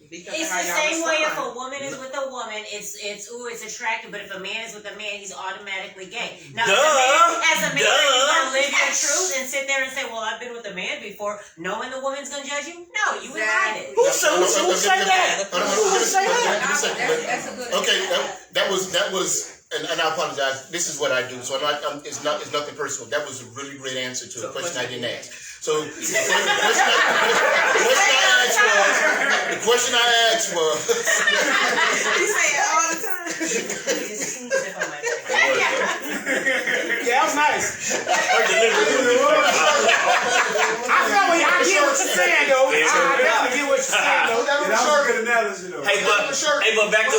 It's the same way if a woman is with a woman, it's attractive, but if a man is with a man, he's automatically gay. Now, as a man, you gonna live your truth and sit there and say, well, I've been with a man before, knowing the woman's gonna judge you? No, you would hide it. Who say that? Okay, that was. And I apologize. This is what I do. So it's nothing personal. That was a really great answer to a question I didn't ask. So the question I asked was. You say it all the time. Yeah, that was nice. I get what you're saying, though. I definitely get what you're saying, though. That was a circuit analogy, though. Hey, but back to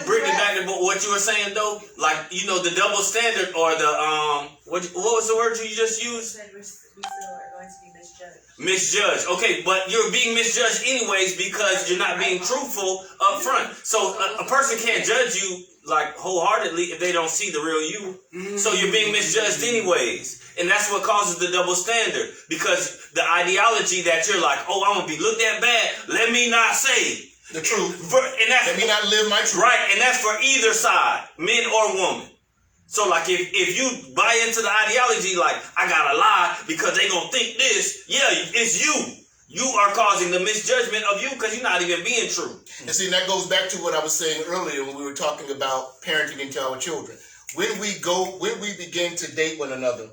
bring it back to what you were saying, though. Like, you know, the double standard or the what was the word you just used? We still are going to be misjudged. Misjudged. Okay, but you're being misjudged anyways because you're not being truthful up front. So a person can't judge you like wholeheartedly if they don't see the real you. So you're being misjudged anyways. And that's what causes the double standard. Because the ideology that you're like, oh, I'm going to be looked at bad. Let me not say the truth. Let me not live my truth. Right, and that's for either side, men or woman. So like if you buy into the ideology like, I gotta lie because they gonna think this, yeah, it's you. You are causing the misjudgment of you because you're not even being true. And see, that goes back to what I was saying earlier when we were talking about parenting into our children. When we begin to date one another,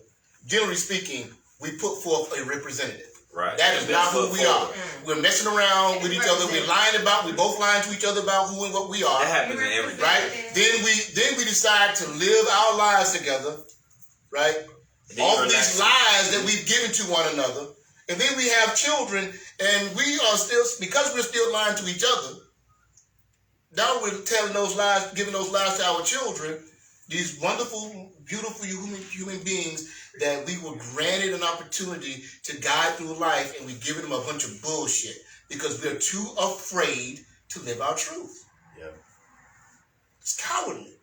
generally speaking, we put forth a representative. Right. That is not who we are. We're messing around with each other. We're both lying to each other about who and what we are. That happens in everything. Right? Then we decide to live our lives together. Right? All of these lies that we've given to one another. And then we have children, and we are still, because we're still lying to each other, now we're telling those lies, giving those lies to our children, these wonderful, beautiful human beings that we were granted an opportunity to guide through life, and we're giving them a bunch of bullshit because we're too afraid to live our truth. Yeah. It's cowardly.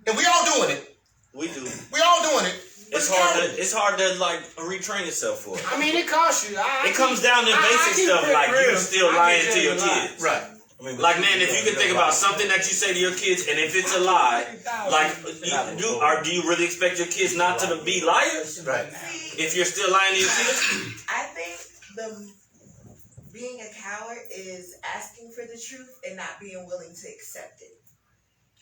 And we all doing it. We do. We all doing it. It's hard to like retrain yourself for it. I mean, it costs you. It comes down to basic stuff like you still lying to your kids. Right. Like, man, if you can think about something that you say to your kids, and if it's a lie, like, do you really expect your kids not to be liars? Right. If you're still lying to your kids? I think being a coward is asking for the truth and not being willing to accept it.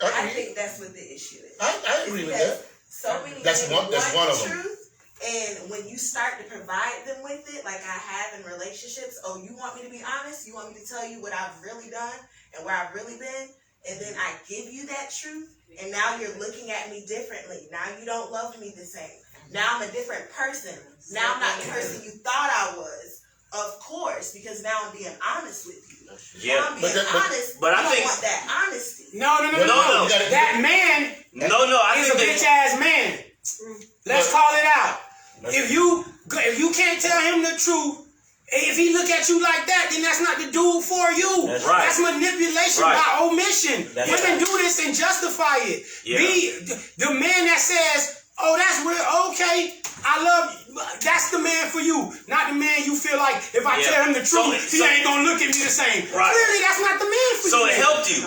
I think that's what the issue is. I agree with that. So many that's one of them. Truth, And when you start to provide them with it, like I have in relationships, oh, you want me to be honest? You want me to tell you what I've really done and where I've really been? And then I give you that truth, and now you're looking at me differently. Now you don't love me the same. Now I'm a different person. Now I'm not the person you thought I was. Of course, because now I'm being honest with you. Yeah, now I'm being honest. But I you think don't want that honesty. No. That man I is a think bitch ass man. Let's call it out. If you can't tell him the truth, if he look at you like that, then that's not the dude for you. That's right. That's manipulation Right. by omission. That's Women right. do this and justify it. Yeah. The man that says, oh, that's real, okay, I love you. That's the man for you. Not the man you feel like, if I tell him the truth, he ain't gonna look at me the same. Right. Clearly, that's not the man for you. so. It helped you.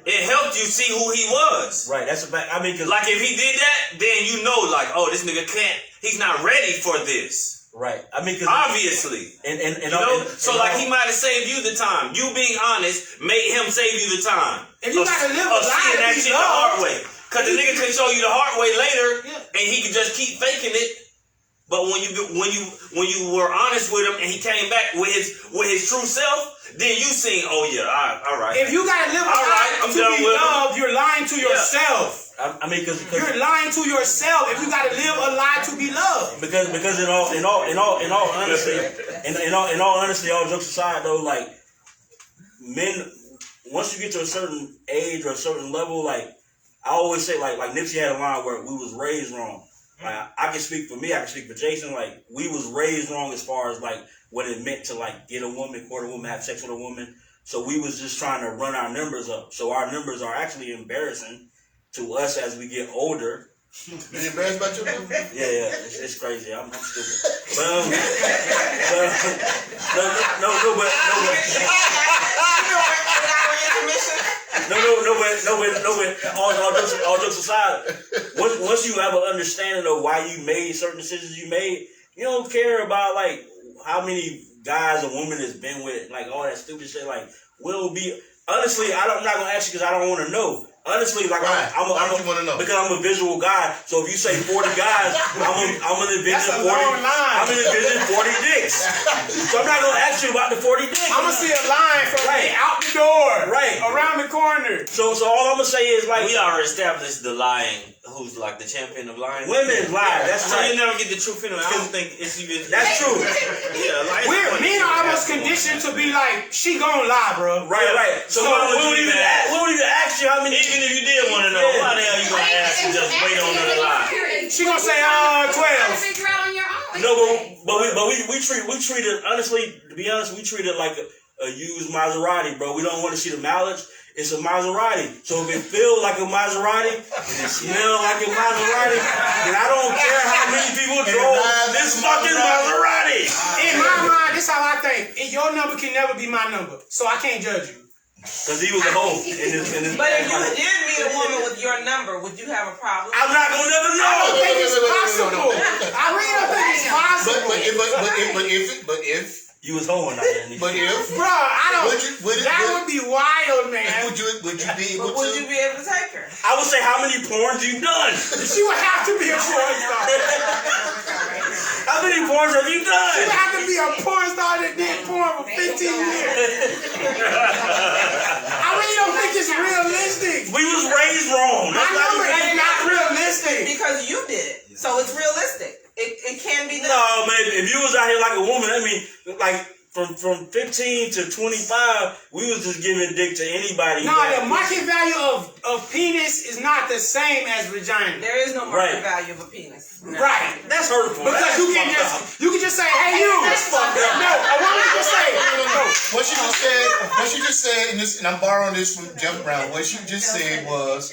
It helped you see who he was. Right, that's a fact. I mean, cause Like if he did that, then you know, like, oh, this nigga can't. He's not ready for this. right. I mean, cause Obviously. and You know, so like he might have saved you the time. You being honest made him save you the time. If you gotta live a of lie seeing to that be shit the hard loved. way. Cause the nigga can show you the hard way later, Yeah. and he can just keep faking it. But when you were honest with him and he came back with his true self, then you seen, oh yeah, all right. If you gotta live a All right, lie I'm to done be with him. loved, you're lying to yourself. I mean, cause You're lying to yourself if you gotta live a lie to be loved. because in all honesty, in all honesty, all jokes aside though, like men, once you get to a certain age or a certain level, like I always say, like Nipsey had a line where we was raised wrong. Like I can speak for me, I can speak for Jaesun. Like we was raised wrong as far as like what it meant to like get a woman, court a woman, have sex with a woman. So we was just trying to run our numbers up. So our numbers are actually embarrassing to us as we get older. You embarrassed about your number? Yeah, it's crazy. I'm stupid. But all jokes aside, once you have an understanding of why you made certain decisions you made, you don't care about like how many guys a woman has been with, like all that stupid shit. Like will be honestly, I'm not gonna ask you because I don't want to know. Honestly, like Why you want to know? Because I'm a visual guy. So if you say 40 guys, I'm gonna envision 40. I'm gonna envision 40 dicks. So I'm not gonna ask you about the 40 dicks. I'm gonna see a line from out the door, around the corner. So all I'm gonna say is like we already established the lying. Who's like the champion of lying? women lie. That's so right. you never get the truth in them. I don't think it's even. That's true. Yeah, like Men are almost conditioned to be like, she gon' lie, bro. Right. So we won't even ask you how many. Even if you did want to know, why the hell you gonna ask and just wait on her to lie? She gonna say, 12. Figure out on your own. No, but we treat it honestly. To be honest, we treat it like a used Maserati, bro. We don't want to see the mileage. It's a Maserati. So if it feels like a Maserati and it smells like a Maserati, then I don't care how many people drove this fucking Maserati. In my mind, this is how I think. And your number can never be my number, so I can't judge you. Because he was a hoe. But if you did meet a woman with your number, would you have a problem? I'm not gonna never know. I don't think it's possible. I really don't think it's possible. But if you was hoeing out there. But if bro, I don't. That would be wild, man. Would you be able to? Would you be able to take her? I would say, how many porns you done? She would have to be a porn star. How many porns have you done? She would have to be a porn star that did porn for 15 years. I really don't think it's realistic. We was raised wrong. My number is not realistic. Because you did it. So it's realistic. It can be done. No, man. If you was out here like a woman, I mean, like from 15 to 25, we was just giving dick to anybody. No, the market value of penis is not the same as vagina. There is no market value of a penis. No. Right. That's hurtful. Because you can just say, hey, you. That's fucked up. No, a woman can just say, no. What she just said, and I'm borrowing this from Jeff Brown. What she just said was,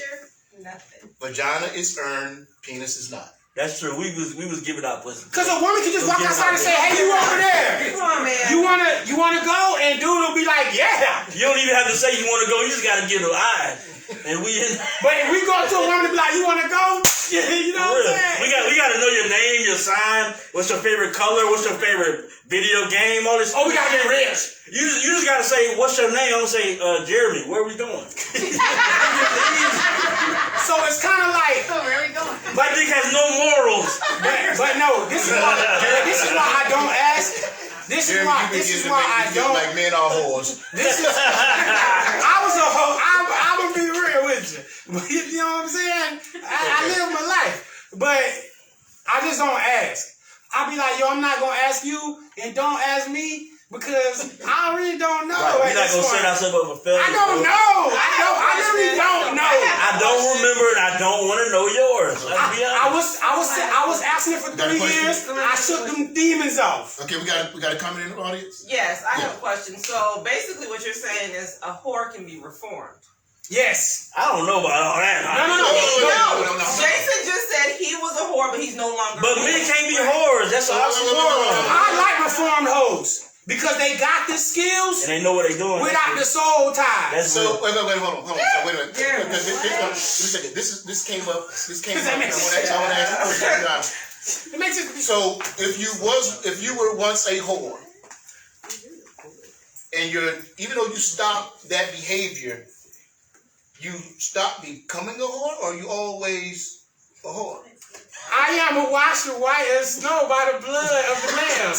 vagina is earned, penis is not. That's true. We was giving out pussy. Because a woman can just walk outside and say, hey, you over there. Come on, man. You wanna go? And dude will be like, yeah. You don't even have to say you want to go. You just got to give the eye. And but if we go to a woman and be like, you want to go? Yeah, you know what I'm saying? We got to know your name, your sign, what's your favorite color, what's your favorite video game, all this. Oh, we got to get rich. You just got to say, what's your name? I'm going to say, Jeremy, where are we going? So So it's kind of like. Where are we going? My dick has no morals. But no, this is why I don't ask. This is why I don't. Like men are whores. This is. I was a hoe. I'm gonna be real with you. But you know what I'm saying? I live my life, but I just don't ask. I be like, yo, I'm not gonna ask you, and don't ask me because I really don't know. Right. We're not gonna set ourselves up for failure. I don't know. I really don't know. I don't remember, and I don't want to know yours. Let's be honest. I was asking it for 3 years. I shook them demons off. Okay, we got a comment in the audience. Yes, I have a question. So basically, what you're saying is a whore can be reformed. Yes. I don't know about all that. No. Jaesun just said he was a whore, but he's no longer. But men can't be whores. That's all. I like reformed hoes. Because they got the skills and they know what they're doing without the soul tie. That's so wait, hold on. So, wait a minute. Because this came up. I want to ask you a question. It makes it. So if you were once a whore, and even though you stopped that behavior, you stopped becoming a whore, or you always a whore? I am a washer white as snow by the blood of the Lamb.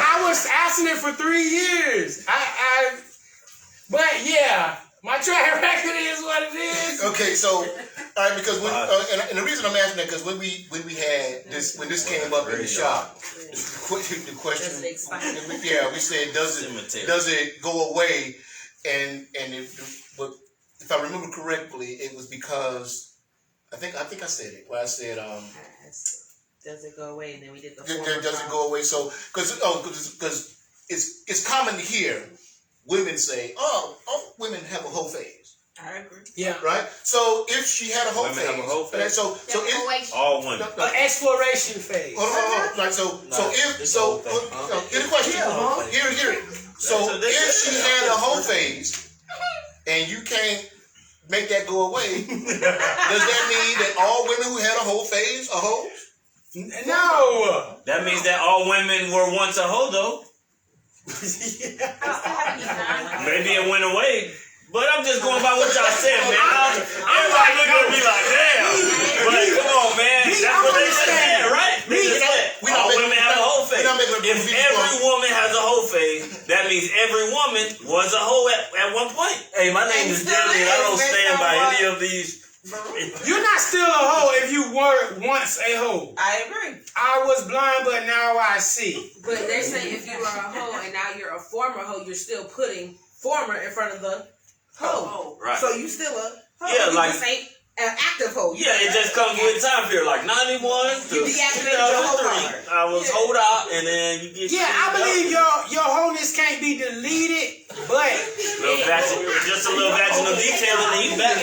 I was asking it for 3 years. But yeah, my track record is what it is. Okay, so all right, because and the reason I'm asking that because when we had this when this came up in the shop, the question, we said does it go away, and if I remember correctly, it was because I think I said it. Where I said does it go away? And then we did the. Does it go away? So because it's common to hear women say, oh, women have a whole phase. I agree. Yeah. Right. So if she had a whole phase, have a whole phase. so if all women, an exploration phase. Hold on. Like here's the question. Hear it. So if she had a whole phase and you can't make that go away, does that mean that all women who had a whole phase are hoes? No. That means that all women were once a hoe, though. Maybe it went away. But I'm just going by what y'all said, man. Everybody look at me like, damn. But come on, man. That's what they said, right? All women have a whole phase. If every woman has a whole phase, that means every woman was a hoe at one point. Hey, my name is Debbie, and I don't stand by any of these. You're not still a hoe if you were once a hoe. I agree. I was blind, but now I see. But they say if you are a hoe and now you're a former hoe, you're still putting former in front of the hoe. Right. So you still a hoe. Yeah, you like just ain't an active hoe. Yeah, it just comes with time period. Like 91 to You deactivated your hoe 2003, I was hold out, and then you get. Yeah, I believe your wholeness can't be deleted, but just a little vaginal detail, and then you back.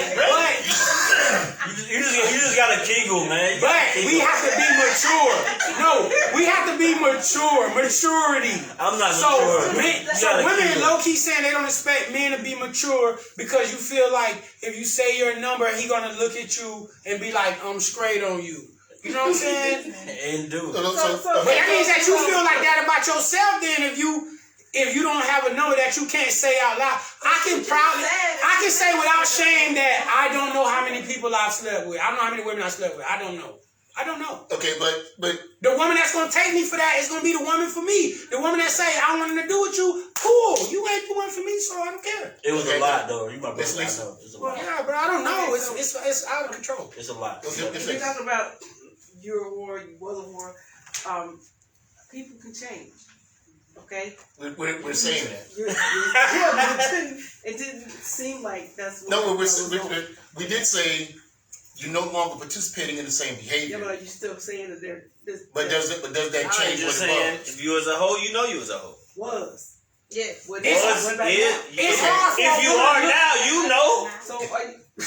You just got a kegel, man. We have to be mature. No, we have to be mature. Maturity. I'm not mature. So women low key saying they don't expect men to be mature because you feel like if you say your number, he gonna look at you and be like, I'm straight on you. You know what I'm saying? And do. But that means that you feel like that about yourself. Then if you don't have a number that you can't say out loud, I can say without shame that I don't know how many people I've slept with. I don't know how many women I slept with. I don't know. Okay, but the woman that's gonna take me for that is gonna be the woman for me. The woman that say I want to do with you, cool. You ain't the one for me, so I don't care. It was a lot though. You might be able to know. It's a lot. Yeah, but I don't know. It's out of control. It's a lot. You're talking about you're a whore, you was a whore. People can change. Okay? We're saying that. Yeah, but it didn't seem like that's what we did say you're no longer participating in the same behavior. Yeah, but are you still saying that But does that change Just what saying, it was? if you was a hoe, you know you was a hoe. Was. Yeah. If you are now, you know. So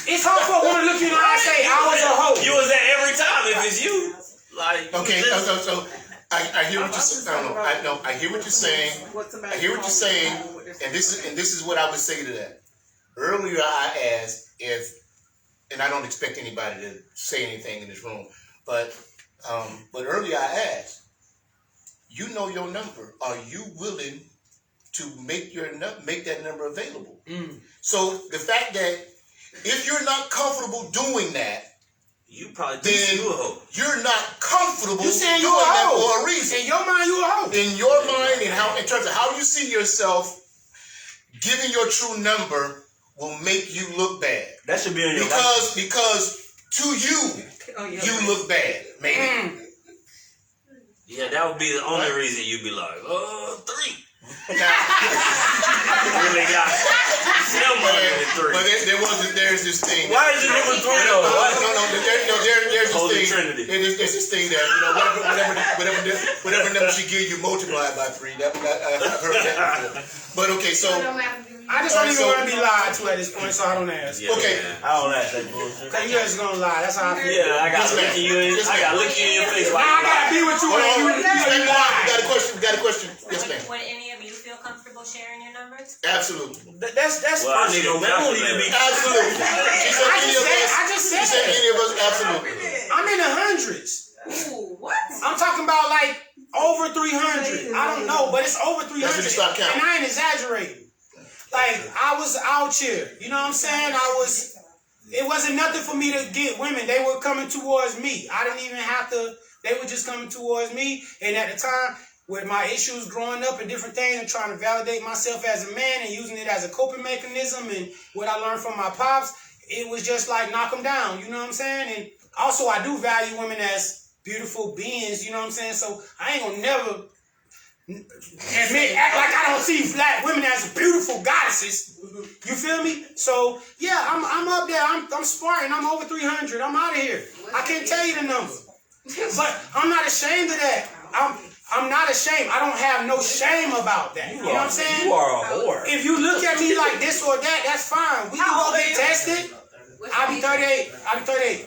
it's hard for a woman to look you in the eye and say, I was a hoe. You was there every time if it's you. Like okay, so I hear what you're saying. I hear what you're saying. I hear what you're saying, and this is what I would say to that. Earlier I asked and I don't expect anybody to say anything in this room, but earlier I asked, you know your number. Are you willing to make that number available. So the fact that if you're not comfortable doing that, You probably then think you a hoe. you're not comfortable You saying doing you a that hoe. for a reason. In your mind, you a hoe. In your mind, and how in terms of how you see yourself, giving your true number will make you look bad. That should be in your life. Because to you, you look bad, maybe. Yeah, that would be the only reason you'd be like, 3. Really got Still more than 3. But there's this thing. Why is it number 3 though? There's Holy this thing. Trinity. There's this thing that whatever number she gives you, multiply it by 3. I've heard that before. But okay, so I just don't even want to be lied to at this point, so I don't ask. Yeah, okay. man. I don't ask that bullshit. Cause you just gonna lie. That's how I feel. Yeah, I gotta look you in. I gotta look you in your face. Now I gotta be with you when you lie. We got a question. Yes, ma'am. Would any of you feel comfortable sharing your numbers? Absolutely. That's Well, I need a personal. memory to be. Absolutely. She said any of us. I just She said said that. any of us. Absolutely. I'm in the hundreds. Ooh, what? I'm talking about like over 300. I don't know, but it's over 300. That's when you stop counting. And I ain't exaggerating. Like, I was out here. You know what I'm saying? It wasn't nothing for me to get women. They were coming towards me. I didn't even have to, they were just coming towards me. And at the time, with my issues growing up and different things and trying to validate myself as a man and using it as a coping mechanism and what I learned from my pops, it was just like knock them down. You know what I'm saying? And also, I do value women as beautiful beings. You know what I'm saying? So I ain't gonna never act like I don't see black women as beautiful goddesses. You feel me? So yeah, I'm up there. I'm Spartan. I'm over 300. I'm out of here. I can't tell you the number, but I'm not ashamed of that. I'm not ashamed. I don't have no shame about that. You know what I'm saying? You are a whore. If you look at me like this or that, that's fine. We can go get tested. I'll be 38.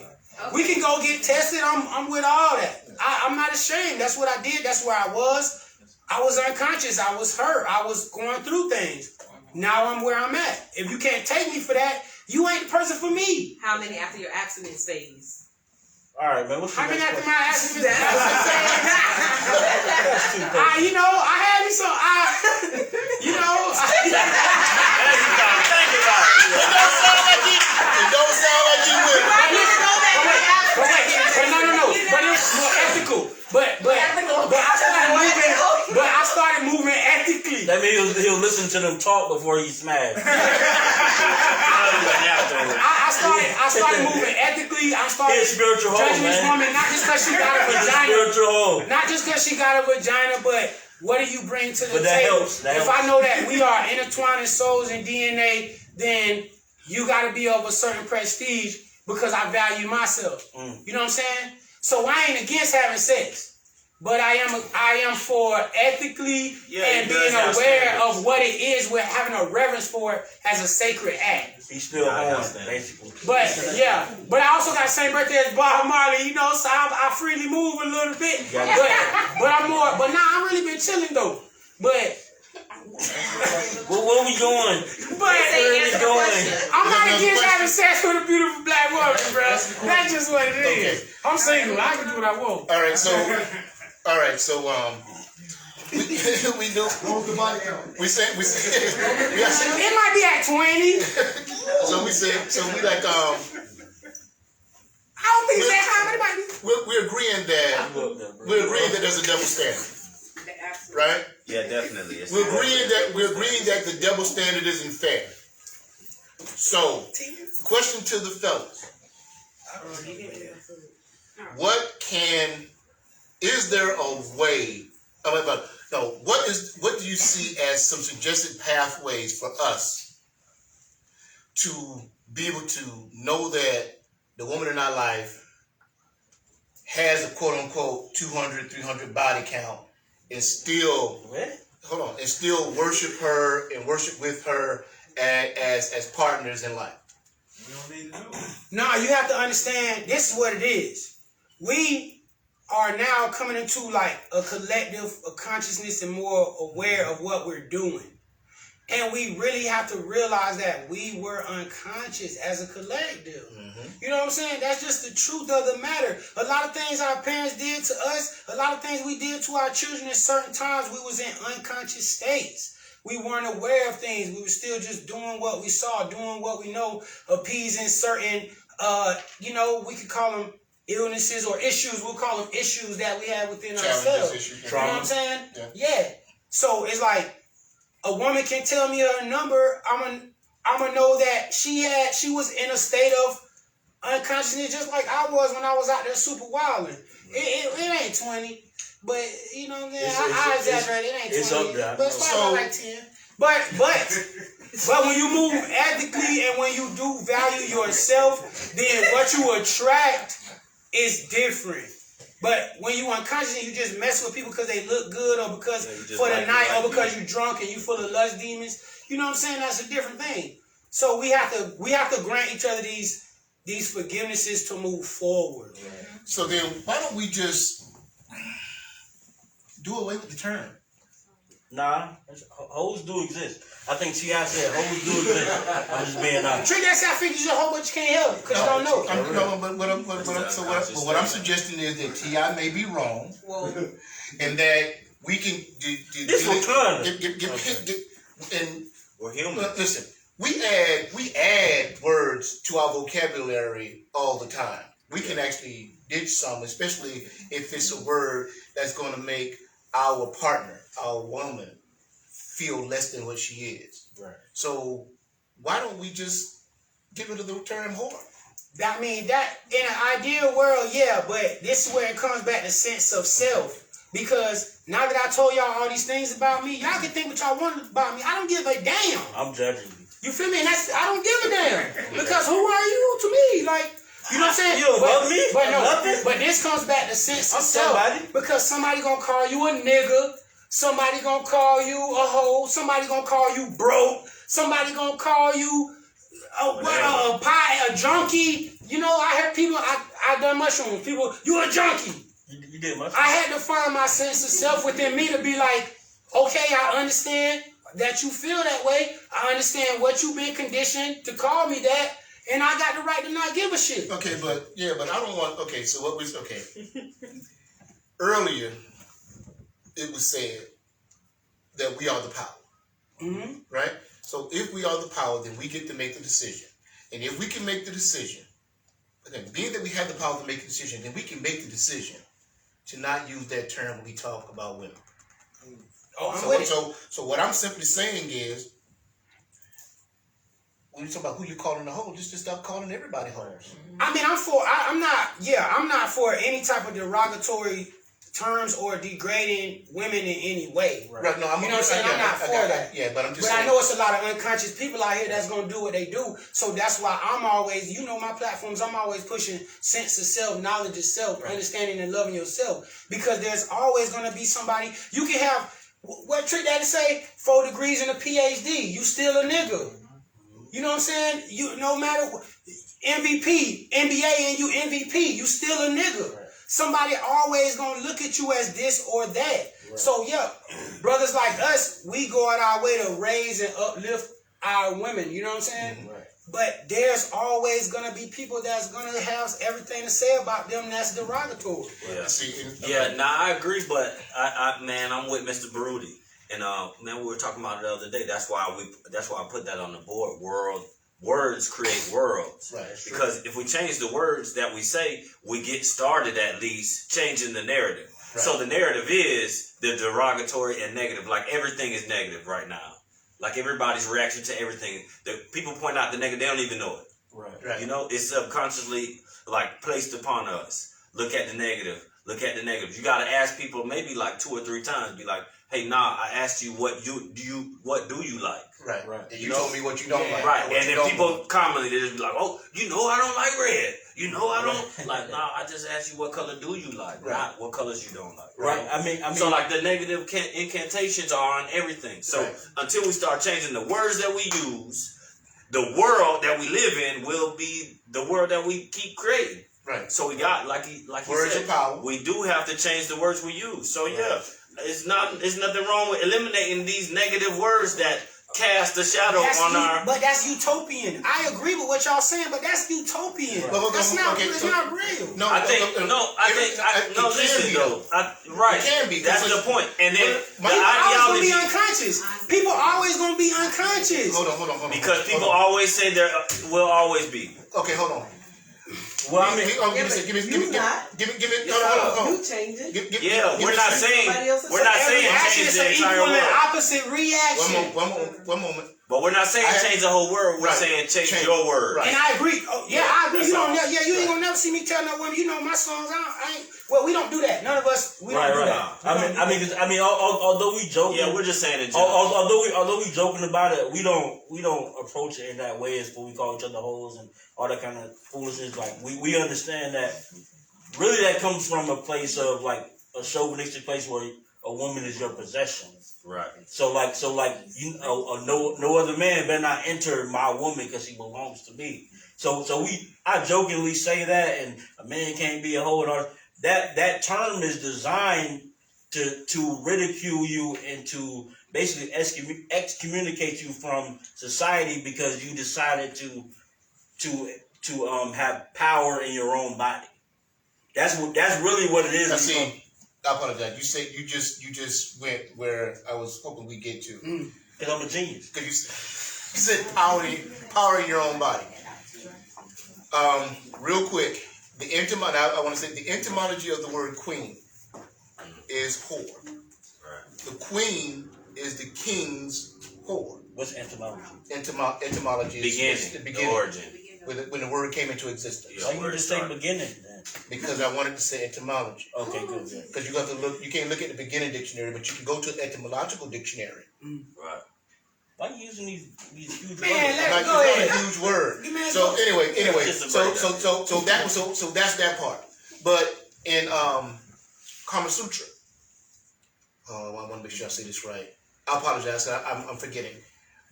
We can go get tested. I'm with all that. I'm not ashamed. That's what I did. That's where I was. I was unconscious. I was hurt. I was going through things. Now I'm where I'm at. If you can't take me for that, you ain't the person for me. How many after your abstinence phase? All right, man. What's your I've been next after question? my abstinence. I had me some. It don't sound like you will. But no. But it's more ethical. But I started moving ethically. That means he'll listen to them talk before he smash. I started moving ethically. I started He's a spiritual hoe, judging this man. woman not just because she got a He's a vagina. spiritual hoe. Not just because she got a vagina, but what do you bring to the But that table? helps. That If helps. I know that we are intertwining souls and DNA, then you got to be of a certain prestige because I value myself. You know what I'm saying? So I ain't against having sex, but I am for ethically and being aware of what it is. We're having a reverence for it as a sacred act. He's still on, basically. But yeah, but I also got the same birthday as Bob Marley, you know, so I freely move a little bit. But I'm more. But nah, I've really been chilling though. But Where we going? I'm not against having sex with a beautiful black woman, bro. That's just what it is. I'm single. I can do what I want. All right, so we do. We say It might be at 20. So we like I don't think it's that high, but it might be. we're agreeing that there's a double standard, right? Yeah, definitely. We're agreeing that the double standard isn't fair. So, question to the fellas: is there a way? What do you see as some suggested pathways for us to be able to know that the woman in our life has a quote unquote 200, 300 body count and still worship her and worship with her as partners in life? No, you have to understand, this is what it is. We are now coming into like a collective consciousness and more aware of what we're doing. And we really have to realize that we were unconscious as a collective. You know what I'm saying? That's just the truth of the matter. A lot of things our parents did to us, a lot of things we did to our children at certain times, we was in unconscious states. We weren't aware of things. We were still just doing what we saw, doing what we know, appeasing certain, we could call them illnesses or issues. We'll call them issues that we have within ourselves. Issues, you know what I'm saying? Yeah. So it's like a woman can tell me her number. I'm gonna know that she was in a state of unconsciousness, just like I was when I was out there super wilding. It ain't 20. But you know what I'm saying? I exaggerate. It ain't 20. It's up there. But it's probably like 10. But when you move ethically and when you do value yourself, then what you attract is different. But when you unconscious and you just mess with people because they look good or because for the night or because you drunk and you full of lust demons, you know what I'm saying? That's a different thing. So we have to grant each other these forgivenesses to move forward. Right. So then why don't we just do away with the term? Nah, hoes do exist. I think T.I. said hoes do exist. I'm just being honest. Treat that side figures a whole bunch you can't help because you don't know. What I'm suggesting is that T.I. may be wrong, and that we can we're human. Listen, we add words to our vocabulary all the time. We can actually ditch some, especially if it's a word that's going to make our partner, our woman, feel less than what she is. Right. So why don't we just get rid of the term whore? I mean, that in an ideal world, yeah, but this is where it comes back to sense of self. Because now that I told y'all all these things about me, y'all can think what y'all want about me. I don't give a damn. I'm judging you. You feel me? And I don't give a damn. Because who are you to me? Like, you know what I'm saying? You love me? But this comes back to sense of self. Because somebody gonna call you a nigga. Somebody gonna call you a hoe. Somebody gonna call you broke. Somebody gonna call you a junkie. You know, I heard people, I done mushrooms. People, you a junkie. You did mushrooms? I had to find my sense of self within me to be like, okay, I understand that you feel that way. I understand what you've been conditioned to call me that. And I got the right to not give a shit. Okay, but I don't want, so what was, earlier, it was said that we are the power. Mm-hmm. Right? So if we are the power, then we get to make the decision. And if we can make the decision, again, being that we have the power to make the decision, then we can make the decision to not use that term when we talk about women. So what I'm simply saying is, when you talk about who you're calling a hoe, just stop calling everybody hoes. I mean, I'm not for any type of derogatory terms or degrading women in any way. Right. No, you know what I'm saying? I'm not for that. Yeah, but I'm just saying. I know it's a lot of unconscious people out here that's going to do what they do. So that's why I'm always, my platforms, I'm always pushing sense of self, knowledge of self, understanding and loving yourself. Because there's always going to be somebody, you can have, what Trick Daddy say, 4 degrees and a PhD. You still a nigga. You know what I'm saying? You no matter MVP, NBA, and you MVP, you still a nigga. Right. Somebody always gonna look at you as this or that. Right. So yeah, brothers like us, we go out our way to raise and uplift our women. You know what I'm saying? Right. But there's always gonna be people that's gonna have everything to say about them that's derogatory. Yeah. I agree, but I'm with Mr. Baruti. And we were talking about it the other day. That's why I put that on the board. Words create worlds. Right. Because if we change the words that we say, we get started at least changing the narrative. Right. So the narrative is the derogatory and negative. Like everything is negative right now. Like everybody's reaction to everything. The people point out the negative, they don't even know it. Right. You know, it's subconsciously like placed upon us. Look at the negative. Look at the negative. You got to ask people maybe like 2 or 3 times. Be like, hey, I asked you what do you like? Right. And you told me what you don't like. Right. And then people commonly they just be like, oh, I don't like red. I don't like. Nah, I just asked you what color do you like, not what colors you don't like. Right. I mean, so like the negative incantations are on everything. So until we start changing the words that we use, the world that we live in will be the world that we keep creating. Right. So we got like he words said, of power. We do have to change the words we use. So yeah, it's nothing wrong with eliminating these negative words that cast a shadow on our. But that's utopian. I agree with what y'all saying, but that's utopian. Right. That's not. It's not real. No, I think listen though. Right. It can be. That's the point. And then the People always gonna be ideology. unconscious. People always gonna be unconscious. Hold on. Because people always say there will always be. Okay, hold on. Well, I mean, give me. You not. Give me. No. You change it. We're not saying change the entire Equal and world. opposite reaction. One moment. But we're not saying change the whole world. We're saying change your word. Right. And I agree. Oh, yeah, I agree. You ain't gonna never see me tell no woman. You know my songs. I ain't. Well, we don't do that. None of us. We don't do that. I mean, although we joke. Yeah, we're just saying it. Although we joking about it, we don't approach it in that way. As what we call each other hoes and all that kind of foolishness. Like we understand that. Really, that comes from a place of like a chauvinistic place where a woman is your possession. Right. So you know, no other man better not enter my woman because she belongs to me. So I jokingly say that, and a man can't be a hoe and all that term is designed to ridicule you and to basically excommunicate you from society because you decided to have power in your own body. That's really what it is. Now, see, I apologize. You just went where I was hoping we get to. Because I'm a genius. Because you said power in your own body. Real quick, I want to say the etymology of the word queen is whore. Right. The queen is the king's whore. What's etymology? Etymology is the beginning. The origin. When the word came into existence. Why you just say beginning then? Because I wanted to say etymology. Okay, good. Because you have to look. You can't look at the beginning dictionary, but you can go to an etymological dictionary. Right. Why are you using these huge words? It's not a huge word. So anyway, so that's that part. But in Kama Sutra, I want to make sure I say this right. I apologize, I'm forgetting.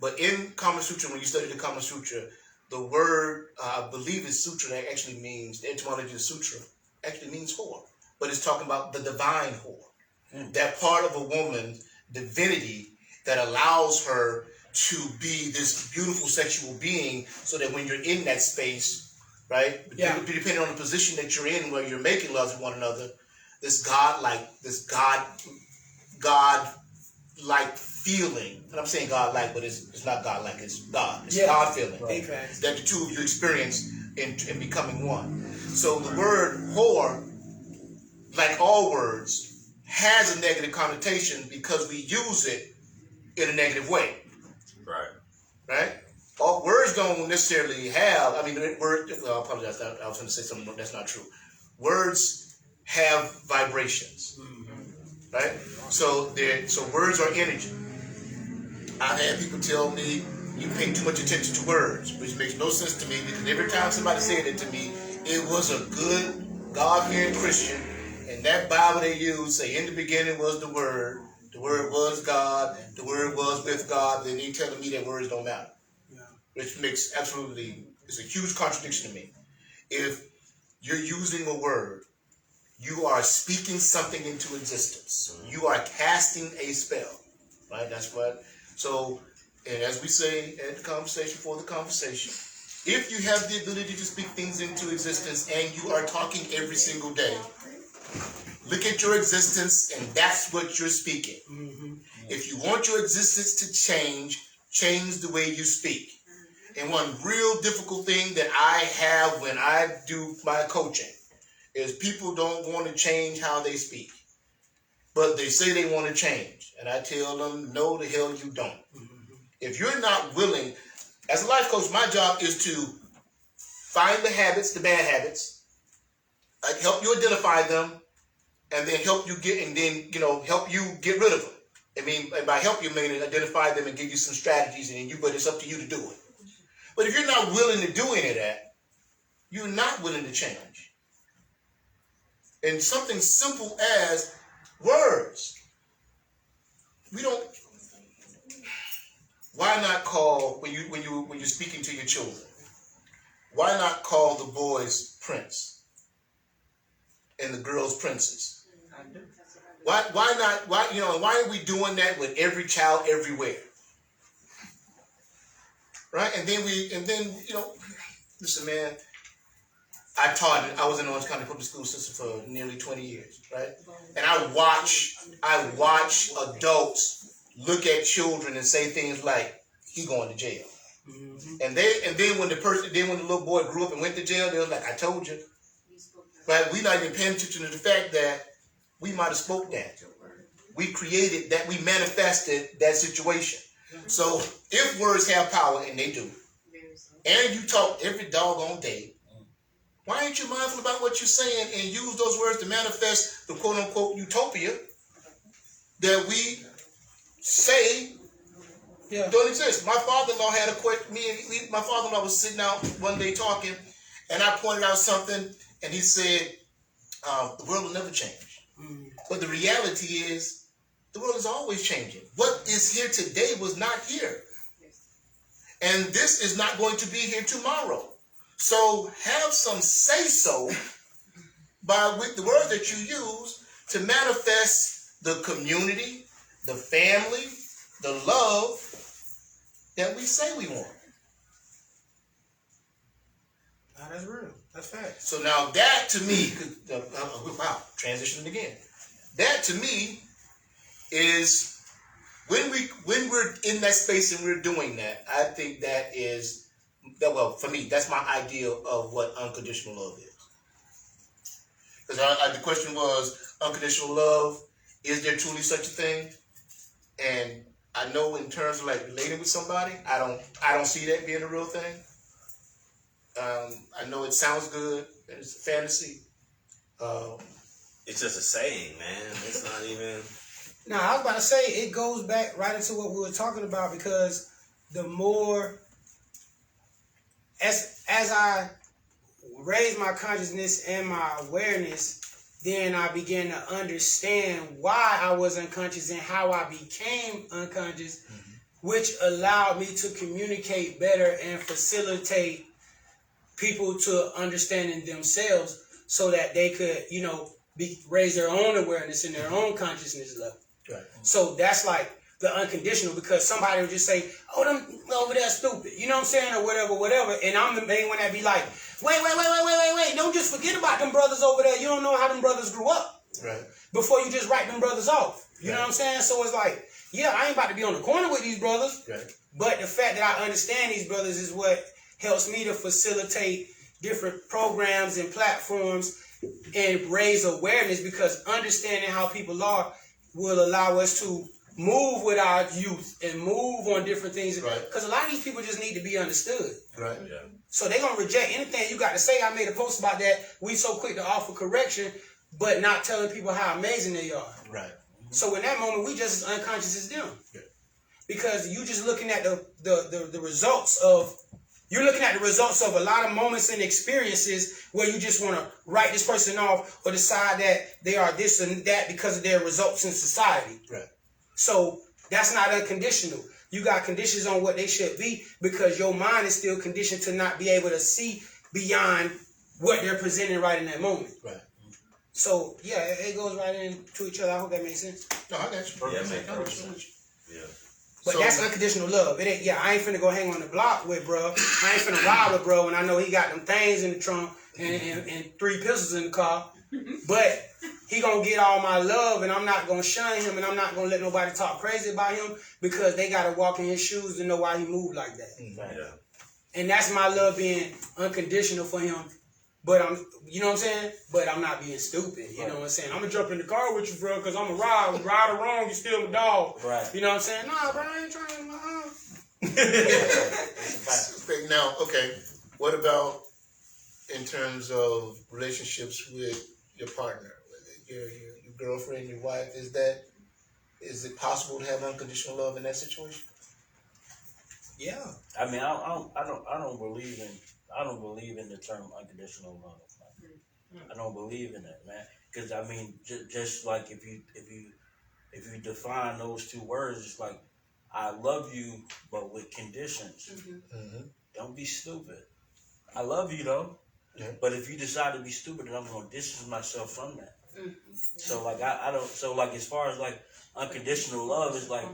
But in Kama Sutra, when you study the Kama Sutra, the word I believe is sutra. That actually means the etymology of sutra actually means whore, but it's talking about the divine whore, that part of a woman's divinity that allows her to be this beautiful sexual being, so that when you're in that space, right, depending on the position that you're in, where you're making love to one another, this God-like feeling, and I'm saying God-like, but it's not God-like, it's God. It's God feeling that the two of you experience in becoming one. So the word whore, like all words, has a negative connotation because we use it in a negative way. Right? All words don't necessarily have, I apologize, I was going to say something that's not true. Words have vibrations. Right? So words are energy. I've had people tell me, you pay too much attention to words, which makes no sense to me, because every time somebody said it to me, it was a good God-fearing Christian, and that Bible they use say in the beginning was the Word was God, the Word was with God, then they telling me that words don't matter. Which makes it's a huge contradiction to me. If you're using a word, you are speaking something into existence. You are casting a spell, right? That's what. So, and as we say at the conversation, for the conversation, if you have the ability to speak things into existence and you are talking every single day, look at your existence and that's what you're speaking. If you want your existence to change the way you speak. And one real difficult thing that I have when I do my coaching is people don't want to change how they speak. But they say they want to change. And I tell them, no, the hell you don't. If you're not willing, as a life coach, my job is to find the habits, the bad habits, help you identify them, and then help you get rid of them. I mean, and by help you, I mean identify them and give you some strategies, but it's up to you to do it. But if you're not willing to do any of that, you're not willing to change. And something simple as words. Why not call when you're speaking to your children? Why not call the boys prince and the girls princess? Why are we doing that with every child everywhere? right? And then listen, man. I was in the Orange County Public School system for nearly 20 years, right? And I watch adults look at children and say things like, "He going to jail." Mm-hmm. And then when the little boy grew up and went to jail, they was like, "I told you." Right? We not even paying attention to the fact that we might have spoke that. We created that. We manifested that situation. So if words have power, and they do, and you talk every doggone day, why ain't you mindful about what you're saying and use those words to manifest the quote-unquote utopia that we say don't exist? My father-in-law had a question. My father-in-law was sitting out one day talking, and I pointed out something, and he said, the world will never change. Mm. But the reality is, the world is always changing. What is here today was not here. And this is not going to be here tomorrow. So have some say-so with the words that you use to manifest the community, the family, the love that we say we want. Nah, that's real. That's fact. So now that to me, wow, transitioning again. That to me is when we're in that space and we're doing that, I think that is, well, for me, that's my ideal of what unconditional love is. Because the question was, unconditional love, is there truly such a thing? And I know in terms of like relating with somebody, I don't see that being a real thing. I know it sounds good, and it's a fantasy. It's just a saying, man. It's not even. Now, I was about to say, it goes back right into what we were talking about, because the more, as I raise my consciousness and my awareness, then I began to understand why I was unconscious and how I became unconscious, which allowed me to communicate better and facilitate people to understanding themselves so that they could, raise their own awareness and their own consciousness level. Right. So that's like the unconditional, because somebody would just say, "Oh, them over there stupid," you know what I'm saying, or whatever. And I'm the main one that be like, wait, don't just forget about them brothers over there. You don't know how them brothers grew up. Right. Before you just write them brothers off. You know what I'm saying? So it's like, yeah, I ain't about to be on the corner with these brothers. Right. But the fact that I understand these brothers is what helps me to facilitate different programs and platforms and raise awareness, because understanding how people are will allow us to move with our youth and move on different things. Because a lot of these people just need to be understood. Right. Yeah. So they're going to reject anything you got to say. I made a post about that. We so quick to offer correction, but not telling people how amazing they are. Right. So in that moment, we just as unconscious as them. Yeah. Because you just looking at the results of, you're looking at the results of a lot of moments and experiences where you just want to write this person off or decide that they are this and that because of their results in society. Right. So that's not unconditional. You got conditions on what they should be because your mind is still conditioned to not be able to see beyond what they're presenting right in that moment. Right. So, yeah, it goes right into each other. I hope that makes sense. No, I got you. Yeah, it makes sense. Yeah. But that's unconditional love. It ain't. Yeah, I ain't finna go hang on the block with bro. I ain't finna ride with bro when I know he got them things in the trunk and 3 pistols in the car. But he gonna get all my love, and I'm not gonna shun him, and I'm not gonna let nobody talk crazy about him because they gotta walk in his shoes to know why he moved like that. Yeah. And that's my love being unconditional for him. But you know what I'm saying? But I'm not being stupid. You know what I'm saying? I'm gonna jump in the car with you, bro, because I'm a ride. Right or wrong, you still a dog. Right. You know what I'm saying? Nah, bro, I ain't trying to. Now, okay. What about in terms of relationships with your partner, your girlfriend, your wife? Is it possible to have unconditional love in that situation? Yeah. I mean, I don't believe in the term unconditional love. I don't believe in that, man. Because I mean, just like if you define those 2 words, it's like I love you, but with conditions. Mm-hmm. Don't be stupid. I love you though, but if you decide to be stupid, then I'm gonna distance myself from that. Mm-hmm. So like I don't. So like as far as like unconditional love is like,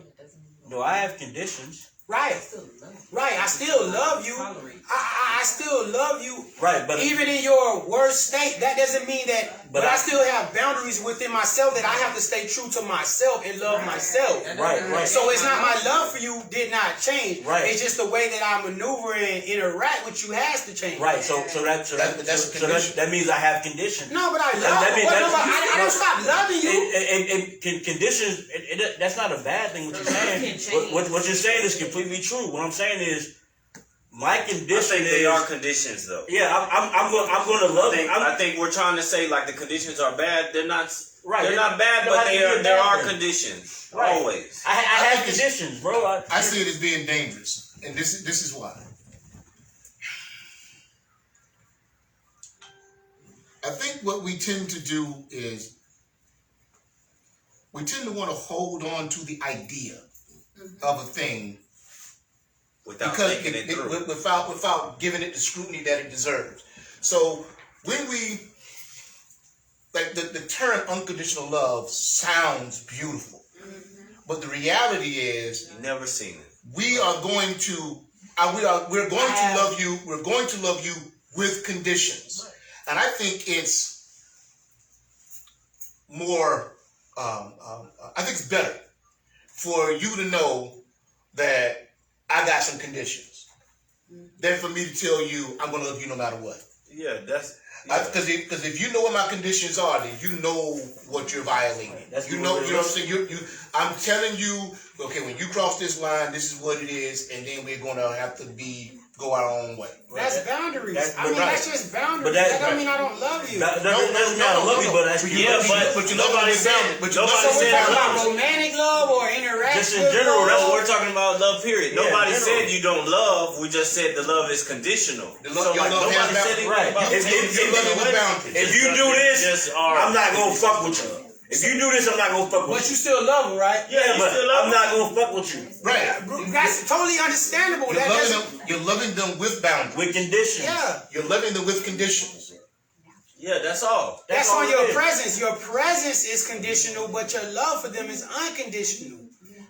no, I have conditions. Right. Right. I still love you. I still love you. Right, but even in your worst state, that doesn't mean that. But I still have boundaries within myself that I have to stay true to myself and love myself. Right. So it's not my love for you did not change. Right. It's just the way that I maneuver and interact with you has to change. Right. So that means I have conditions. No, but I love you. I don't stop loving you. Conditions. That's not a bad thing. What you're saying. What you're saying is completely true. What I'm saying is. My condition. I think they are conditions, though. Yeah, I'm going to love them. I think we're trying to say like the conditions are bad. They're not. Right. They're not bad, but there are conditions. Right. Always. I have conditions, bro. I see it as being dangerous, and this is why. I think what we tend to do is we tend to want to hold on to the idea of a thing. Without thinking it through. Without giving it the scrutiny that it deserves. So when we, like the term unconditional love sounds beautiful, but the reality is, you've never seen it. We are going to, we're going to love you. We're going to love you with conditions, and I think it's more. I think it's better for you to know that. I got some conditions. Then for me to tell you, I'm going to love you no matter what. Yeah, that's... Because if you know what my conditions are, then you know what you're violating. You know what I'm saying? I'm telling you, okay, when you cross this line, this is what it is, and then we're going to have to go our own way. That's boundaries. That's just boundaries. That don't mean I don't love you. That doesn't mean I don't love you, but that's but nobody said. But nobody said about romantic love or interaction. Just in general, that's what we're talking about. Love, period. Nobody said you don't love. We just said the love is conditional. Nobody said it right. If you do this, I'm not gonna fuck with you. If you do this, I'm not gonna fuck with you. But you still love them, right? Yeah, but I'm not gonna fuck with you. Right. That's totally understandable. You're loving them with boundaries. With conditions. Yeah. You're loving them with conditions. Yeah, that's all. That's on your presence. Your presence is conditional, but your love for them is unconditional.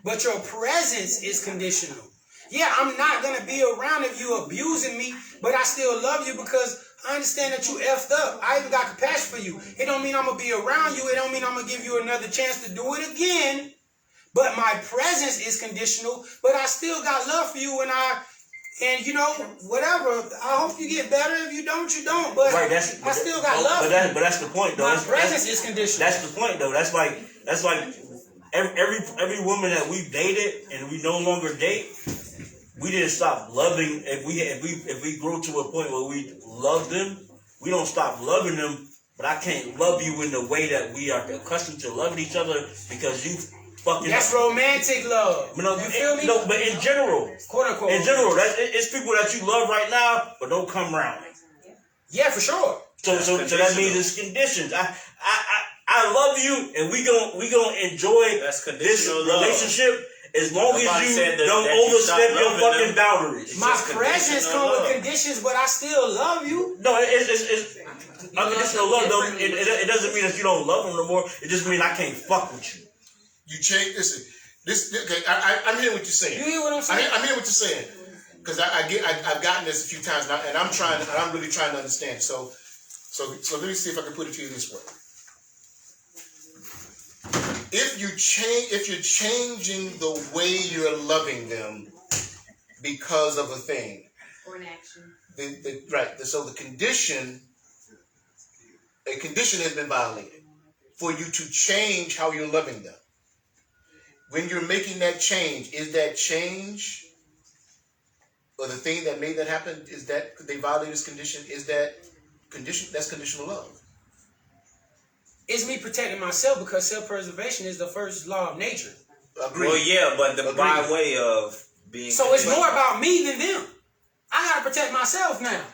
But your presence is conditional. Yeah, I'm not gonna be around if you abusing me, but I still love you because I understand that you effed up. I even got compassion for you. It don't mean I'm going to be around you. It don't mean I'm going to give you another chance to do it again. But my presence is conditional. But I still got love for you and you know, whatever. I hope you get better. If you don't, you don't. But right, I still got love for you. But that's the point, though. My presence is conditional. That's the point, though. That's like every woman that we've dated and we no longer date, we didn't stop loving. If we grow to a point where we love them, we don't stop loving them. But I can't love you in the way that we are accustomed to loving each other because you fucking. That's romantic love. You feel me? No, but in general, quote unquote. In general, it's people that you love right now, but don't come around. Yeah, for sure. So that means it's conditions. I love you, and we gonna enjoy this relationship. As long as you don't overstep your fucking boundaries. My presence comes with conditions, but I still love you. No, it's unconditional love. Though it doesn't mean that you don't love them no more. It just means I can't fuck with you. You change. Listen, okay, I'm hearing what you're saying. You hear what I'm saying? I'm hearing what you're saying because I've gotten this a few times now, and I'm really trying to understand. So let me see if I can put it to you this way. If you're changing the way you're loving them because of a thing, or an action, right? So a condition has been violated for you to change how you're loving them. When you're making that change, is that change or the thing that made that happen? Is that they violated this condition? Is that condition? That's conditional love. It's me protecting myself because self-preservation is the first law of nature. Agreed. Well, yeah, but by way of being... So it's more about me than them. I got to protect myself now.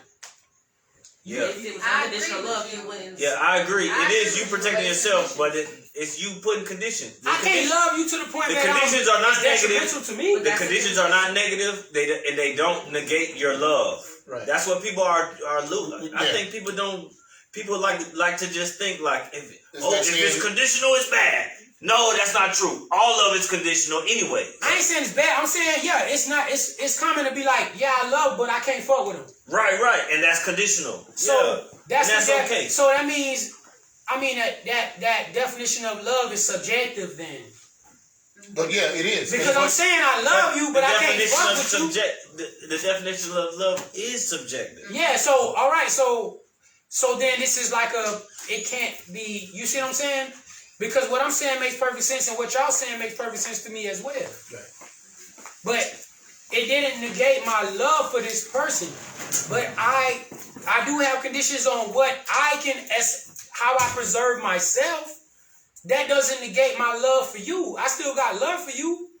Yeah. If it was unconditional love, you wouldn't... Yeah, I agree. It is you protecting yourself, but it's you putting conditions. I can't love you to the point the that conditions are not negative. To me. The conditions are not negative, and they don't negate your love. Right. That's what people are losing. I think people don't... People like to just think like if it's conditional, it's bad. No, that's not true. All of it's conditional anyway. I ain't saying it's bad. I'm saying, yeah, it's not. It's common to be like, yeah, I love, but I can't fuck with him. Right, and that's conditional. So that's okay. So that means, I mean, that definition of love is subjective then. But yeah, it is. Because I'm saying I love you, but I can't fuck with you. The definition of love is subjective. Yeah. So all right. So then this is like it can't be. You see what I'm saying? Because what I'm saying makes perfect sense, and what y'all saying makes perfect sense to me as well. Right. But it didn't negate my love for this person. But I do have conditions on what I can, as how I preserve myself. That doesn't negate my love for you. I still got love for you,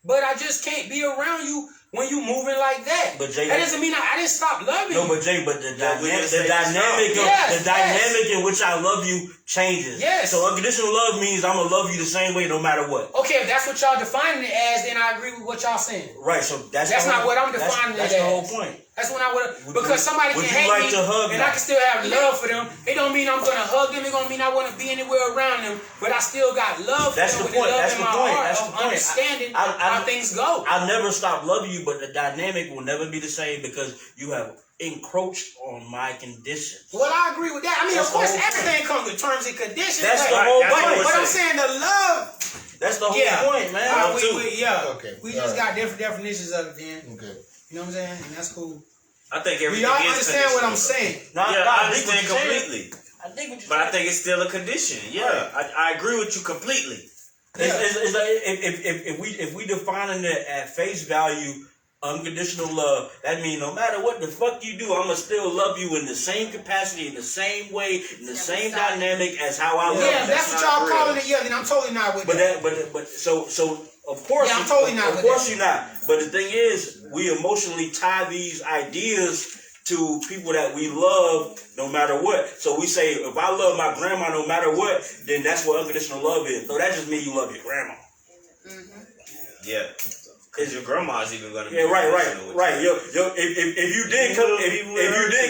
but I just can't be around you when you moving like that. But Jay, that doesn't mean I didn't stop loving you. No, but Jay, the dynamic in which I love you changes. Yes. So unconditional love means I'm gonna love you the same way no matter what. Okay, if that's what y'all defining it as, then I agree with what y'all saying. Right. So that's not what I'm defining it as. That's the whole point. That's when I would, because somebody can hate me and I can still have love for them. It don't mean I'm gonna hug them. It don't mean I want to be anywhere around them. But I still got love for them. That's the point. That's the point. Understanding how things go. I'll never stop loving you, but the dynamic will never be the same because you have encroached on my conditions. Well, I agree with that. I mean, of course, everything comes with terms and conditions. That's the whole point. But I'm saying the love. That's the whole point, man. We just got different definitions of it, then. Okay. You know what I'm saying? And that's cool. I think everything y'all is understand what I'm saying? I understand completely. I think what you're but I think it's still a condition. Yeah, I agree with you completely. It's like if we defining it at face value, unconditional love, that means no matter what the fuck you do, I'ma still love you in the same capacity, in the same way, in the same dynamic as how I love you. Yeah, that's what y'all calling it. Yeah, then I'm totally not with that. But so of course, I'm totally not. Of course, you're not. But the thing is, we emotionally tie these ideas to people that we love, no matter what. So we say, if I love my grandma, no matter what, then that's what unconditional love is. So that just means you love your grandma. Mm-hmm. Yeah, because your grandma's even gonna. Be right. If you did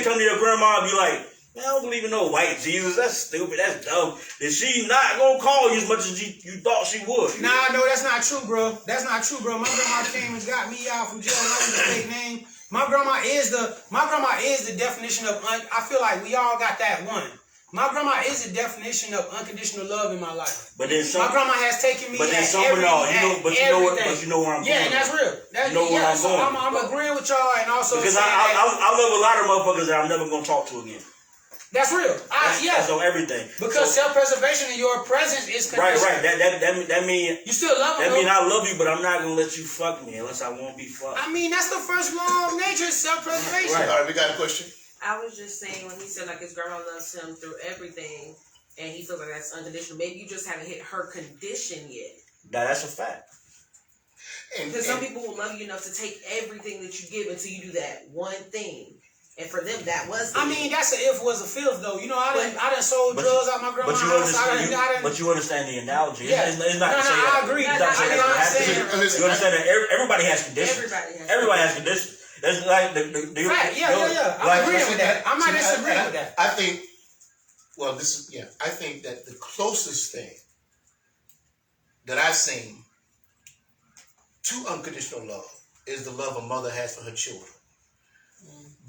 come to your grandma and be like, I don't believe in no white Jesus. That's stupid. That's dumb. Then she not gonna call you as much as you thought she would. Nah, no, that's not true, bro. That's not true, bro. My grandma came and got me out from jail and I was a fake name. My grandma is the definition of I feel like we all got that one. My grandma is the definition of unconditional love in my life. But then my grandma has taken me. But then you know where I'm going. Yeah, and that's real. That's where I'm going. I'm agreeing with y'all and also because I love a lot of motherfuckers that I'm never gonna talk to again. That's real. That's on everything. Because self-preservation in your presence is conditional. Right. That means you still love them. That means I love you, but I'm not gonna let you fuck me unless I won't be fucked. I mean, that's the first law of nature, self-preservation. Right. All right, we got a question. I was just saying when he said like his grandma loves him through everything, and he feels like that's unconditional. Maybe you just haven't hit her condition yet. That's a fact. Because some people will love you enough to take everything that you give until you do that one thing. And for them, that was. I mean, that's an if was a fifth though. You know, I done sold drugs out my grandma's house. But you understand the analogy. Yeah. It's not to say that. I agree. You understand that everybody has conditions. Everybody has conditions. That's like the right. Yeah. I'm agreeing with that. I'm not disagreeing with that. I think. Well, I think that the closest thing that I've seen to unconditional love is the love a mother has for her children.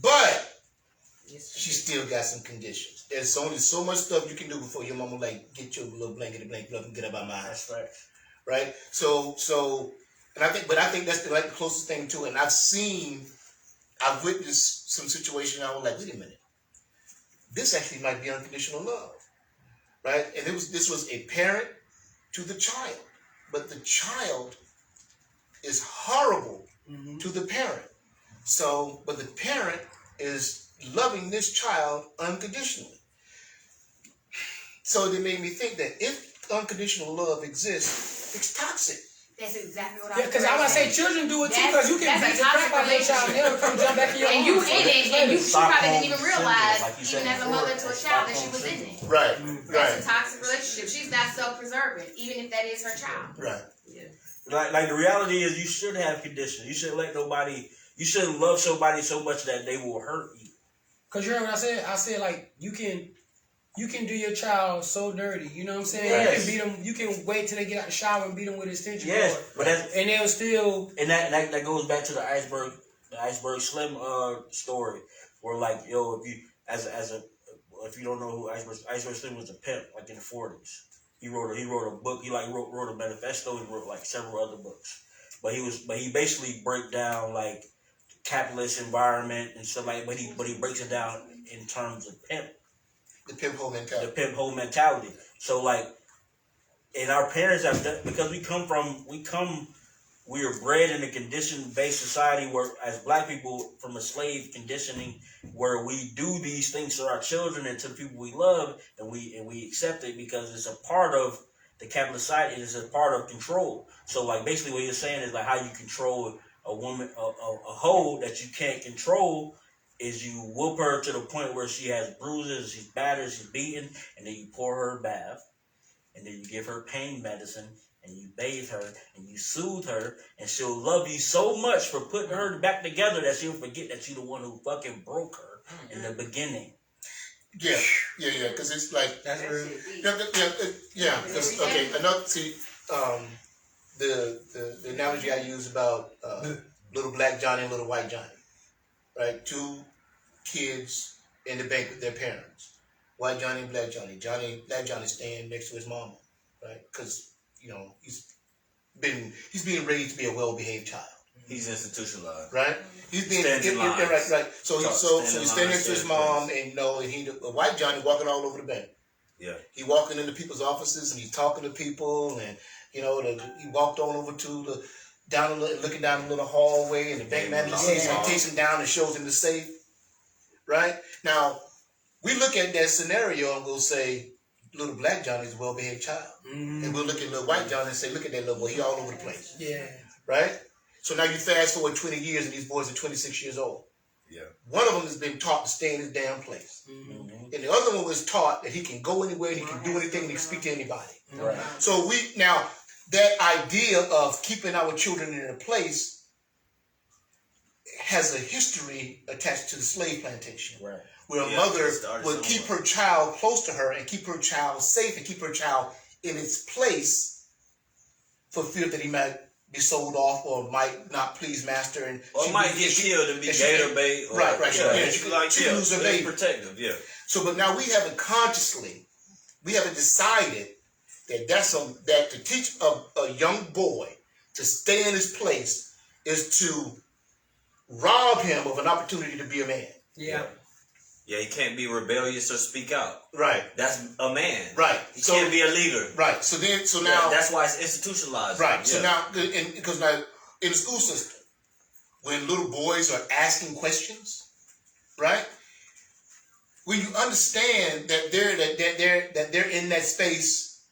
But she still got some conditions. There's only so much stuff you can do before your mama like get your little blankety blank love and get up out my house. That's right. Right? So and I think that's the closest thing to it. And I've witnessed some situation I was like, wait a minute. This actually might be unconditional love. Right? And this was a parent to the child. But the child is horrible to the parent. So, but the parent is loving this child unconditionally. So they made me think that if unconditional love exists, it's toxic. That's exactly what I was because I was going to say children do it too, because you can beat the crap out of your child and they'll come jump back in your and you in it, and she probably didn't even realize, even as a mother to a child, that she was in it. Right. That's a toxic relationship. She's not self-preserving, even if that is her child. Right. Yeah. Like the reality is, you should have conditions. You shouldn't let nobody. You shouldn't love somebody so much that they will hurt you. Cause you heard what I said? I said like you can you can do your child so dirty. You know what I'm saying? Yes. You can beat them. You can wait till they get out the shower and beat them with a extension Yes, cord. but that's, And they'll still. and that goes back to the iceberg slim story, where like yo, if you if you don't know who iceberg slim was a pimp like in the 40s. He wrote a book. He wrote a manifesto. He wrote like several other books. But he basically break down like capitalist environment and stuff like. But he breaks it down in terms of pimp. The pimp hole mentality. The pimp hole mentality. So like, and our parents have done, because we are bred in a condition-based society where, as black people, from a slave conditioning, where we do these things to our children and to the people we love, and we accept it because it's a part of the capitalist society. It's a part of control. So, like, basically, what you're saying is like how you control a woman, a hoe that you can't control, is you whoop her to the point where she has bruises, she's battered, she's beaten, and then you pour her a bath, and then you give her pain medicine. And you bathe her, and you soothe her, and she'll love you so much for putting her back together that she'll forget that you're the one who fucking broke her in the beginning. Yeah, because it's like That's real. Yeah, because the analogy I use about little black Johnny and little white Johnny, right? Two kids in the bank with their parents, white Johnny and black Johnny. Black Johnny staying next to his mama, right? Because he's being raised to be a well-behaved child. He's institutionalized, right? He's being right. So he's standing next to his mom, and a white Johnny walking all over the bank. Yeah, he walking into people's offices and he's talking to people, and he walked on over to looking down the little hallway, and the bank manager sees him, takes him down and shows him the safe. Right now, we look at that scenario and we'll say, little black Johnny's a well-behaved child. Mm-hmm. And we'll look at little white Johnny and say, look at that little boy, he all over the place. Yeah. Right? So now you fast forward 20 years and these boys are 26 years old. Yeah. One of them has been taught to stay in his damn place. Mm-hmm. And the other one was taught that he can go anywhere and he can do anything and he can speak to anybody. Right. So that idea of keeping our children in a place has a history attached to the slave plantation. Right. Where a mother would keep her child close to her and keep her child safe and keep her child in its place for fear that he might be sold off or might not please master, or might get killed and be gator bait. Right. She could lose her baby. Protective, yeah. So, but now we haven't decided that to teach a young boy to stay in his place is to rob him of an opportunity to be a man. Yeah. Yeah, he can't be rebellious or speak out. Right. That's a man. Right. He can't be a leader. Right. So now that's why it's institutionalized. Right. Yeah. So now, because now in the school system, when little boys are asking questions, right? When you understand that they're in that space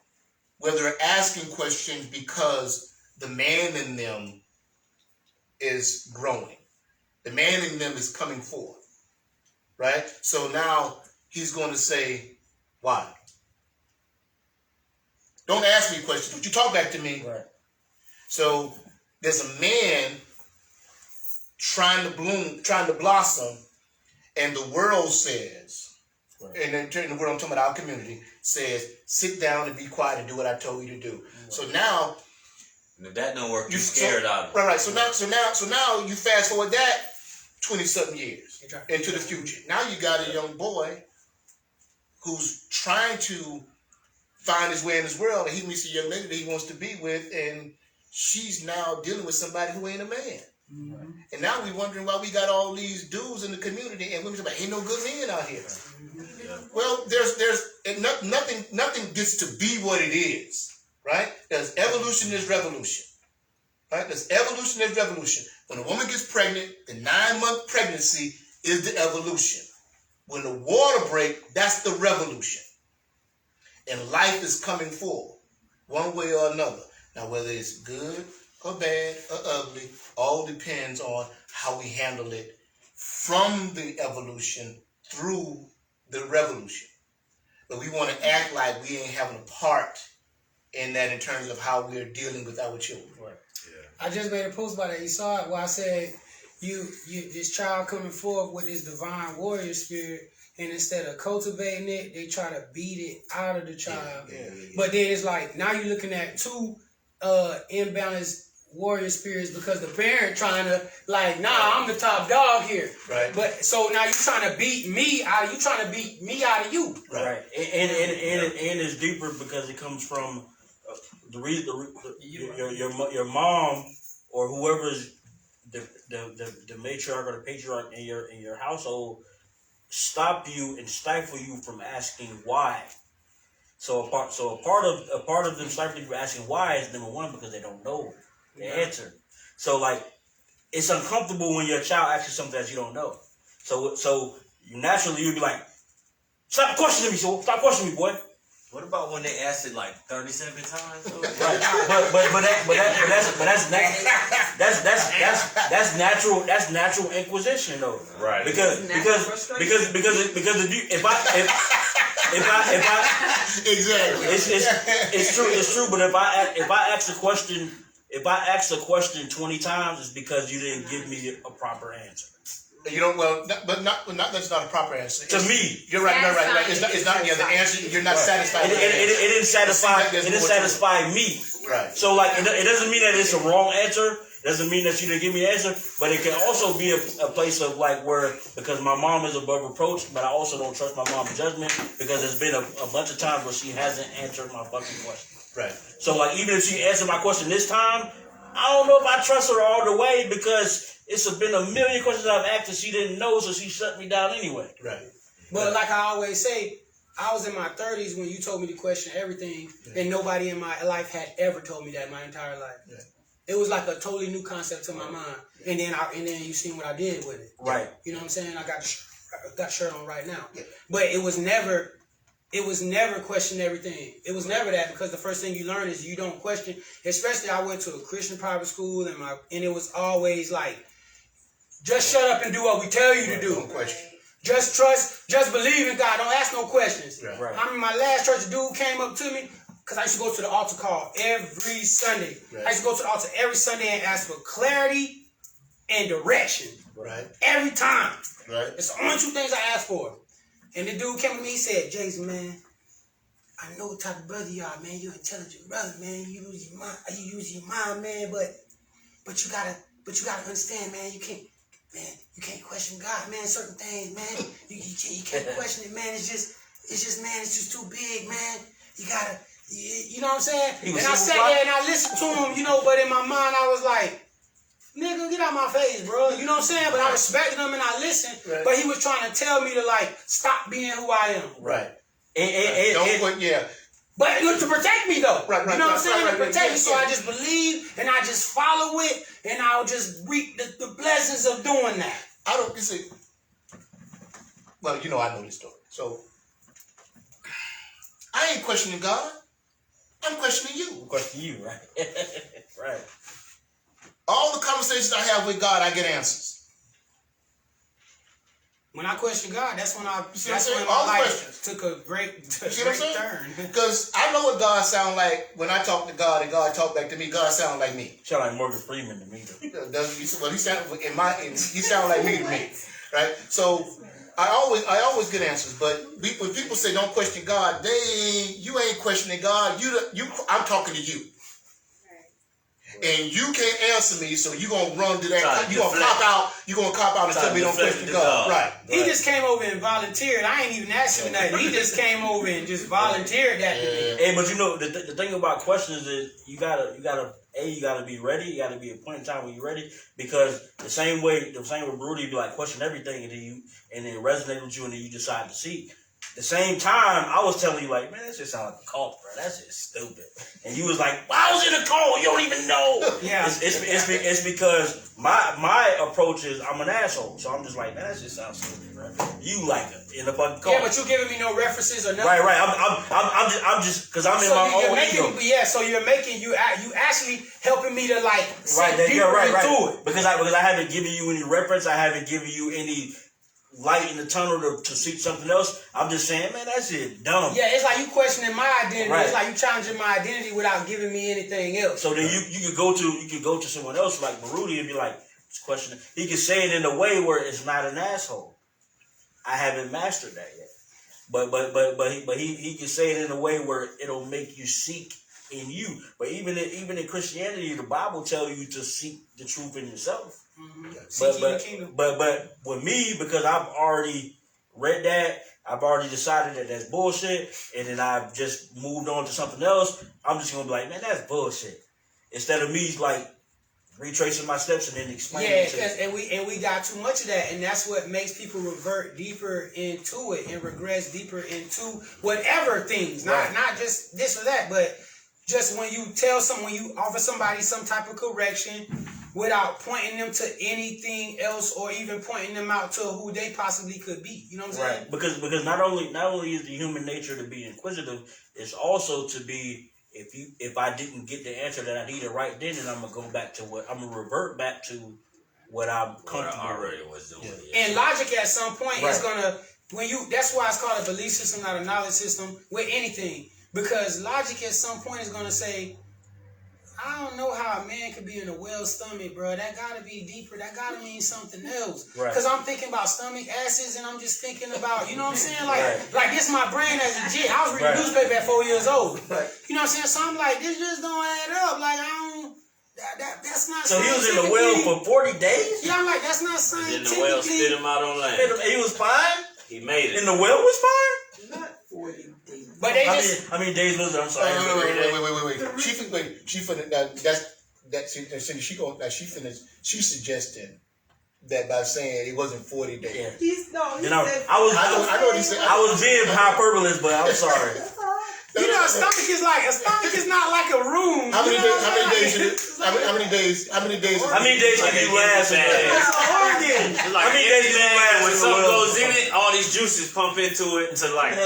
where they're asking questions because the man in them is growing, the man in them is coming forth. Right? So now he's going to say, why? Don't ask me questions, but you talk back to me. Right. So there's a man trying to bloom, trying to blossom, and the world says, and in the world I'm talking about our community, says, sit down and be quiet and do what I told you to do. Right. So now, and if that don't work, you're scared out of it. Right. So now you fast forward that 20-something years into the future. Now you got a young boy who's trying to find his way in this world, and he meets a young lady that he wants to be with, and she's now dealing with somebody who ain't a man. Mm-hmm. And now we're wondering why we got all these dudes in the community, and women say, ain't no good men out here. Mm-hmm. Well, nothing gets to be what it is, right? There's evolution, there's revolution. Right? There's evolution, there's revolution. When a woman gets pregnant, the 9-month pregnancy is the evolution. When the water breaks, that's the revolution. And life is coming forward, one way or another. Now, whether it's good or bad or ugly, all depends on how we handle it from the evolution through the revolution. But we want to act like we ain't having a part in that in terms of how we're dealing with our children. Right. I just made a post about that. You saw it where I said, you this child coming forth with his divine warrior spirit, and instead of cultivating it, they try to beat it out of the child. But then it's like now you're looking at two imbalanced warrior spirits because the parent trying to like, nah, I'm the top dog here. Right. But so now you trying to beat me out of you. Right. And it's deeper because it comes from the reason your mom or whoever's the matriarch or the patriarch in your household stop you and stifle you from asking why. So a part of them stifling you from asking why is number one because they don't know the answer. So like it's uncomfortable when your child asks you something that you don't know. So you naturally you'll be like, stop questioning me, so stop questioning me, boy. What about when they asked it like 37 times? Right. That's natural inquisition though. Right. Because if I exactly. It's true. But if I ask a question 20 times, it's because you didn't give me a proper answer. You don't that's not a proper answer. To me, you're right. It's not the answer. You're not satisfied. It didn't satisfy me. Right. So like it doesn't mean that it's a wrong answer. It doesn't mean that you didn't give me an answer. But it can also be a place of like where because my mom is above reproach, but I also don't trust my mom's judgment because there's been a bunch of times where she hasn't answered my fucking question. Right. So like even if she answered my question this time, I don't know if I trust her all the way because it's been a million questions I've asked and she didn't know, so she shut me down anyway. Right. But like I always say, I was in my 30s when you told me to question everything, and nobody in my life had ever told me that my entire life. Yeah. It was like a totally new concept to my mind, and then you seen what I did with it. Right. You know what I'm saying? I got shirt on right now, but it was never question everything. It was never that because the first thing you learn is you don't question. Especially I went to a Christian private school and it was always like, just shut up and do what we tell you to do. Don't question. Just trust, just believe in God. Don't ask no questions. Right. I mean, my last church, a dude came up to me because I used to go to the altar call every Sunday. Right. I used to go to the altar every Sunday and ask for clarity and direction. Right. Every time. Right. It's the only two things I asked for. And the dude came to me, he said, Jaesun, man, I know what type of brother you are, man. You're an intelligent brother, man. You use your mind, man, but you gotta understand, man, you can't question God, man. Certain things, man. You can't question it, man. It's just too big, man. You gotta you know what I'm saying? And I sat there and I listened to him, but in my mind I was like, nigga, get out my face, bro. You know what I'm saying? But I respected him and I listened. Right. But he was trying to tell me to stop being who I am. Right. But to protect me though. Right. You know what I'm saying? To protect me. So I just believe and I just follow it and I'll just reap the blessings of doing that. Well, I know this story. So I ain't questioning God. I'm questioning you. Right? Right. All the conversations I have with God, I get answers. When I question God, that's when my life questions took a great turn. Because I know what God sounds like when I talk to God and God talk back to me. God sounds like me. Sound like Morgan Freeman to me. Well, he sounds like me to me, right? So I always get answers. But when people say don't question God, you ain't questioning God. I'm talking to you. And you can't answer me, so you're going to run to that. You're going to cop out and tell me don't question God. Right. He just came over and volunteered. I ain't even asked him nothing. He just came over and just volunteered that to me. Hey, but the thing about questions is you gotta be ready. You gotta be a point in time when you're ready. Because the same way Baruti be like question everything and then it resonate with you and then you decide to seek. The same time, I was telling you, like, man, that just sounds like a cult, bro. That's just stupid. And you was like, well, I was in a cult. You don't even know. Yeah. It's because my approach is I'm an asshole. So I'm just like, man, that just sounds stupid, bro. You like it in a fucking cult. Yeah, but you giving me no references or nothing. Right. I'm just because I'm in my own ego. Yeah, so you actually helping me to see deeper into it. Because I haven't given you any reference. I haven't given you any light in the tunnel to seek something else. I'm just saying, man, that shit dumb. Yeah, it's like you questioning my identity. Right. It's like you challenging my identity without giving me anything else. So then you could go to someone else like Baruti and be like, questioning. He could say it in a way where it's not an asshole. I haven't mastered that yet. But he can say it in a way where it'll make you seek in you. But even in Christianity, the Bible tells you to seek the truth in yourself. Mm-hmm. But with me, because I've already read that, I've already decided that that's bullshit, and then I've just moved on to something else. I'm just gonna be like, man, that's bullshit. Instead of me like retracing my steps and then explaining it. Yeah, and we got too much of that, and that's what makes people revert deeper into it and regress deeper into whatever things, not just this or that, but just when you tell someone, you offer somebody some type of correction without pointing them to anything else or even pointing them out to who they possibly could be. You know what I'm saying? Right. Because not only is the human nature to be inquisitive, it's also to be, if I didn't get the answer that I needed right then I'm gonna go back to I'm gonna revert back to what I'm comfortable already was doing. Yeah. And logic at some point is gonna that's why it's called a belief system, not a knowledge system with anything. Because logic at some point is gonna say, I don't know how a man could be in a whale's stomach, bro. That gotta be deeper. That gotta mean something else. Right. Because I'm thinking about stomach acids, and I'm just thinking about, you know what I'm saying? Like this my brain as a jit. I was reading newspaper at 4 years old. Right. You know what I'm saying? So I'm like, this just don't add up. Like, I don't, that's not So he was in the well for 40 days? Yeah, I'm like, that's not scientifically. Then the well spit him out on land. He was fine? He made it. And the well was fine? Not 40 days. But they just... How many days was it? I'm sorry. Wait. She suggesting that by saying it wasn't 40 days. Yeah. He You know, said, I know what he said. I was being hyperbole, but I'm sorry. You know, a stomach is not like a room. How many days can you last in there? It's an organ. Like when something goes in it, all these juices pump into it to like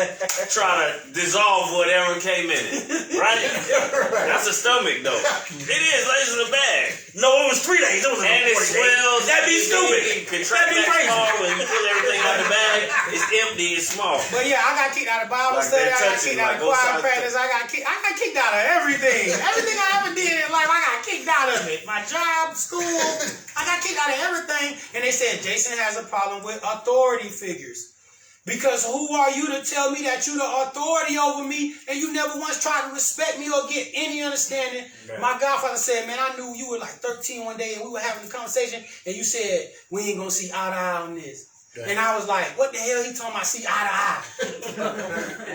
try to dissolve whatever came in it. Right? That's a stomach though. It is, like it's in a bag. No, it was 3 days. It was and it swells. That'd be stupid. That'd be crazy. When you pull everything out of the bag, it's empty, it's small. But yeah, I got kicked out of Bible study. I got kicked out of choir practice. I got kicked out of everything. Everything I ever did in life, I got kicked out of it. My job, school, I got kicked out of everything. And they said, Jaesun has a problem with authority figures. Because who are you to tell me that you're the authority over me and you never once tried to respect me or get any understanding? Right. My godfather said, man, I knew you were like 13 one day and we were having a conversation and you said, we ain't going to see eye to eye on this. Right. And I was like, what the hell he talking about see eye to eye?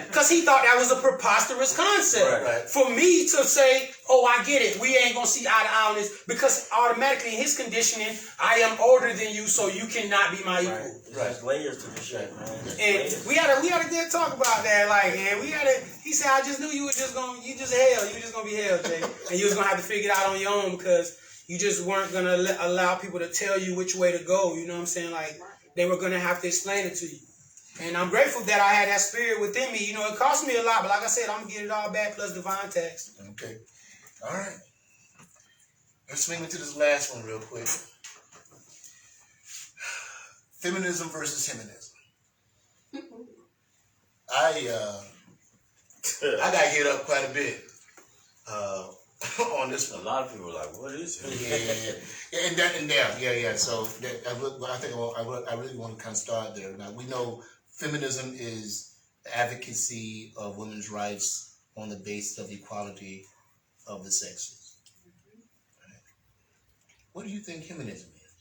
Because he thought that was a preposterous concept. Right. For me to say, oh, I get it. We ain't going to see eye to eye on this. Because automatically in his conditioning, I am older than you, so you cannot be my equal. There's layers to the shit, man. And we had a good talk about that. Like, man, he said, I just knew you were just going to be hell, Jay. And you was going to have to figure it out on your own because you just weren't going to allow people to tell you which way to go. You know what I'm saying? Like, they were going to have to explain it to you. And I'm grateful that I had that spirit within me. You know, it cost me a lot, but like I said, I'm going to get it all back plus divine text. Okay. All right. Let's swing into this last one real quick. Feminism versus Himinism. I got hit up quite a bit on this one. A lot of people are like, what is it? Yeah. So I really want to kind of start there. Now, we know feminism is the advocacy of women's rights on the basis of equality of the sexes. Right. What do you think Himinism is?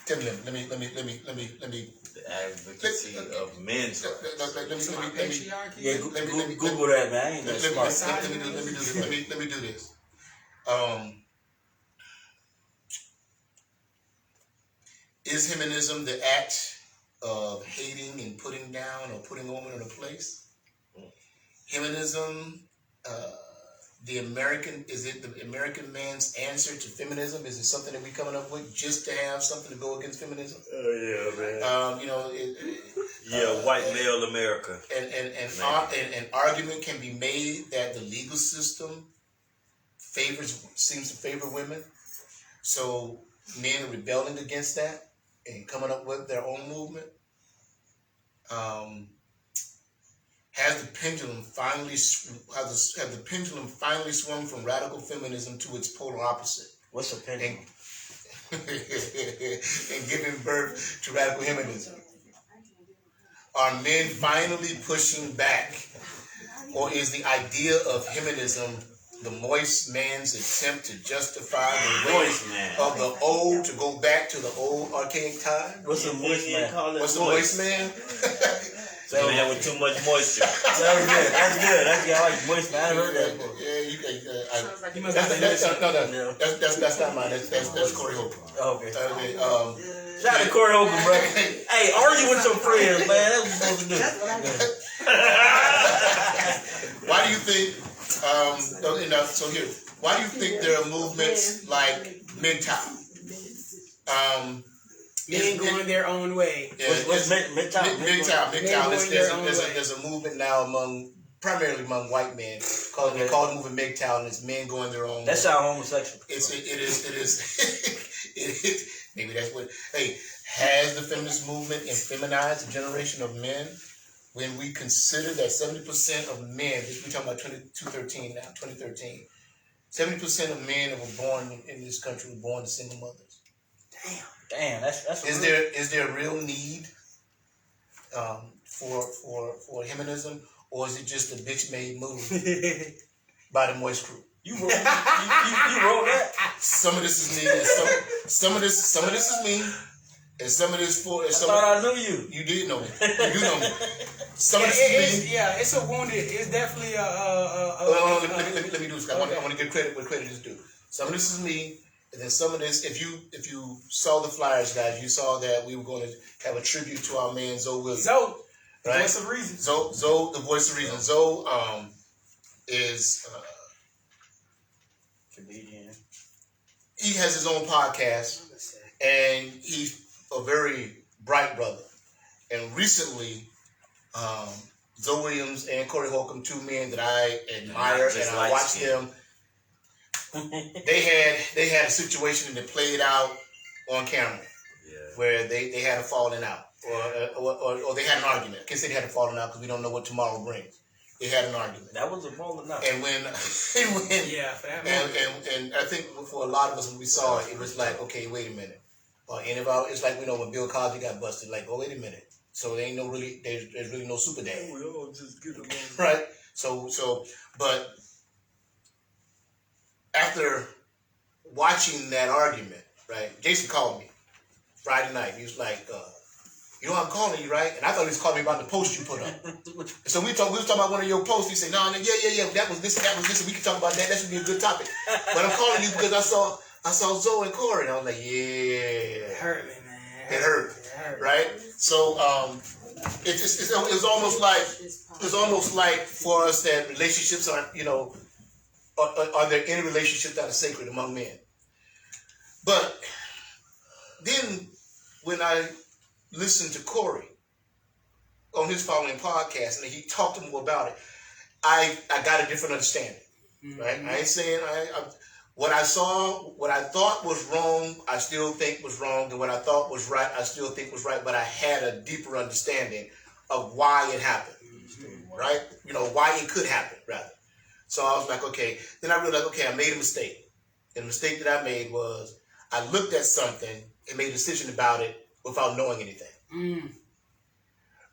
Tell me. Let me. The advocacy of men's rights. Google that, man. I ain't that smart. Let me do this. Is Himinism the act of hating and putting down or putting a woman in a place? Himinism, is it the American man's answer to feminism? Is it something that we coming up with just to have something to go against feminism? Oh yeah, man. White male America. And an argument can be made that the legal system seems to favor women. So men are rebelling against that and coming up with their own movement. Has the pendulum finally swung from radical feminism to its polar opposite? What's a pendulum? and giving birth to radical Himinism? Are men finally pushing back? Or is the idea of Himinism the moist man's attempt to justify the way of the old, to go back to the old archaic time? What's a moist man? What's a moist man? So man with too much moisture. That's good. That's good. That's good. I like moist man. I heard that before. Yeah, you can. You must have That's not mine. That's Corey Holcomb. Oh, okay. Shout Shout out to Corey Holcomb, bro. Hey, argue with your friends, man. That's what you're supposed to do. Why do you think? So here, why do you think there are movements like MGTOW? Men going their own way. What's MGTOW? MGTOW. There's a movement now primarily among white men. They call the movement MGTOW, and it's men going their own way. That sounds homosexual. It is. Maybe that's what. Hey, has the feminist movement infeminized a generation of men? When we consider that 70% of men, we're talking about 2013 now, 2013, 70% of men that were born in this country were born to single mothers. Damn, that's. Is there a real need for Himinism, or is it just a bitch made move by the Moist Crew? You wrote that? Some of this is me, and some of this is me. And some of this for. I thought I knew you. You did know me. You do know me. Some of this is me. Yeah, it's a wounded. It's definitely let me do this. I want to give credit where credit is due. Some of this is me, and then some of this. If you saw the flyers, guys, you saw that we were going to have a tribute to our man Zoe Williams. Zoe, right? Voice of Reason. Zoe, the Voice of Reason. Zoe is comedian. He has his own podcast, and he's a very bright brother. And recently, Zoe Williams and Corey Holcomb, two men that I admire, and I watched them. They had a situation that played out on camera, where they had a falling out, or they had an argument. I can't say they had a falling out because we don't know what tomorrow brings. They had an argument. That was a falling out. And when and I think for a lot of us when we saw it, it was like, okay, wait a minute. It's like when Bill Cosby got busted. Like, oh, wait a minute. So there ain't there's really no super dad. We all just get along. Right. So, but after watching that argument, right? Jaesun called me Friday night. He was like, you know I'm calling you, right? And I thought he was calling me about the post you put up. So we was talking about one of your posts. He said, no, yeah, that was this, and we can talk about that. That should be a good topic. But I'm calling you because I saw Zoe and Corey, and I was like, yeah. It hurt me, man. It hurt. Right? So it's almost like for us that relationships aren't, are there any relationships that are sacred among men? But then when I listened to Corey on his following podcast and he talked more about it, I got a different understanding. Right? I ain't saying what I thought was wrong, I still think was wrong, and what I thought was right, I still think was right, but I had a deeper understanding of why it happened, right? Why it could happen, rather. So I was like, okay. Then I realized, okay, I made a mistake. And the mistake that I made was I looked at something and made a decision about it without knowing anything.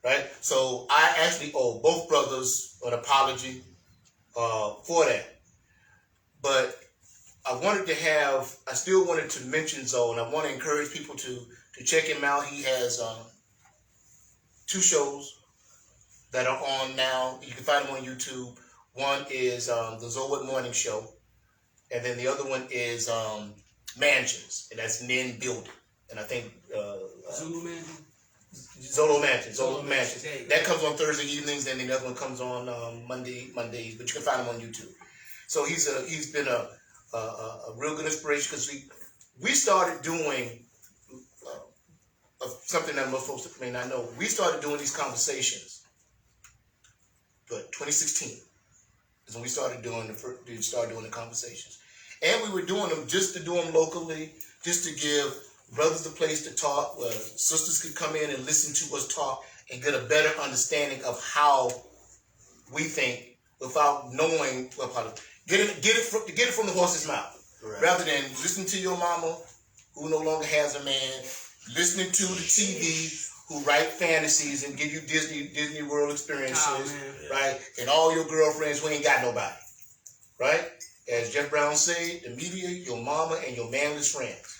Right? So I actually owe both brothers an apology for that. But I still wanted to mention Zoe, and I want to encourage people to check him out. He has 2 shows that are on now. You can find them on YouTube. One is the Zoe Morning Show, and then the other one is Mansions, and that's Men Building. And I think Zulu Mansion. Zolo Mansions. That comes on Thursday evenings, and the other one comes on Mondays. But you can find him on YouTube. So he's been a real good inspiration because we started doing something that most folks may not know. We started doing these conversations. But 2016 is when we started doing the conversations, and we were doing them just to do them locally, just to give brothers a place to talk, where sisters could come in and listen to us talk and get a better understanding of how we think without knowing. Get it from the horse's mouth, rather than listen to your mama who no longer has a man, listening to the TV, who write fantasies and give you Disney World experiences, right? And all your girlfriends who ain't got nobody, right? As Jeff Brown said, the media, your mama, and your manless friends.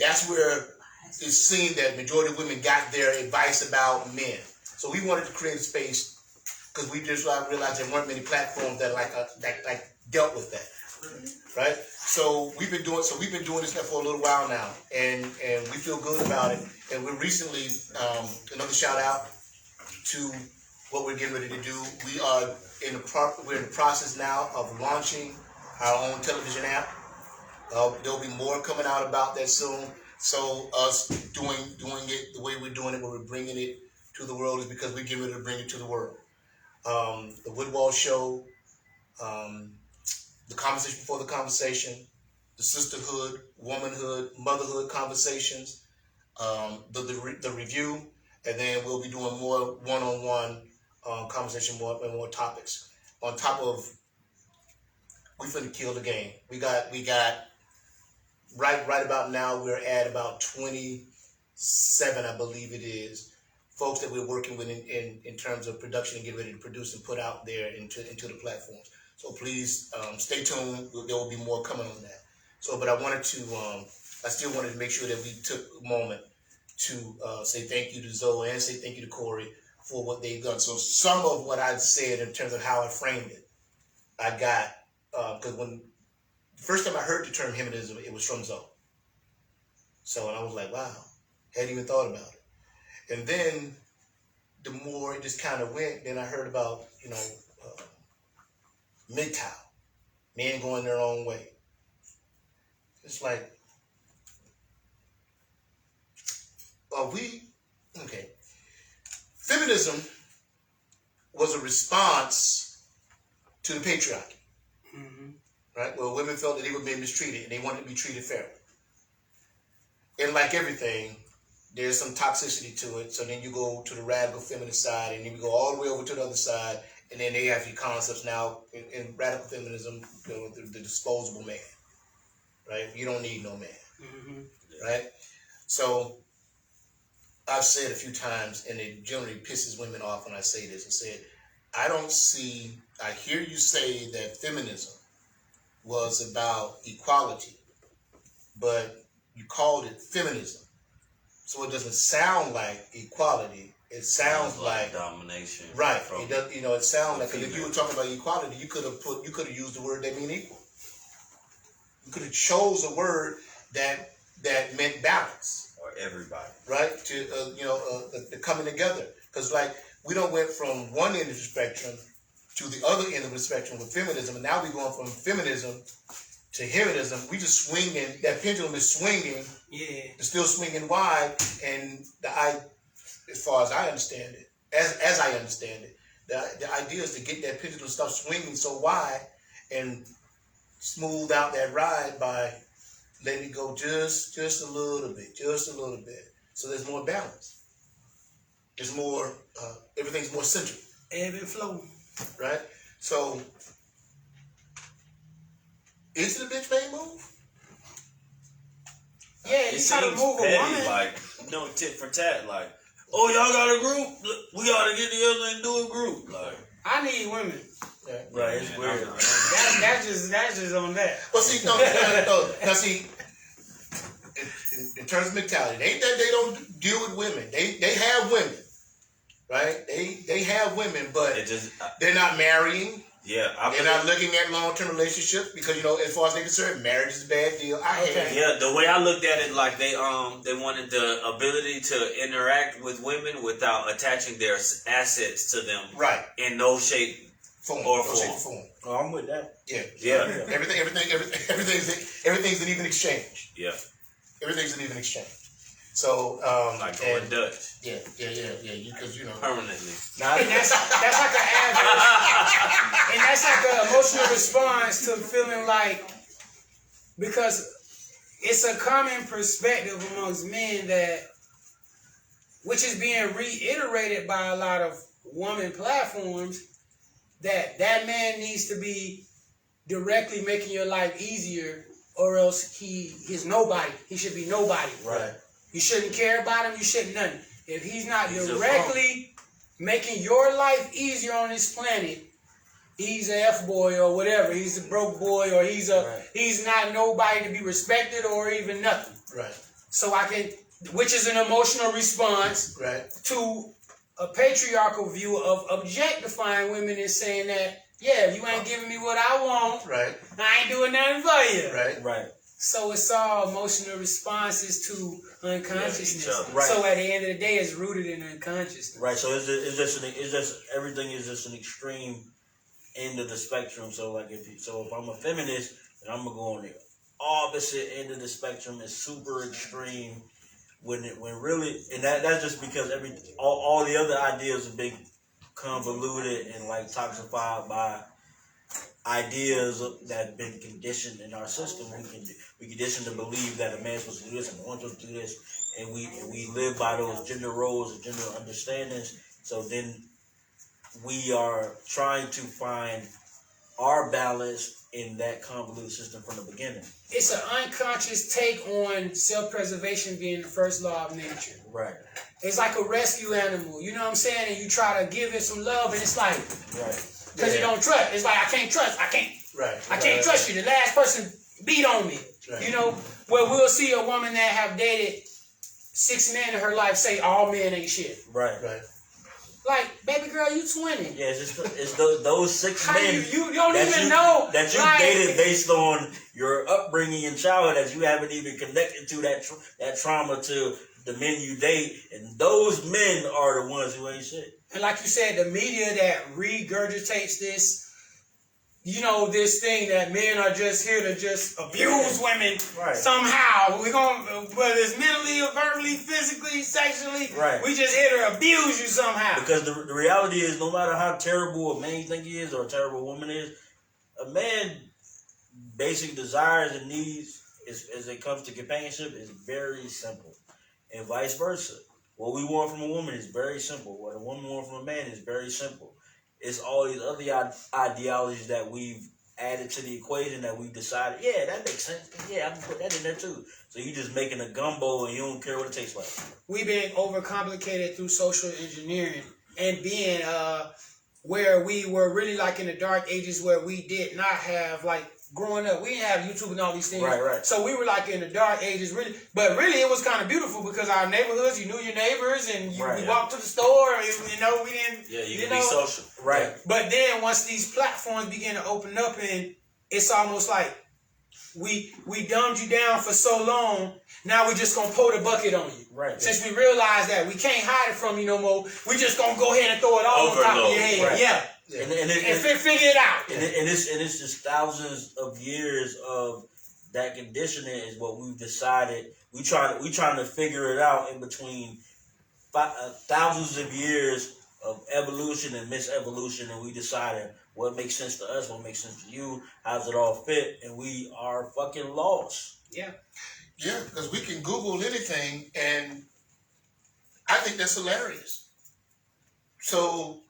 That's where it's seen that majority of women got their advice about men. So we wanted to create a space because we just realized there weren't many platforms that like dealt with that, right? So we've been doing this now for a little while now, and we feel good about it. And we're recently another shout out to what we're getting ready to do. We're in the process now of launching our own television app. There'll be more coming out about that soon. So us doing it the way we're doing it, where we're bringing it to the world, is because we're getting ready to bring it to the world. The Woodwall Show, the Conversation Before the Conversation, the sisterhood, womanhood, motherhood conversations, the review, and then we'll be doing more one-on-one conversation, more topics. On top of, we finna kill the game. We got right about now we're at about 27, I believe it is, folks that we're working with in terms of production and getting ready to produce and put out there into the platforms. So please stay tuned. There will be more coming on that. So, but I still wanted to make sure that we took a moment to say thank you to Zoe and say thank you to Corey for what they've done. So some of what I said in terms of how I framed it, I got, because when the first time I heard the term Himinism, it was from Zoe. So, and I was like, wow, hadn't even thought about it. And then the more it just kind of went, then I heard about, MGTOW, men going their own way. It's like, okay. Feminism was a response to the patriarchy, right? Where women felt that they were being mistreated and they wanted to be treated fairly. And like everything, there's some toxicity to it. So then you go to the radical feminist side, and then you go all the way over to the other side, and then they have your concepts now in radical feminism, the disposable man, right? You don't need no man, right? So I've said a few times, and it generally pisses women off when I say this, I said, I hear you say that feminism was about equality, but you called it feminism. So it doesn't sound like equality. It sounds like domination. Right. It does. It sounds like, because if you were talking about equality, you could have used the word that mean equal. You could have chose a word that meant balance. Or everybody. Right. To the coming together. Because we don't went from one end of the spectrum to the other end of the spectrum with feminism, and now we're going from feminism to Himinism. We just swinging. That pendulum is swinging. Yeah. It's still swinging wide, and as far as I understand it, as I understand it, the idea is to get that pendulum to stop swinging so wide and smooth out that ride by letting it go just a little bit. So there's more balance. There's more. Everything's more centered. Ebb and flow. Right. So is it a bitch made move? Yeah, It you try to seems move a petty, woman. like, tit for tat, like, oh, y'all got a group? We gotta get together and do a group. Like, I need women. Yeah. Right, it's weird. That's just on that. Well, see, no. Now, see, in terms of mentality, it ain't that they don't deal with women. They have women, right? They have women, but they're not marrying. Yeah, they're not looking at long-term relationships because as far as they're concerned, marriage is a bad deal. I hate it. Yeah, the way I looked at it, like they wanted the ability to interact with women without attaching their assets to them, right? In no shape or form. Oh, I'm with that. Yeah. Everything's an even exchange. Yeah. Everything's an even exchange. So, like going Dutch. Yeah. Because permanently. And that's like an average, and that's like an emotional response to feeling like, because it's a common perspective amongst men which is being reiterated by a lot of woman platforms, that man needs to be directly making your life easier or else he's nobody. He should be nobody. Right. You shouldn't care about him. You shouldn't nothing. If he's not He's directly making your life easier on this planet, he's a F-boy or whatever. He's a broke boy, or he's not nobody to be respected or even nothing. Right. So which is an emotional response to a patriarchal view of objectifying women and saying that, yeah, if you ain't giving me what I want, I ain't doing nothing for you. Right. So it's all emotional responses to unconsciousness. Yeah, right. So at the end of the day, it's rooted in unconsciousness. Right. So everything is just an extreme end of the spectrum. So like if I'm a feminist, then I'm gonna go on the opposite end of the spectrum. It's super extreme. When really, and that's just because all the other ideas have been convoluted and like toxified by ideas that have been conditioned in our system. We conditioned to believe that a man's supposed to do this and a woman's supposed to do this, and we live by those gender roles and gender understandings. So then we are trying to find our balance in that convoluted system from the beginning. It's an unconscious take on self-preservation being the first law of nature. Right. It's like a rescue animal, you know what I'm saying? And you try to give it some love, and it's like, because you don't trust. It's like, I can't trust. I can't trust you. The last person beat on me. You know, where we'll see a woman that have dated 6 men in her life say all men ain't shit. Right. Like, baby girl, you 20. Yeah, it's those 6 men you don't even know that you dated based on your upbringing and childhood, that you haven't even connected to that trauma to the men you date, and those men are the ones who ain't shit. And like you said, the media that regurgitates this, you know, this thing that men are just here to just abuse women somehow. We're going, whether it's mentally or verbally, physically, sexually, we just here to abuse you somehow. Because the reality is, no matter how terrible a man you think he is or a terrible woman is, a man basic desires and needs as it comes to companionship is very simple. And vice versa. What we want from a woman is very simple. What a woman wants from a man is very simple. It's all these other ideologies that we've added to the equation that we've decided, yeah, that makes sense. Yeah, I can put that in there too. So you just making a gumbo and you don't care what it tastes like. We've been overcomplicated through social engineering and being where we were really like in the dark ages where we did not have like growing up. We didn't have YouTube and all these things. Right. So we were like in the dark ages really. But really it was kind of beautiful because our neighborhoods, you knew your neighbors and we walked to the store and, you know, we didn't. Yeah, you can be social. Right. But then once these platforms began to open up and it's almost like we dumbed you down for so long, now we're just going to pour the bucket on you. Right. Since we realized that we can't hide it from you no more, we just going to go ahead and throw it all on top of your head. Right. Yeah. And figure it out. And it's just thousands of years of that conditioning is what we've decided. We trying to figure it out in between thousands of years of evolution and misevolution, and we decided what makes sense to us, what makes sense to you, how's it all fit, and we are fucking lost. Yeah, because we can Google anything, and I think that's hilarious. So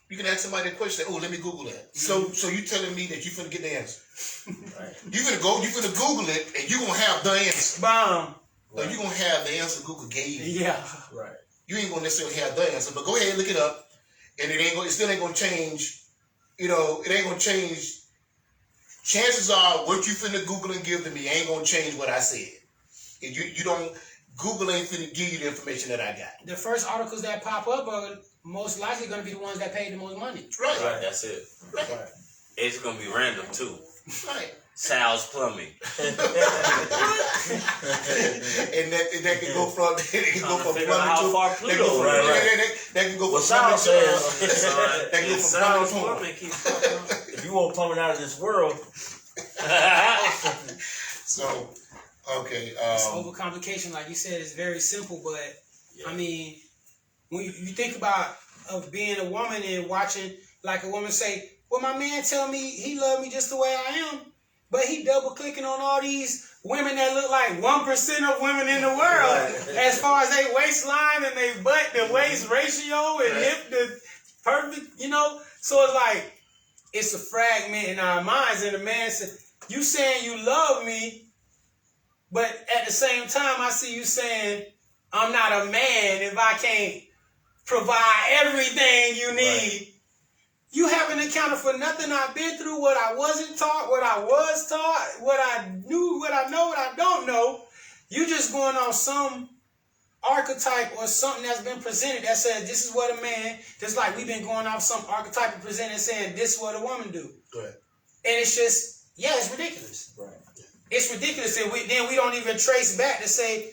you can ask somebody a question, oh, let me Google that. Mm-hmm. So you telling me that you finna get the answer. Right. You finna Google it, and you gonna have the answer. Bomb. Or you gonna have the answer Google gave you. Yeah. Right. You ain't gonna necessarily have the answer, but go ahead and look it up, and it still ain't gonna change. You know, it ain't gonna change. Chances are, what you finna Google and give to me ain't gonna change what I said. If you don't, Google ain't finna give you the information that I got. The first articles that pop up are most likely gonna be the ones that paid the most money. Right, that's it. Right. It's gonna be random too. Right. Sal's Plumbing. and that can go from plumbing how far Pluto. That can go from Sal says. That can go from plumbing. If you want plumbing out of this world. So, okay. It's overcomplication, like you said, is very simple, but I mean, when you think about of being a woman and watching like a woman say, well, my man tell me he love me just the way I am, but he double clicking on all these women that look like 1% of women in the world as far as their waistline and their butt, the waist ratio and hip, the perfect, you know? So it's like, it's a fragment in our minds, and the man said, you saying you love me, But at the same time, I see you saying, I'm not a man if I can't provide everything you need. Right. You haven't accounted for nothing I've been through, what I wasn't taught, what I was taught, what I knew, what I know, what I don't know. You just going on some archetype or something that's been presented that says this is what a man, just like we've been going off some archetype presented saying this is what a woman do. Right. And it's just, it's ridiculous. Right. It's ridiculous. And then we don't even trace back to say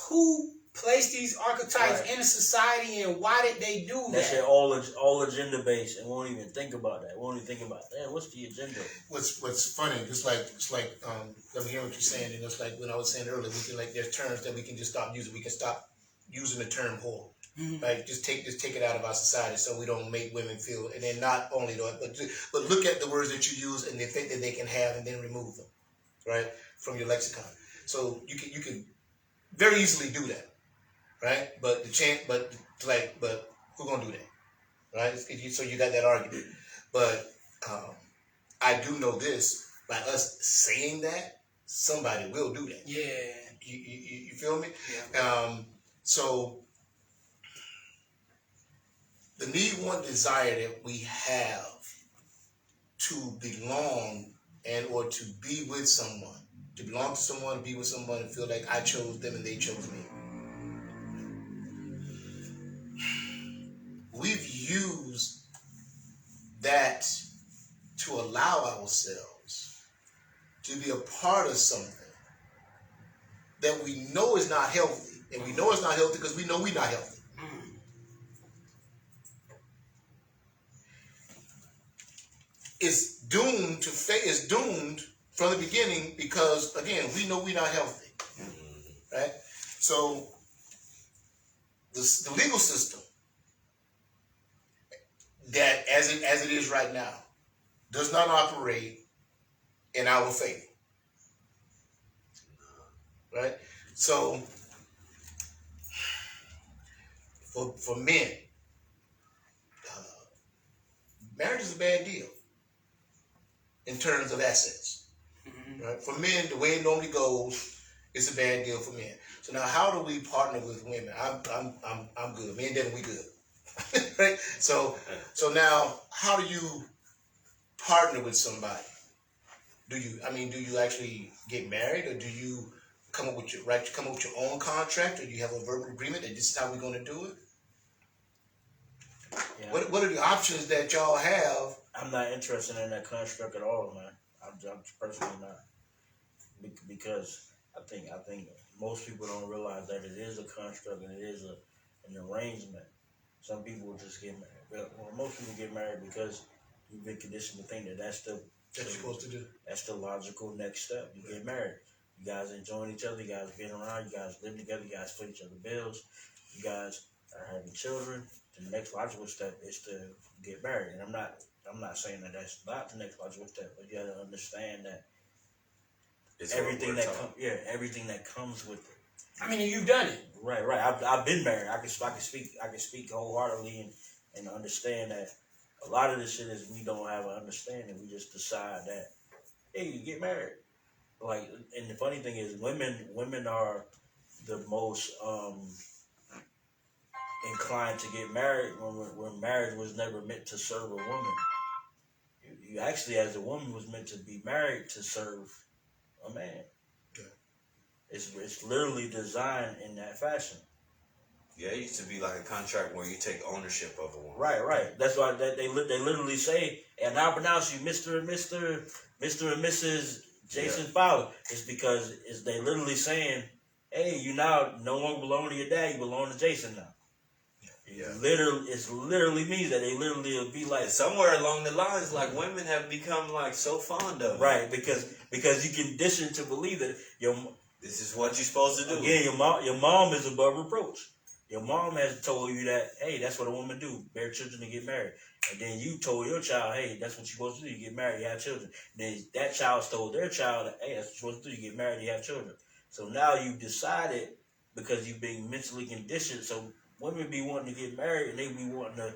who placed these archetypes in a society and why did they do that? That shit all agenda based, and we won't even think about that. We won't even think about that. What's the agenda? What's funny? It's like I'm hearing what you're saying, and it's like when I was saying earlier, we can there's terms that we can just stop using. We can stop using the term whore. Mm-hmm. Right? Just take it out of our society so we don't make women feel. And then not only that, but look at the words that you use and the effect that they can have, and then remove them, right, from your lexicon. So you can very easily do that. Right, but who gonna do that, right? So you got that argument, but I do know this: by us saying that, somebody will do that. Yeah, you feel me? Yeah. So the need, want, desire that we have to belong and or to be with someone, to belong to someone, be with someone, and feel like I chose them and they chose me. We've used that to allow ourselves to be a part of something that we know is not healthy. And we know it's not healthy because we know we're not healthy. It's doomed to fail. It's doomed from the beginning because, again, we know we're not healthy. Right? So the legal system, that as it is right now, does not operate in our favor. Right? So for men, marriage is a bad deal in terms of assets. Mm-hmm. Right? For men, the way it normally goes, it's a bad deal for men. So now, how do we partner with women? I'm good. Me and Devin, we good. Right? So now, how do you partner with somebody? Do you actually get married, or do you come up with your own contract, or do you have a verbal agreement that this is how we're going to do it? Yeah. What are the options that y'all have? I'm not interested in that construct at all, man. I'm personally not, because I think most people don't realize that it is a construct and it is an arrangement. Some people just get married. Well, most people get married because you've been conditioned to think that that's you're supposed to do. That's the logical next step. You get married. You guys enjoying each other. You guys being around. You guys live together. You guys pay each other bills. You guys are having children. The next logical step is to get married. And I'm not saying that that's not the next logical step, but you got to understand that everything that comes with it. I mean, you've done it. Right. I've been married. I can speak wholeheartedly and understand that a lot of this shit is we don't have an understanding. We just decide that, hey, you get married. Like, and the funny thing is, women are the most inclined to get married when marriage was never meant to serve a woman. You actually, as a woman, was meant to be married to serve a man. It's literally designed in that fashion. Yeah, it used to be like a contract where you take ownership of a woman. Right. That's why they literally say, and I pronounce you Mr. and Mrs. Jaesun Fowler. It's because they literally saying, hey, you now no longer belong to your dad, you belong to Jaesun now. Yeah. It literally means that they literally will be like somewhere along the lines, like women have become like so fond of it. Right, because you conditioned to believe that this is what you're supposed to do. Again, your mom is above reproach. Your mom has told you that, hey, that's what a woman do, bear children and get married. And then you told your child, hey, that's what you're supposed to do, you get married, you have children. Then that child told their child, hey, that's what you're supposed to do, you get married, you have children. So now you've decided, because you've been mentally conditioned, so women be wanting to get married and they be wanting to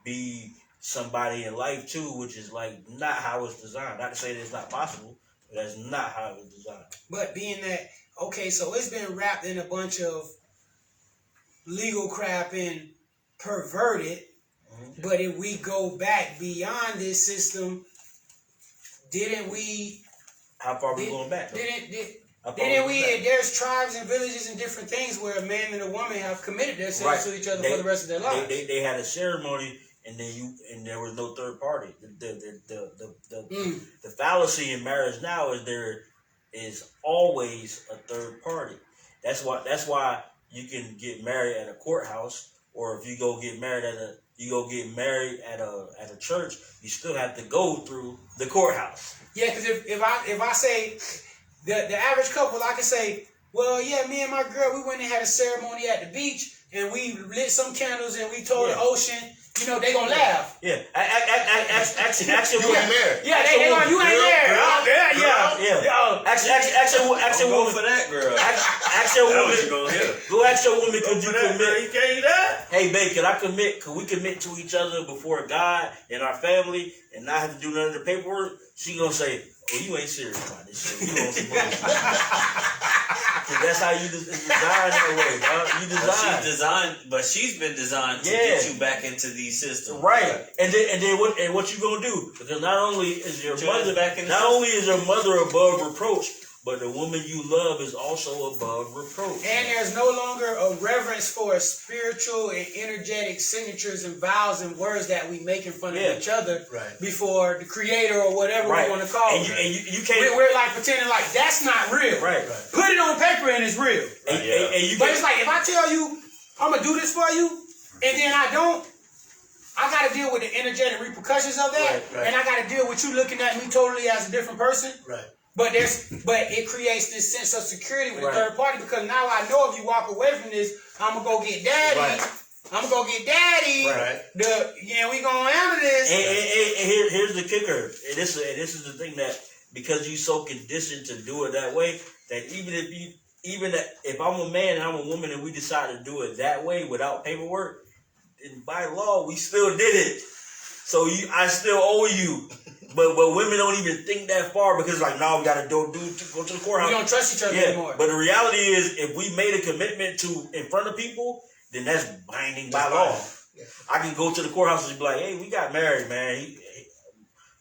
be somebody in life too, which is like not how it's designed. Not to say that it's not possible, That's not how it was designed. But being that, okay, so it's been wrapped in a bunch of legal crap and perverted, but if we go back beyond this system, didn't we... How far are we going back? Didn't we? There's tribes and villages and different things where a man and a woman have committed themselves to each other for the rest of their lives. They had a ceremony, and there was no third party. The fallacy in marriage now is there is always a third party. That's why you can get married at a courthouse, or if you go get married at a church, you still have to go through the courthouse. Yeah, because if I say the average couple, I can say, well, yeah, me and my girl, we went and had a ceremony at the beach, and we lit some candles, and we told the ocean, you know, they gonna laugh. Yeah, actually, you ain't married. Yeah, they gonna, you ain't married. Actually, woman for that girl. Actual woman, go ask your woman, could you commit? You can't do that. Hey, babe, can I commit? Could we commit to each other before God and our family, and not have to do none of the paperwork? She gonna say, "Oh, you ain't serious about this shit. You on some bullshit." That's how you design that way, dog. But she's been designed to get you back into these systems, right? And then what you gonna do? Because not only is your mother above reproach, but the woman you love is also above reproach. And there's no longer a reverence for spiritual and energetic signatures and vows and words that we make in front of each other before the creator or whatever we want to call it. And you can't... We're like pretending like that's not real. Right. Put it on paper and it's real. But it's like, if I tell you, I'm going to do this for you, and then I don't, I got to deal with the energetic repercussions of that. And I got to deal with you looking at me totally as a different person. Right. But it creates this sense of security with the third party, because now I know if you walk away from this, I'm gonna go get daddy. I'm gonna go get daddy. Right. We gonna handle this. And here's the kicker. And this is the thing, that because you so conditioned to do it that way, that even if I'm a man and I'm a woman and we decide to do it that way without paperwork, then by law we still did it. So I still owe you. But women don't even think that far, because like, no, we gotta go to the courthouse. We don't trust each other anymore. But the reality is, if we made a commitment in front of people, then that's binding by law. Yeah. I can go to the courthouse and be like, hey, we got married, man.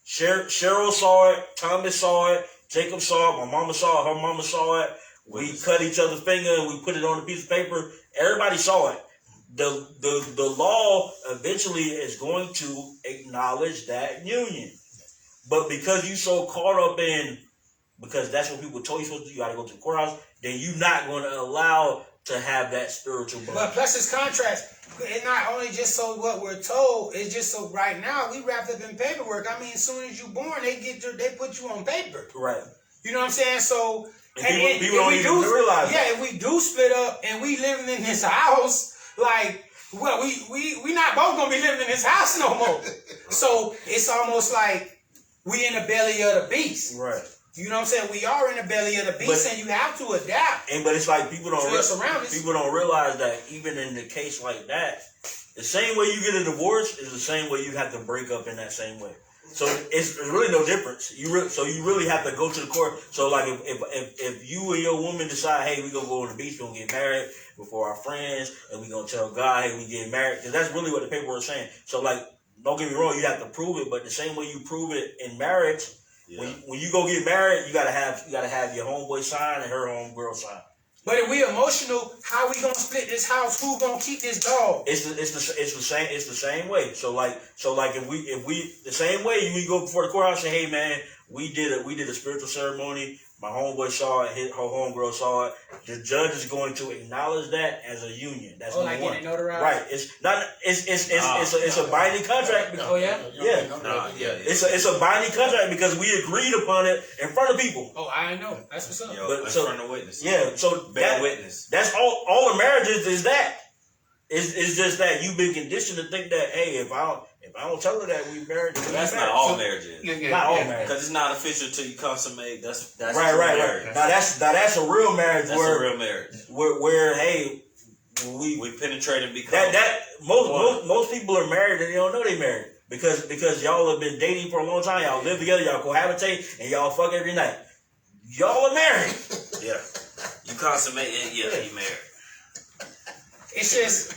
Cheryl saw it, Thomas saw it, Jacob saw it, my mama saw it, her mama saw it. We cut each other's finger and we put it on a piece of paper. Everybody saw it. The law eventually is going to acknowledge that union. But because you so caught up in, because that's what people told you supposed to do, you got to go to the courthouse, then you're not going to allow to have that spiritual bond. But plus it's contracts. It's not only just so what we're told, it's just so right now we wrapped up in paperwork. I mean, as soon as you're born, they put you on paper. Right. You know what I'm saying? So people don't even realize that. If we do split up and we living in this house, like, well, we not both gonna be living in this house no more. So it's almost like we in the belly of the beast. Right. You know what I'm saying? We are in the belly of the beast, and you have to adapt. But it's like people don't realize that even in the case like that, the same way you get a divorce is the same way you have to break up in that same way. So it's really no difference. You really have to go to the court. So like if you and your woman decide, hey, we gonna go on the beach, we gonna get married before our friends, and we gonna tell God, hey, we get married, because that's really what the paperwork is saying. So like, don't get me wrong, you have to prove it, but the same way you prove it in marriage, when you go get married, you gotta have your homeboy sign and her homegirl sign. But if we emotional, how we gonna split this house? Who gonna keep this dog? It's the same way. So like if we the same way, when you go before the courthouse and say, hey man, we did a spiritual ceremony. My homeboy saw it, her homegirl saw it. The judge is going to acknowledge that as a union. That's number like one. getting notarized? Right. It's a binding contract. It's a binding contract because we agreed upon it in front of people. Oh, I know. That's what's up. In front of witnesses. Yeah. So bear witness. That's all the marriages is that. It's just that you've been conditioned to think that, hey, if I don't tell her that we married, then that's not all marriages. Not all marriages, because it's not official till you consummate. That's right. Now that's a real marriage. That's a real marriage. Where hey, we penetrate and become that most people are married and they don't know they married because y'all have been dating for a long time. Y'all live together, y'all cohabitate, and y'all fuck every night. y'all are married. Yeah. You consummate it, yeah, you married. It's just,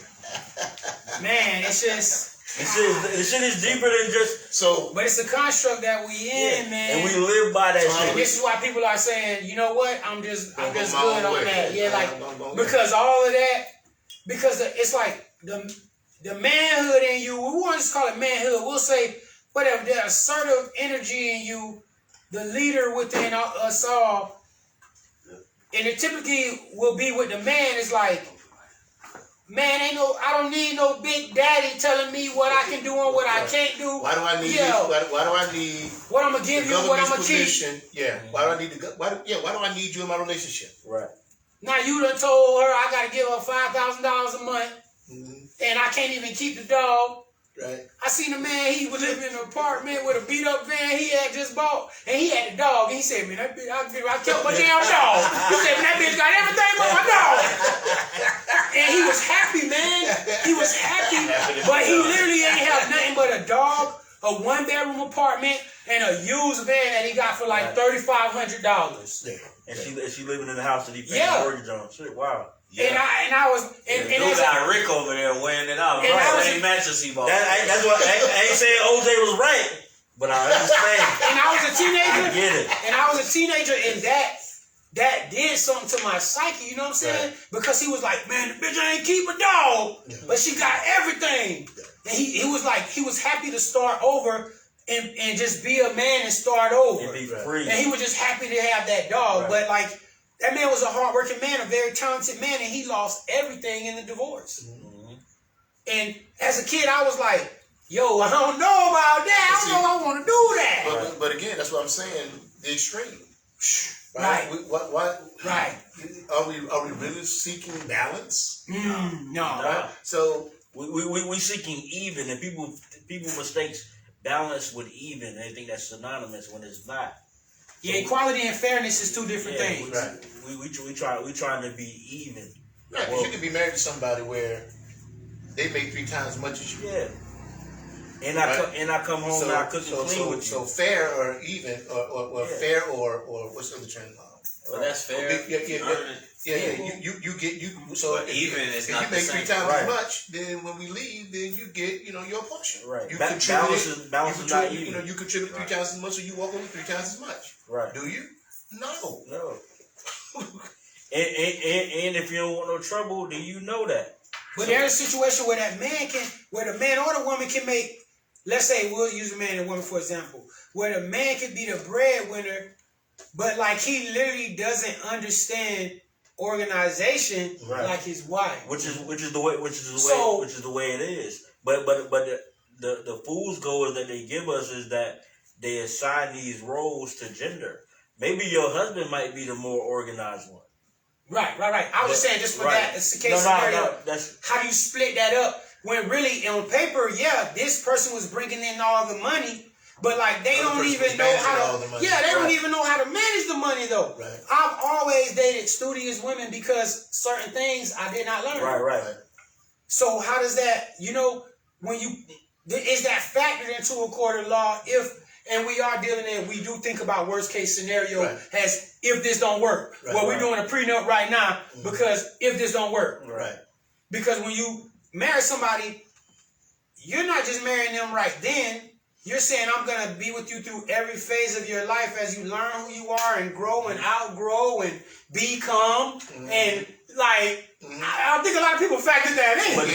man, it's just. The shit is deeper than just So, but it's the construct that we in, man. and we live by that And shit. this is why people are saying, you know what? I'm just Go good my own on way. that. Yeah, like Go. because all of that, because it's like the manhood in you. We won't just call it manhood. We'll say whatever. The assertive energy in you, the leader within us all, and it typically will be with the man. It's like, man, I don't need no big daddy telling me what I can do and what I can't do. Why do I need why do I need what I'm gonna give you, what I'm gonna teach? Yeah. Why do I need why do I need you in my relationship? Right. Now you done told her I gotta give her $5,000 a month, and I can't even keep the dog. Right. I seen a man, he was living in an apartment with a beat up van he had just bought, and he had a dog. And he said, man, that bitch, I kept my damn dog. He said, man, that bitch got everything but my dog. And he was happy, man. He was happy, but he literally ain't have nothing but a dog, a 1-bedroom apartment, and a used van that he got for like $3,500. And she living in the house that he paid Yeah. mortgage on. Shit, wow. Yeah. And I was and You got Rick over there weighing it out. And I was- Same mattress he bought. That's what I ain't saying OJ was right, but I understand. and I was a teenager. I get it. And I was a teenager, and that did something to my psyche, you know what I'm saying? Because he was like, man, the bitch ain't keep a dog, but she got everything. And he was like, he was happy to start over and just be a man and start over. And be free. And he was just happy to have that dog. But like, that man was a hardworking man, a very talented man, and he lost everything in the divorce. Mm-hmm. And as a kid, I was like, yo, I don't know about that. I don't know if I want to do that. But again, that's what I'm saying. The extreme. Right. Right. Are we really seeking balance? No. Right. So we seeking even, and people mistakes balance with even. They think that's synonymous when it's not. Yeah, equality and fairness is two different things. Right. We trying to be even. Right, because you can be married to somebody where they make 3 times as much as you. Yeah. And I come home and I cook and clean with you. So fair or even or fair or what's the other term? Well, that's fair. You get so but even is if not you the make same. 3 times as much, then when we leave, then you get your portion. Right. You Balance is not even. You contribute 3 times as much, so you walk away 3 times as much. Right. Do you? No. And if you don't want no trouble, do you know that? But there's a situation where where the man or the woman can make, let's say we'll use a man and woman for example, where the man can be the breadwinner, but like he literally doesn't understand organization like his wife. Which is the way it is. But the fool's goal that they give us is that they assign these roles to gender. Maybe your husband might be the more organized one. Right. I was just saying, just for that, it's the case scenario. How do you split that up? When really, on paper, this person was bringing in all the money, but like they don't even know how to. They don't even know how to manage the money though. Right. I've always dated studious women because certain things I did not learn. Right. So how does that? When is that factored into a court of law? And we are dealing in, we do think about worst case scenario as if this don't work. We're doing a prenup right now because if this don't work. Right. Because when you marry somebody, you're not just marrying them right then. You're saying, I'm going to be with you through every phase of your life as you learn who you are and grow and outgrow and become. And like, I think a lot of people factor that in. But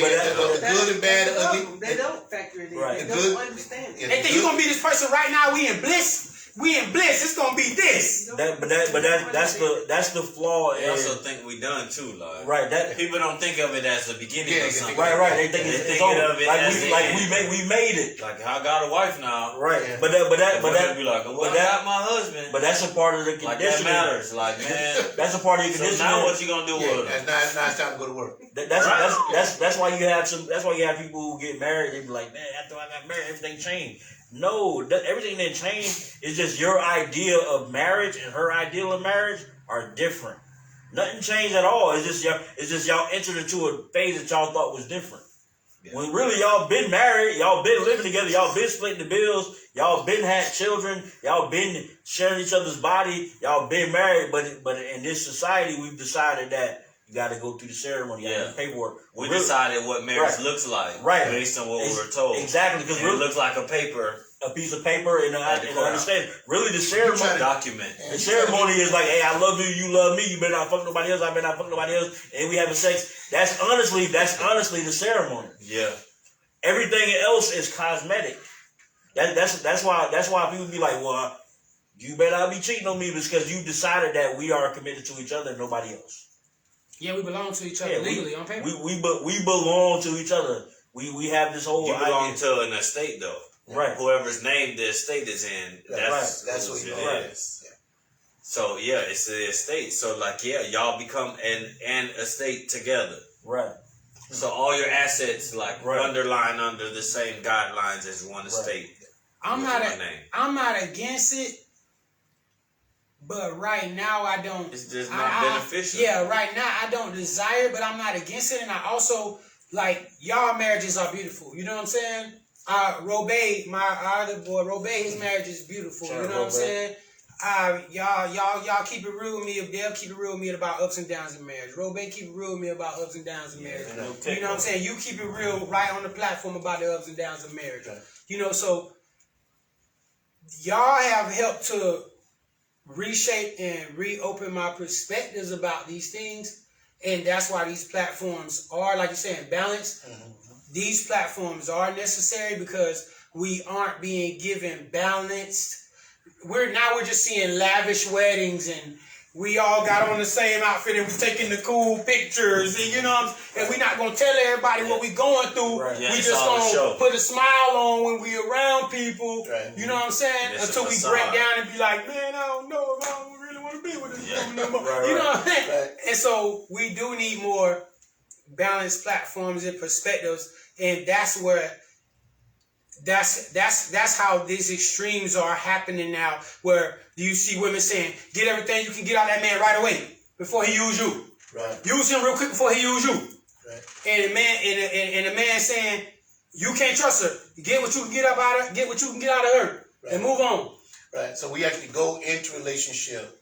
good and bad and ugly. They don't factor it in. Right. They don't understand it. They think you're going to be this person right now. We in bliss. It's going to be this. That's the flaw. They also think we done too, like. Right. That people don't think of it as the beginning of something. Right. They think it's over. Of it as we made it. Like I got a wife now. Right. Yeah. But that be like, well, I got my husband. But that's a part of the like conditioning. That matters. Like man, that's a part of your conditioning. So now what you gonna do with it? Now it's time to go to work. That's why you have That's why you have people who get married. They be like, man, after I got married, everything changed. No, everything that changed is just your idea of marriage and her ideal of marriage are different. Nothing changed at all. It's just y'all entered into a phase that y'all thought was different. When really y'all been married, y'all been living together, y'all been splitting the bills, y'all been had children, y'all been sharing each other's body, y'all been married, but in this society we've decided that you got to go through the ceremony, the paperwork. We decided what marriage looks like, based on what we were told. Exactly, because it looks like a piece of paper, and I understand. Really, the ceremony document. The ceremony is like, hey, I love you, you love me. You better not fuck nobody else. I better not fuck nobody else. And we having sex. That's honestly the ceremony. Yeah. Everything else is cosmetic. That's why people be like, well, you better not be cheating on me because you decided that we are committed to each other and nobody else. Yeah, we belong to each other legally on paper. We belong to each other. We have this whole. You belong to an estate though. Right. Whoever's name the estate is in, that's what it is. Yeah. So yeah, it's the estate. So like y'all become an estate together. Right. So all your assets underline under the same guidelines as one estate. I'm not against it, but right now I don't. It's just not beneficial. Yeah, right now I don't desire, but I'm not against it, and I also like y'all marriages are beautiful. You know what I'm saying? Robey, my other boy, Robey, his marriage is beautiful. You know what I'm saying? Y'all keep it real with me. They'll keep it real with me about ups and downs in marriage. Robey keep it real with me about ups and downs in marriage. You know what I'm saying? You keep it real right on the platform about the ups and downs of marriage. You know, so y'all have helped to reshape and reopen my perspectives about these things. And that's why these platforms are, like you're saying, balanced. These platforms are necessary because we aren't being given balanced. We're just seeing lavish weddings and we all got on the same outfit and we're taking the cool pictures and and we're not gonna tell everybody what we're going through. Right. We just gonna put a smile on when we around people. Right. You know what I'm saying? Until we break down and be like, man, I don't know if I don't really want to be with this woman no more. You know what I'm saying? Right. And so we do need more balanced platforms and perspectives. And that's where that's how these extremes are happening now, where you see women saying, get everything you can get out of that man right away before he use you. Right. Use him real quick before he use you. Right. And the man saying, you can't trust her. Get what you can get out of her. Right. And move on. Right. So we actually go into relationship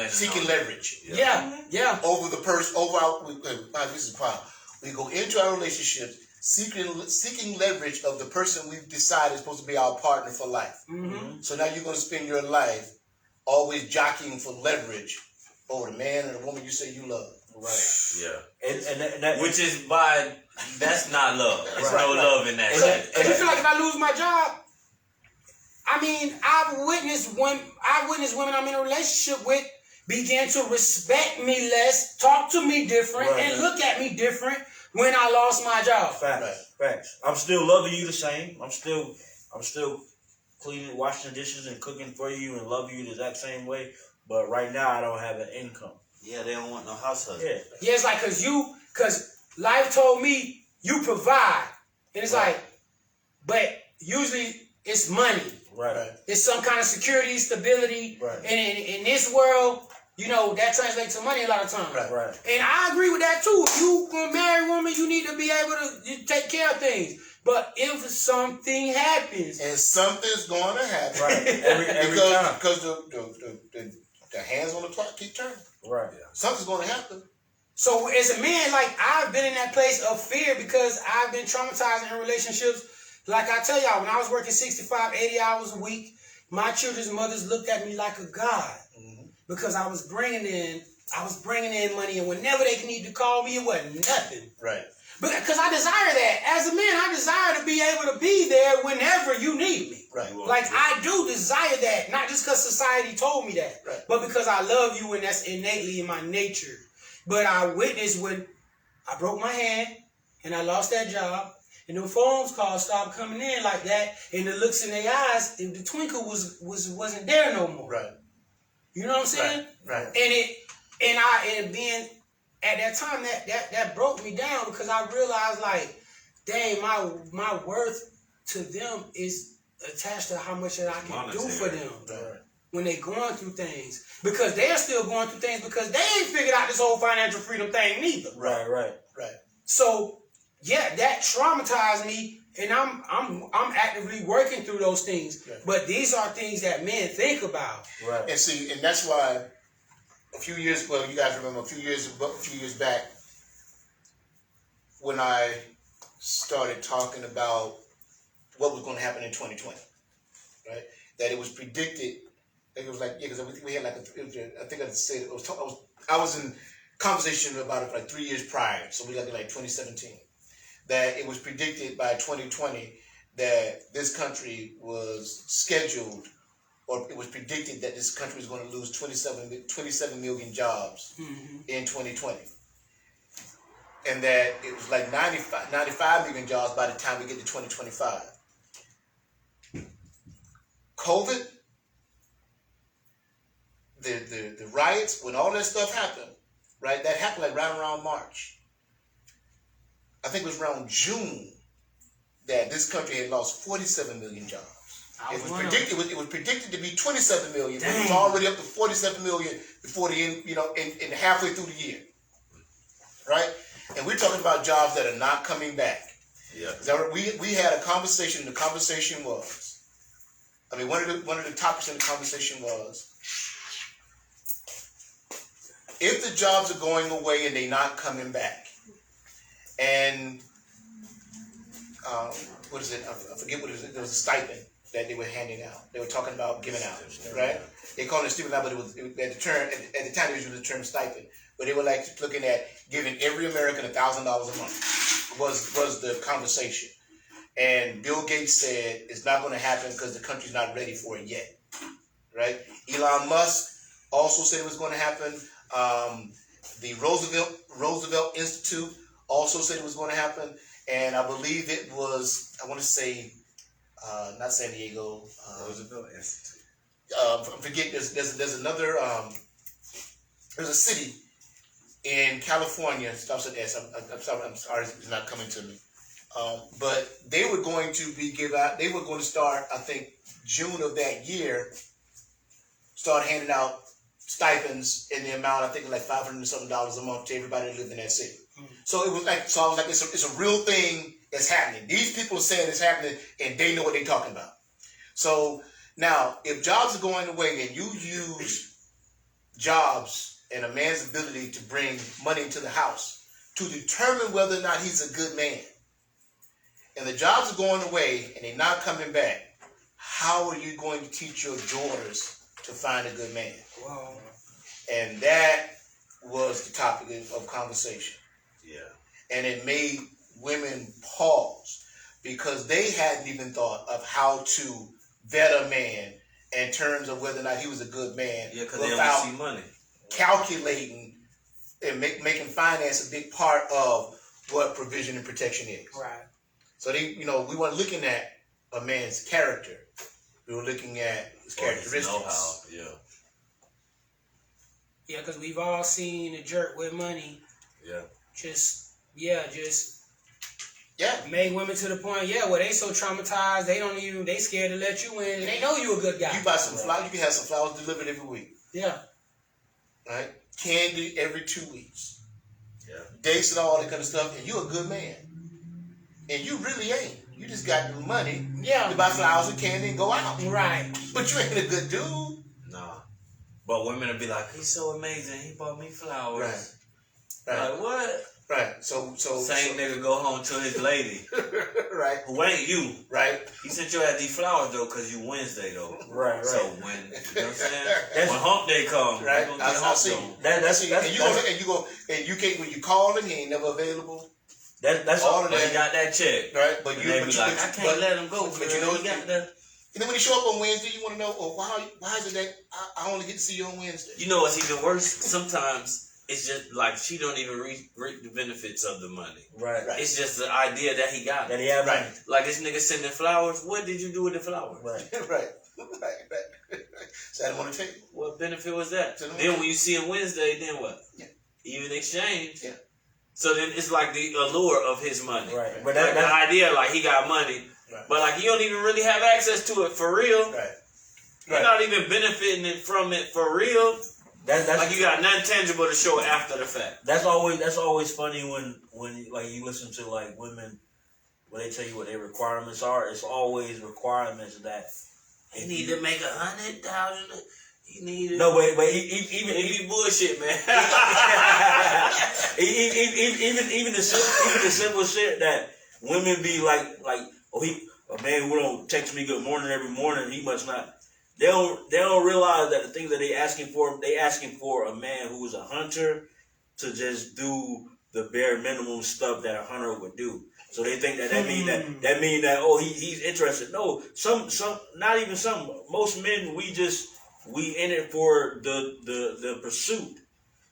seeking leverage. Yeah. Over the person, this is a problem. We go into our relationships seeking leverage of the person we've decided is supposed to be our partner for life. Mm-hmm. So now you're going to spend your life always jockeying for leverage over the man and the woman you say you love. Right. Yeah. And that, which is that's not love. There's no love in that. And you feel like if I lose my job, I mean, I've witnessed women I'm in a relationship with begin to respect me less, talk to me different, and look at me different when I lost my job. Facts. I'm still loving you the same. I'm still cleaning, washing the dishes and cooking for you and love you the exact same way. But right now I don't have an income. Yeah, they don't want no house husband. Yeah, it's like cause life told me you provide. And it's like, but usually it's money. Right. It's some kind of security, stability. Right. And in this world, that translates to money a lot of times. Right. And I agree with that too. If you a married woman, you need to be able to take care of things. But if something happens, and something's going to happen, every time, because the hands on the clock keep turning. Right. Yeah. Something's going to happen. So as a man, like I've been in that place of fear because I've been traumatized in relationships. Like I tell y'all, when I was working 65, 80 hours a week, my children's mothers looked at me like a god. Because I was bringing in money, and whenever they need to call me, it wasn't nothing. Right. But because I desire that. As a man, I desire to be able to be there whenever you need me. Right. Like I do desire that, not just because society told me that, but because I love you and that's innately in my nature. But I witnessed when I broke my hand and I lost that job, and the phone calls stopped coming in like that, and the looks in their eyes, the twinkle wasn't there no more. Right. You know what I'm saying? Right. And being at that time that broke me down because I realized like, dang, my worth to them is attached to how much that I can do for them when they going through things. Because they're still going through things because they ain't figured out this whole financial freedom thing neither. Right. So that traumatized me, and I'm actively working through those things. Right. But these are things that men think about. Right. And see, and that's why a few years, well, you guys remember a few years back when I started talking about what was going to happen in 2020, right? That it was predicted. It was like, yeah, because we had like I think I said it was. I was in conversation about it for like 3 years prior, so we got to like 2017. That it was predicted by 2020 that this country was scheduled, or it was predicted that this country was going to lose 27 million jobs in 2020. And that it was like 95 million jobs by the time we get to 2025. COVID, the riots, when all that stuff happened, right? That happened like right around March. I think it was around June that this country had lost 47 million jobs. It was predicted to be 27 million. But it was already up to 47 million before the end, in halfway through the year, right? And we're talking about jobs that are not coming back. Yeah. We had a conversation. The conversation was, one of the topics in the conversation was, if the jobs are going away and they're not coming back, and what is it? I forget what it was. There was a stipend that they were handing out. They were talking about giving out, right? They called it stipend, but at the time they used the term stipend. But they were like looking at giving every American $1,000 a month. Was the conversation. And Bill Gates said it's not going to happen because the country's not ready for it yet, right? Elon Musk also said it was going to happen. The Roosevelt Institute also said it was going to happen. And I believe it was, I want to say, not San Diego. Roosevelt Institute. I forget, there's another, there's a city in California, starts with S. I'm sorry, it's not coming to me. But they were going to they were going to start, I think, June of that year, start handing out stipends in the amount, I think, like $500 and something a month to everybody that lived in that city. So I was like, it's a real thing that's happening. These people are saying it's happening, and they know what they're talking about. So now, if jobs are going away and you use jobs and a man's ability to bring money into the house to determine whether or not he's a good man, and the jobs are going away and they're not coming back, how are you going to teach your daughters to find a good man? Wow. And that was the topic of conversation. Yeah. And it made women pause because they hadn't even thought of how to vet a man in terms of whether or not he was a good man. Yeah, because they only see money. Calculating and making finance a big part of what provision and protection is. Right. So we weren't looking at a man's character. We were looking at his characteristics. His know-how. Yeah. Yeah, because we've all seen a jerk with money. Yeah. Just made women to the point, they so traumatized, they scared to let you in, and they know you a good guy. You buy some flowers, you can have some flowers delivered every week. Yeah. Right? Candy every 2 weeks. Yeah. Dates and all that kind of stuff, and you're a good man. And you really ain't. You just got the money to buy flowers and candy and go out. Right. But you ain't a good dude. Nah. But women will be like, he's so amazing, he bought me flowers. Right. Like, what? Right. So nigga go home to his lady. Right. Who ain't you? Right. He sent you out these flowers though, cause you Wednesday though. Right. So when you know what I'm saying? When hump day comes, right. I see. And you can't when you call him, he ain't never available. That's all of that. He got that check. Right. But I can't let him go. But you know he got the. And then when you show up on Wednesday, you want to know, why is it that I only get to see you on Wednesday? You know what's even worse? Sometimes it's just like she don't even reap the benefits of the money. Right. It's just the idea that he got. That he had money. Like this nigga sending flowers. What did you do with the flowers? Right. Right. Set him on the table. What benefit was that? Then when you see him Wednesday, then what? Yeah. Even exchange. Yeah. So then it's like the allure of his money. Right. But like the idea, like he got money. Right. But like you don't even really have access to it for real. Right. You're not even benefiting from it for real. That's like you got nothing tangible to show after the fact. That's always funny when like you listen to like women when they tell you what their requirements are. It's always requirements that You need to make 100,000. You need to. No, but even bullshit, man. even the simple shit that women be like a man who don't text me good morning every morning, he must not. They don't realize that the things that they asking for a man who is a hunter to just do the bare minimum stuff that a hunter would do. So they think that mean that oh he's interested. No, some not even some. Most men we in it for the pursuit.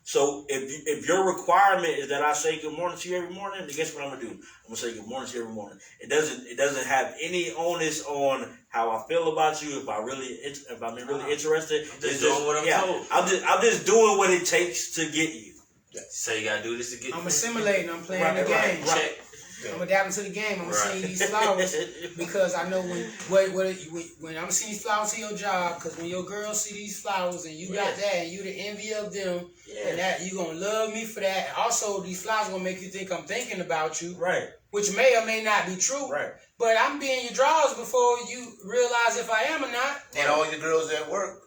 So if your requirement is that I say good morning to you every morning, then guess what I'm gonna do? I'm gonna say good morning to you every morning. It doesn't have any onus on how I feel about you. If I'm really interested, I'm just doing what I'm told. I'm just doing what it takes to get you. So you gotta do this to get. I'm assimilating. I'm playing the game. Check. I'm adapting to the game. I'm gonna see these flowers because I know when I'm gonna see these flowers to your job. Because when your girls see these flowers and you got that and you the envy of them, and that you gonna love me for that. And also, these flowers gonna make you think I'm thinking about you, right? Which may or may not be true, right? But I'm being your drawers before you realize if I am or not. And all your girls at work,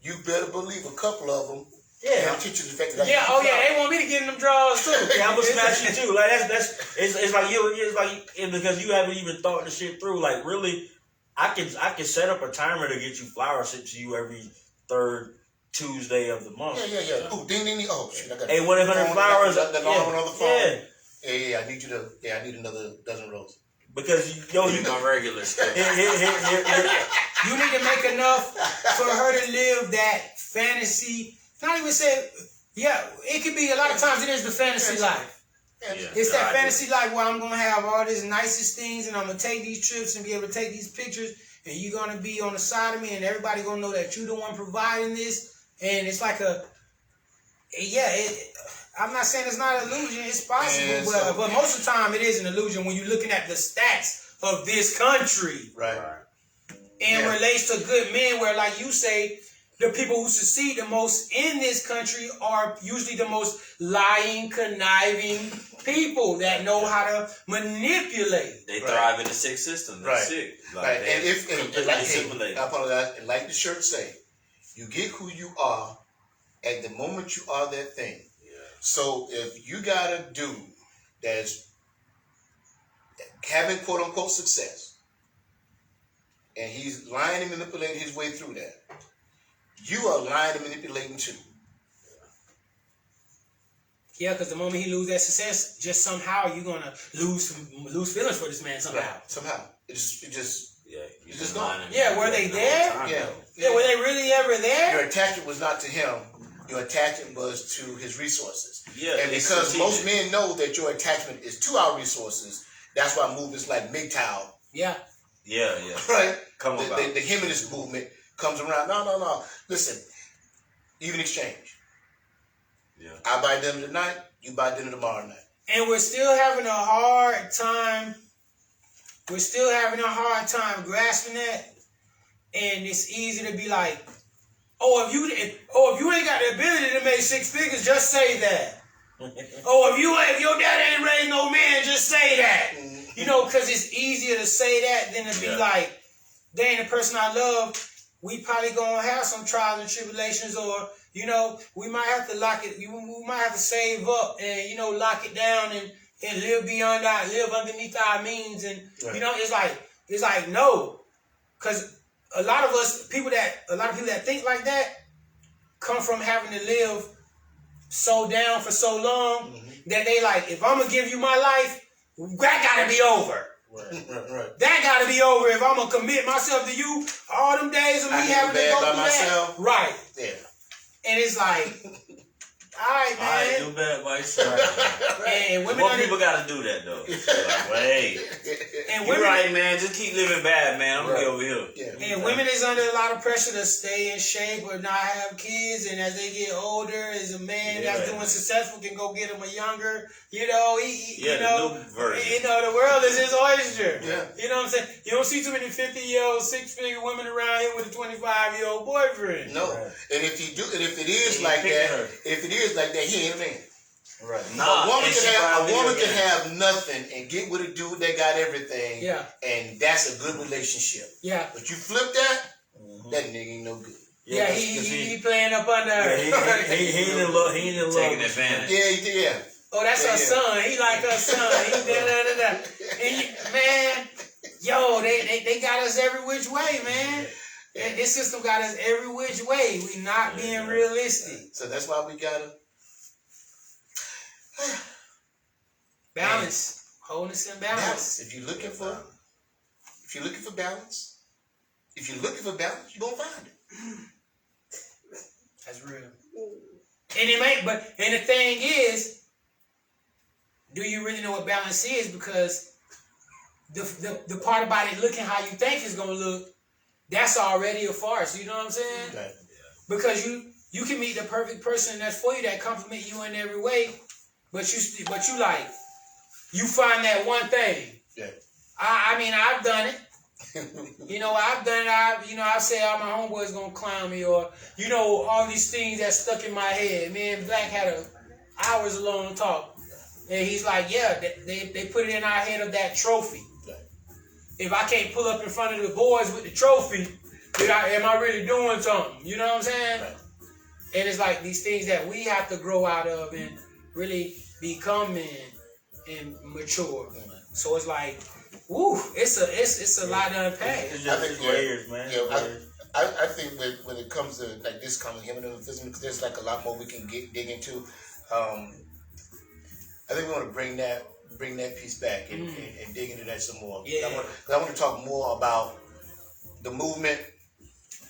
you better believe a couple of them. Yeah, I'm teaching the fact that they want me to get in them drawers too. Yeah, I'm gonna smash you too. Like it's like because you haven't even thought the shit through. Like really, I can set up a timer to get you flowers sent to you every third Tuesday of the month. Yeah. Oh, ding. Oh shit, I got 100 flowers. On the phone. Yeah. I need I need another dozen roses. Because you on regular stuff. You need to make enough for her to live that fantasy. Not even say, it could be a lot of times it is the fantasy life. It's that fantasy life where I'm gonna have all these nicest things and I'm gonna take these trips and be able to take these pictures and you're gonna be on the side of me and everybody gonna know that you're the one providing this. And it's like I'm not saying it's not an illusion, it's possible, but most of the time it is an illusion when you're looking at the stats of this country. Right. And relates to good men where, like you say, the people who succeed the most in this country are usually the most lying, conniving people that know how to manipulate. They thrive in the sick system. They're sick. Like I apologize. And like the shirt say, you get who you are at the moment you are that thing. So if you got a dude that's having quote unquote success and he's lying and manipulating his way through that, you are lying and manipulating too. Yeah, because the moment he loses that success, just somehow you're gonna lose feelings for this man somehow. Right. Somehow. It just gone. Yeah, were they there? Yeah, were they really ever there? Your attachment was not to him. Your attachment was to his resources. Yeah, and because most men know that your attachment is to our resources, that's why movements like MGTOW. Yeah. Right? Come about. The Himinism movement comes around. No. Listen, even exchange. Yeah. I buy dinner tonight, you buy dinner tomorrow night. And we're still having a hard time. Grasping that. And it's easy to be like, if you ain't got the ability to make six figures, just say that. If your dad ain't raised no man, just say that. Because it's easier to say that than to be like, they ain't the person I love. We probably gonna have some trials and tribulations, or we might have to lock it. We might have to save up and lock it down and live live underneath our means. And it's like no, because a lot of people that think like that come from having to live so down for so long that they like, if I'm gonna give you my life, that gotta be over. Right. That gotta be over if I'm gonna commit myself to you. All them days of me having to go through myself. that. Right. Yeah. And it's like, Alright, man. do bad by And women More people gotta do that though. Like, wait. And You're women, right, man. Just keep living bad, man. I'm gonna be over here. Yeah. and women is under a lot of pressure to stay in shape or not have kids. And as they get older, as a man that's doing successful can go get them a younger, you know, The new version. You know, the world is his oyster. Yeah. You know what I'm saying? You don't see too many 50-year-old, 6-figure women around here with a 25-year-old boyfriend. No. And if you do, and if it is like that, he ain't a man. Right. A woman can have nothing and get with a dude that got everything. Yeah. And that's a good relationship. Yeah. But you flip that, that nigga ain't no good. Yeah, he playing up under her. He ain't in love. He ain't in love. Taking advantage. Yeah. Oh, that's her son. He like her son. He da. And man, yo, they got us every which way, man. This system got us every which way. We not being realistic. So that's why we gotta balance. Wholeness and balance. If you're looking for balance, you're gonna find it. That's real. And the thing is, do you really know what balance is? Because the part about it looking how you think it's gonna look, that's already a farce. You know what I'm saying? Right. Because you can meet the perfect person that's for you, that compliment you in every way, but you like, you find that one thing. Yeah. I mean, I've done it. You know, I've done it. I say all my homeboys gonna clown me, or all these things that stuck in my head. Me and Black had a hours long talk, and he's like, yeah, they put it in our head of that trophy. If I can't pull up in front of the boys with the trophy, am I really doing something? You know what I'm saying? Right. And it's like these things that we have to grow out of and really become and mature. So it's like, woo, it's a lot to unpack. It's just layers, man. Yeah, I think when it comes to like this kind of Himinism, because there's like a lot more we can dig into. I think we want to bring that piece back and dig into that some more. Yeah. I want to talk more about the movement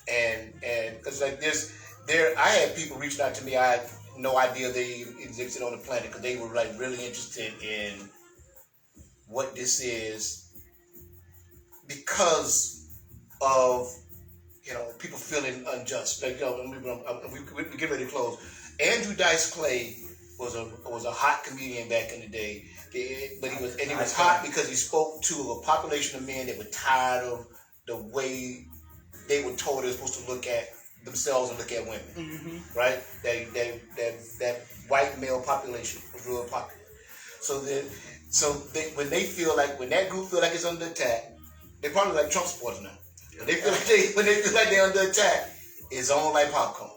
and because like I had people reaching out to me. I had no idea they existed on the planet because they were like really interested in what this is because of people feeling unjust. Like we get ready to close. Andrew Dice Clay was a hot comedian back in the day, but he was hot because he spoke to a population of men that were tired of the way they were told they were supposed to look at themselves and look at women, right? That white male population was real popular. So when that group feel like it's under attack, they're probably like Trump supporters now. When they feel like they're under attack, it's on like popcorn.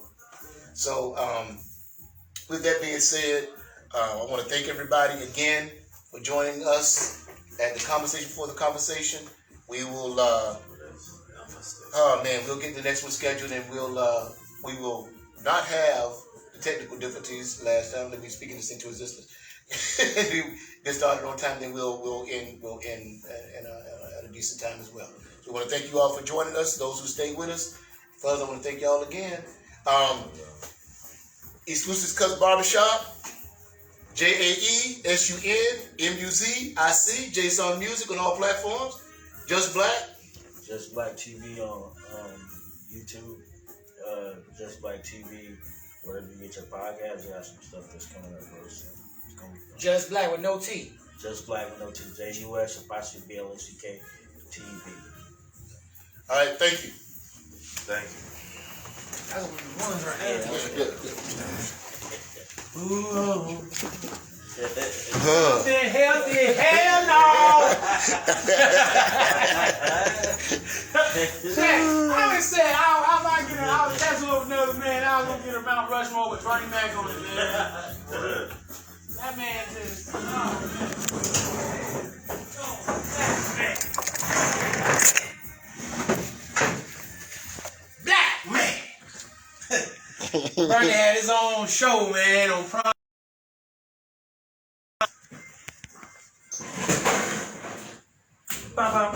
So with that being said, I want to thank everybody again for joining us at the Conversation Before the Conversation. We will we'll get the next one scheduled, and we will not have the technical difficulties last time. Let me speak this into existence. We get started on time, then we'll end at a decent time as well. So we want to thank you all for joining us. Those who stayed with us, fellas, I want to thank y'all again. Exclusive Cuts Barbershop, JAESUN MUZIC, Jaesun Music on all platforms. Jus'Black. Jus'Black TV on YouTube. Jus'Black TV, wherever you get your podcasts. We got some stuff that's coming up real soon. It's gonna be fun. Jus'Black with no T. Jus'Black with no T. JUSBLACK TV. All right, thank you. Thank you. That's one of the ones right there. Hell no! I always said I might get I was catching up with another man. I was gonna get a Mount Rushmore with Bernie Mac on it, man. That man just Black man. Bernie had his own show, man, on Prime. Bye-bye.